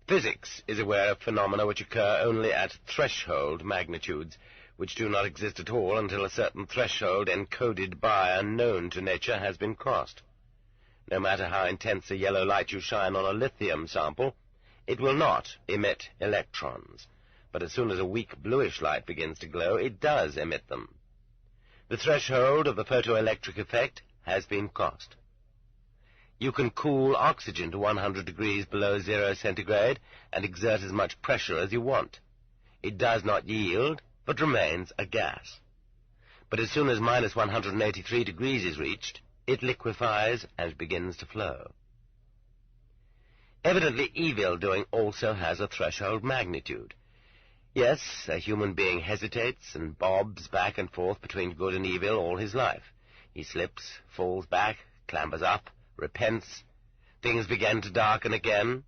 Physics is aware of phenomena which occur only at threshold magnitudes, which do not exist at all until a certain threshold encoded by and known to nature has been crossed. No matter how intense a yellow light you shine on a lithium sample, it will not emit electrons, but as soon as a weak bluish light begins to glow, it does emit them. The threshold of the photoelectric effect has been crossed. You can cool oxygen to 100 degrees below 0 centigrade and exert as much pressure as you want. It does not yield, but remains a gas. But as soon as minus 183 degrees is reached, it liquefies and begins to flow. Evidently, evil-doing also has a threshold magnitude. Yes, a human being hesitates and bobs back and forth between good and evil all his life. He slips, falls back, clambers up, repents. Things begin to darken again.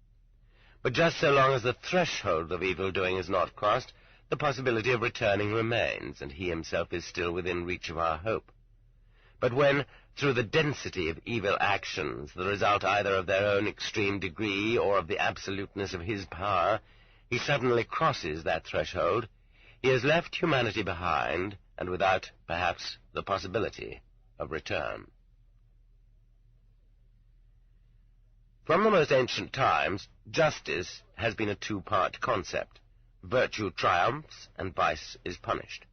But just so long as the threshold of evil-doing is not crossed, the possibility of returning remains, and he himself is still within reach of our hope. But when, through the density of evil actions, the result either of their own extreme degree or of the absoluteness of his power, he suddenly crosses that threshold, he has left humanity behind, and without, perhaps, the possibility of return. From the most ancient times, justice has been a two-part concept. Virtue triumphs and vice is punished.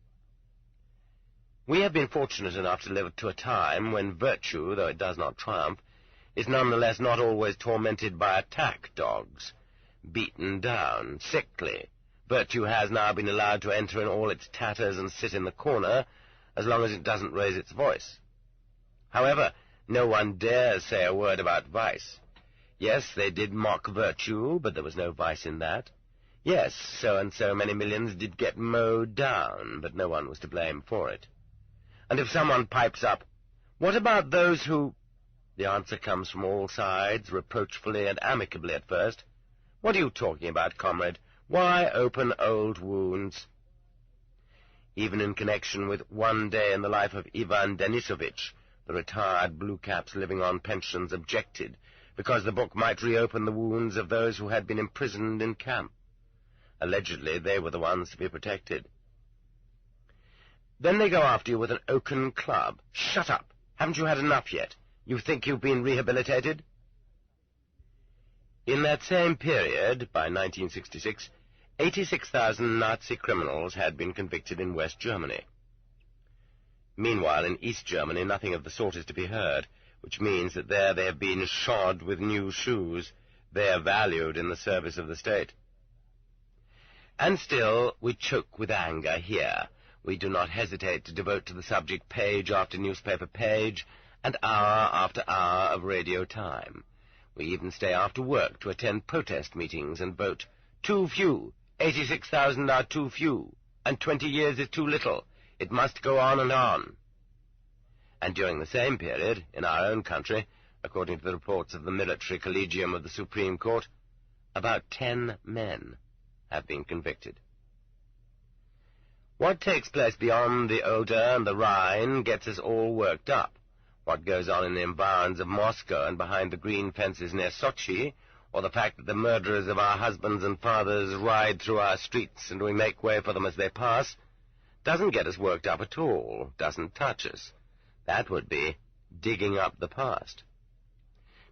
We have been fortunate enough to live to a time when virtue, though it does not triumph, is nonetheless not always tormented by attack dogs. Beaten down, sickly, virtue has now been allowed to enter in all its tatters and sit in the corner, as long as it doesn't raise its voice. However, no one dares say a word about vice. Yes, they did mock virtue, but there was no vice in that. Yes, so-and-so many millions did get mowed down, but no one was to blame for it. And if someone pipes up, "What about those who—" the answer comes from all sides, reproachfully and amicably at first. "What are you talking about, comrade? Why open old wounds?" Even in connection with One Day in the Life of Ivan Denisovich, the retired blue-caps living on pensions objected, because the book might reopen the wounds of those who had been imprisoned in camp. Allegedly, they were the ones to be protected. Then they go after you with an oaken club. Shut up! Haven't you had enough yet? You think you've been rehabilitated? In that same period, by 1966, 86,000 Nazi criminals had been convicted in West Germany. Meanwhile, in East Germany, nothing of the sort is to be heard, which means that there they have been shod with new shoes. They are valued in the service of the state. And still, we choke with anger here. We do not hesitate to devote to the subject page after newspaper page, and hour after hour of radio time. We even stay after work to attend protest meetings and vote, "Too few, 86,000 are too few, and 20 years is too little. It must go on and on." And during the same period, in our own country, according to the reports of the Military Collegium of the Supreme Court, about 10 men have been convicted. What takes place beyond the Oder and the Rhine gets us all worked up. What goes on in the environs of Moscow and behind the green fences near Sochi, or the fact that the murderers of our husbands and fathers ride through our streets and we make way for them as they pass, doesn't get us worked up at all, doesn't touch us. That would be digging up the past.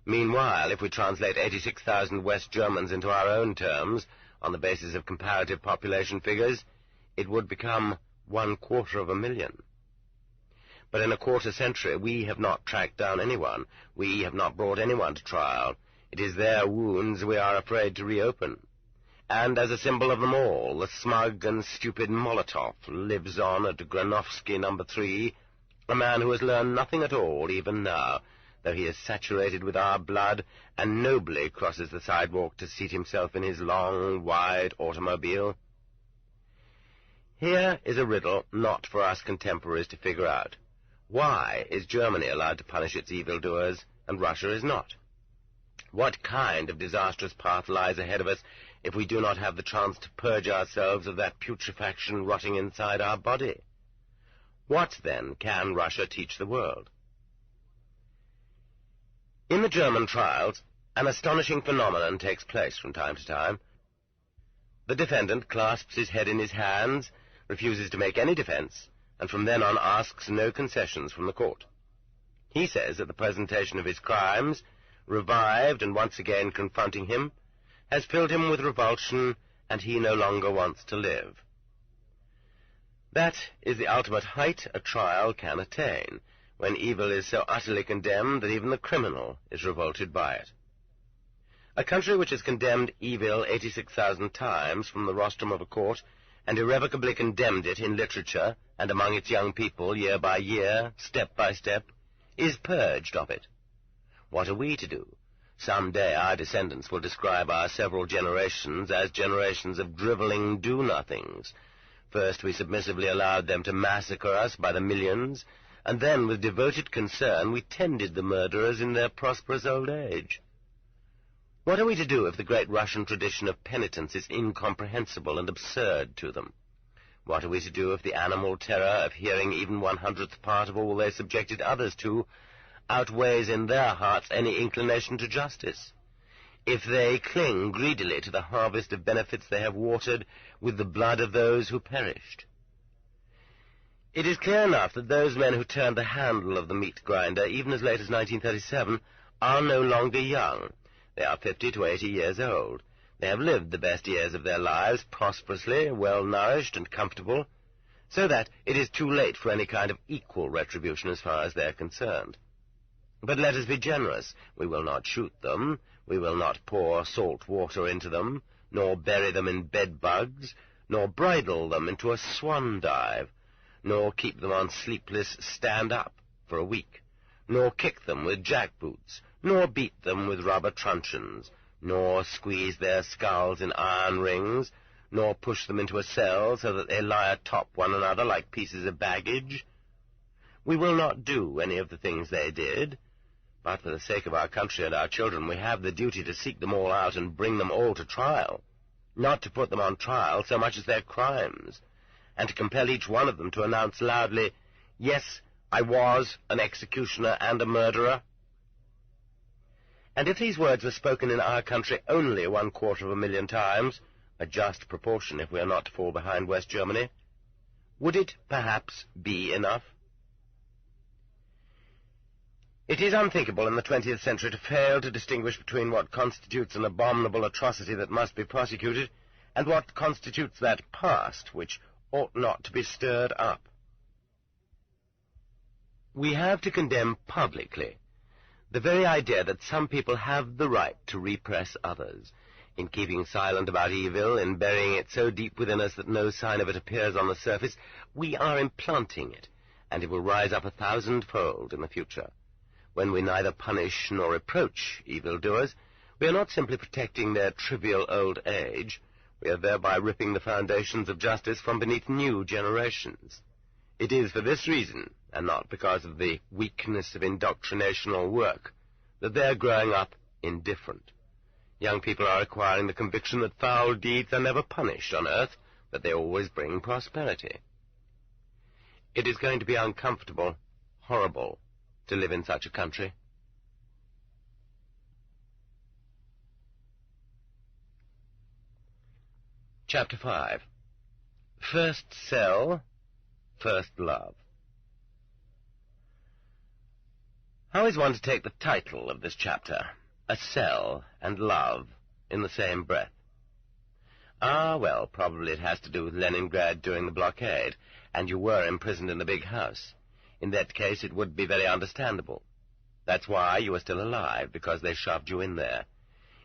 Meanwhile, if we translate 86,000 West Germans into our own terms, on the basis of comparative population figures, it would become 250,000. But in a quarter century we have not tracked down anyone. We have not brought anyone to trial. It is their wounds we are afraid to reopen. And as a symbol of them all, the smug and stupid Molotov lives on at Granovsky No. 3, a man who has learned nothing at all even now, though he is saturated with our blood and nobly crosses the sidewalk to seat himself in his long, wide automobile. Here is a riddle not for us contemporaries to figure out. Why is Germany allowed to punish its evildoers, and Russia is not? What kind of disastrous path lies ahead of us if we do not have the chance to purge ourselves of that putrefaction rotting inside our body? What, then, can Russia teach the world? In the German trials, An astonishing phenomenon takes place from time to time. The defendant clasps his head in his hands, refuses to make any defense, and from then on asks no concessions from the court. He says that the presentation of his crimes, revived and once again confronting him, has filled him with revulsion, and he no longer wants to live. That is the ultimate height a trial can attain, when evil is so utterly condemned that even the criminal is revolted by it. A country which has condemned evil 86,000 times from the rostrum of a court, and irrevocably condemned it in literature and among its young people year by year, step by step, is purged of it. What are we to do? Some day our descendants will describe our several generations as generations of drivelling do-nothings. First we submissively allowed them to massacre us by the millions, and then with devoted concern we tended the murderers in their prosperous old age. What are we to do if the great Russian tradition of penitence is incomprehensible and absurd to them? What are we to do if the animal terror of hearing even 100th part of all they subjected others to outweighs in their hearts any inclination to justice? If they cling greedily to the harvest of benefits they have watered with the blood of those who perished? It is clear enough that those men who turned the handle of the meat grinder, even as late as 1937, are no longer young. They are 50 to 80 years old. They have lived the best years of their lives prosperously, well-nourished and comfortable, so that it is too late for any kind of equal retribution as far as they are concerned. But let us be generous. We will not shoot them. We will not pour salt water into them, nor bury them in bed-bugs, nor bridle them into a swan dive, nor keep them on sleepless stand-up for a week, nor kick them with jackboots, nor beat them with rubber truncheons, nor squeeze their skulls in iron rings, nor push them into a cell so that they lie atop one another like pieces of baggage. We will not do any of the things they did, but for the sake of our country and our children we have the duty to seek them all out and bring them all to trial, not to put them on trial so much as their crimes, and to compel each one of them to announce loudly, "Yes, I was an executioner and a murderer." And if these words were spoken in our country only 250,000 times, a just proportion if we are not to fall behind West Germany, would it perhaps be enough? It is unthinkable in the 20th century to fail to distinguish between what constitutes an abominable atrocity that must be prosecuted and what constitutes that past which ought not to be stirred up. We have to condemn publicly the very idea that some people have the right to repress others, in keeping silent about evil, in burying it so deep within us that no sign of it appears on the surface. We are implanting it, and it will rise up 1,000-fold in the future. When we neither punish nor reproach evildoers, we are not simply protecting their trivial old age, we are thereby ripping the foundations of justice from beneath new generations. It is for this reason, and not because of the weakness of indoctrinational work, that they are growing up indifferent. Young people are acquiring the conviction that foul deeds are never punished on earth, that they always bring prosperity. It is going to be uncomfortable, horrible, to live in such a country. Chapter 5. First Cell, First Love. How is one to take the title of this chapter, A Cell and Love, in the same breath? Ah, well, probably it has to do with Leningrad during the blockade, and you were imprisoned in the big house. In that case, it would be very understandable. That's why you are still alive, because they shoved you in there.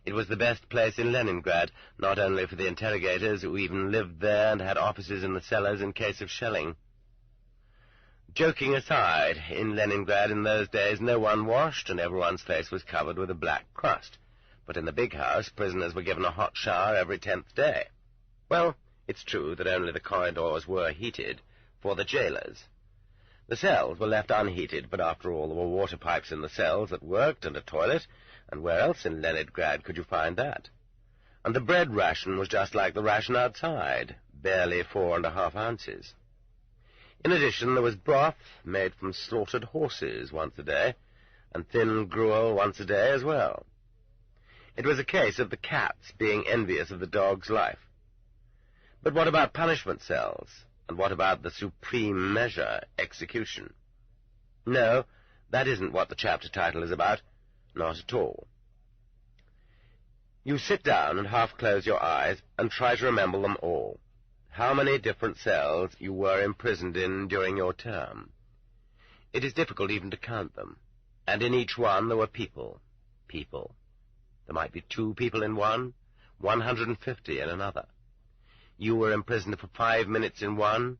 It was the best place in Leningrad, not only for the interrogators, who even lived there and had offices in the cellars in case of shelling. Joking aside, in Leningrad in those days no one washed and everyone's face was covered with a black crust. But in the big house, prisoners were given a hot shower every 10th day. Well, it's true that only the corridors were heated for the jailers. The cells were left unheated, but after all there were water pipes in the cells that worked and a toilet, and where else in Leningrad could you find that? And the bread ration was just like the ration outside, barely 4½ ounces. In addition, there was broth made from slaughtered horses once a day, and thin gruel once a day as well. It was a case of the cat's being envious of the dog's life. But what about punishment cells? And what about the supreme measure, execution? No, that isn't what the chapter title is about. Not at all. You sit down and half-close your eyes and try to remember them all. How many different cells you were imprisoned in during your term. It is difficult even to count them. And in each one there were people. People. There might be 2 people in one, 150 in another. You were imprisoned for 5 minutes in one,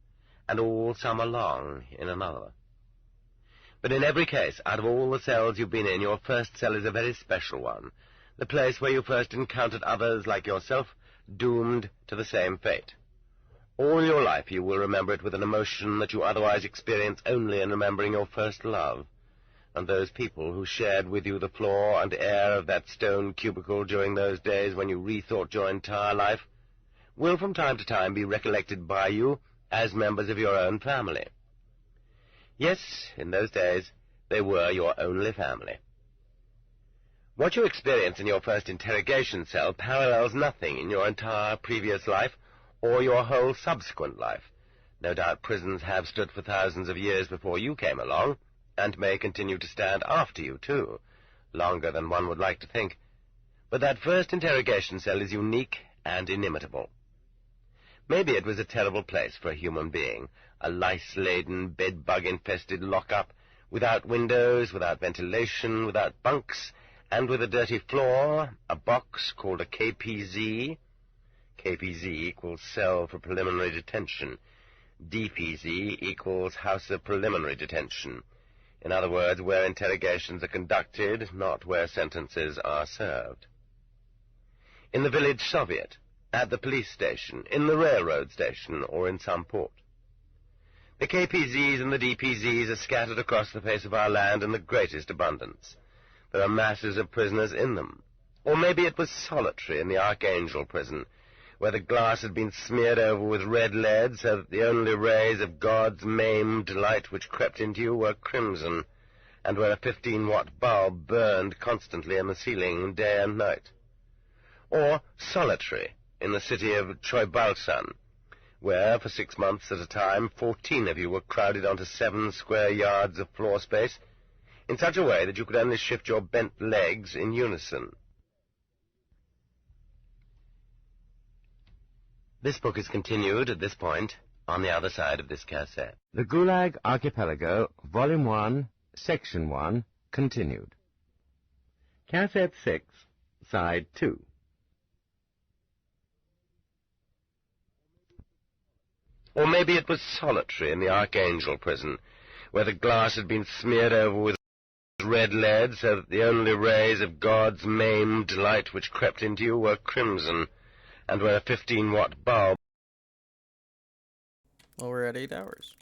and all summer long in another. But in every case, out of all the cells you've been in, your first cell is a very special one, the place where you first encountered others like yourself, doomed to the same fate. All your life you will remember it with an emotion that you otherwise experience only in remembering your first love, and those people who shared with you the floor and air of that stone cubicle during those days when you rethought your entire life, will from time to time be recollected by you as members of your own family. Yes, in those days, they were your only family. What you experience in your first interrogation cell parallels nothing in your entire previous life or your whole subsequent life. No doubt prisons have stood for thousands of years before you came along, and may continue to stand after you, too, longer than one would like to think. But that first interrogation cell is unique and inimitable. Maybe it was a terrible place for a human being, a lice-laden, bed-bug-infested lock-up, without windows, without ventilation, without bunks, and with a dirty floor, a box called a KPZ. KPZ equals Cell for Preliminary Detention. DPZ equals House of Preliminary Detention. In other words, where interrogations are conducted, not where sentences are served. In the village Soviet, at the police station, in the railroad station, or in some port. The KPZs and the DPZs are scattered across the face of our land in the greatest abundance. There are masses of prisoners in them. Or maybe it was solitary in the Archangel prison, where the glass had been smeared over with red lead so that the only rays of God's maimed light which crept into you were crimson, and where a 15-watt bulb burned constantly in the ceiling day and night. Or solitary in the city of Choibalsan, where, for 6 months at a time, 14 of you were crowded onto 7 square yards of floor space, in such a way that you could only shift your bent legs in unison. This book is continued at this point on the other side of this cassette. The Gulag Archipelago, Volume 1, Section 1, continued. Cassette 6, Side 2. Or maybe it was solitary in the Archangel prison, where the glass had been smeared over with red lead so that the only rays of God's maimed light which crept into you were crimson, and where a 15-watt bulb... Well, we're at 8 hours.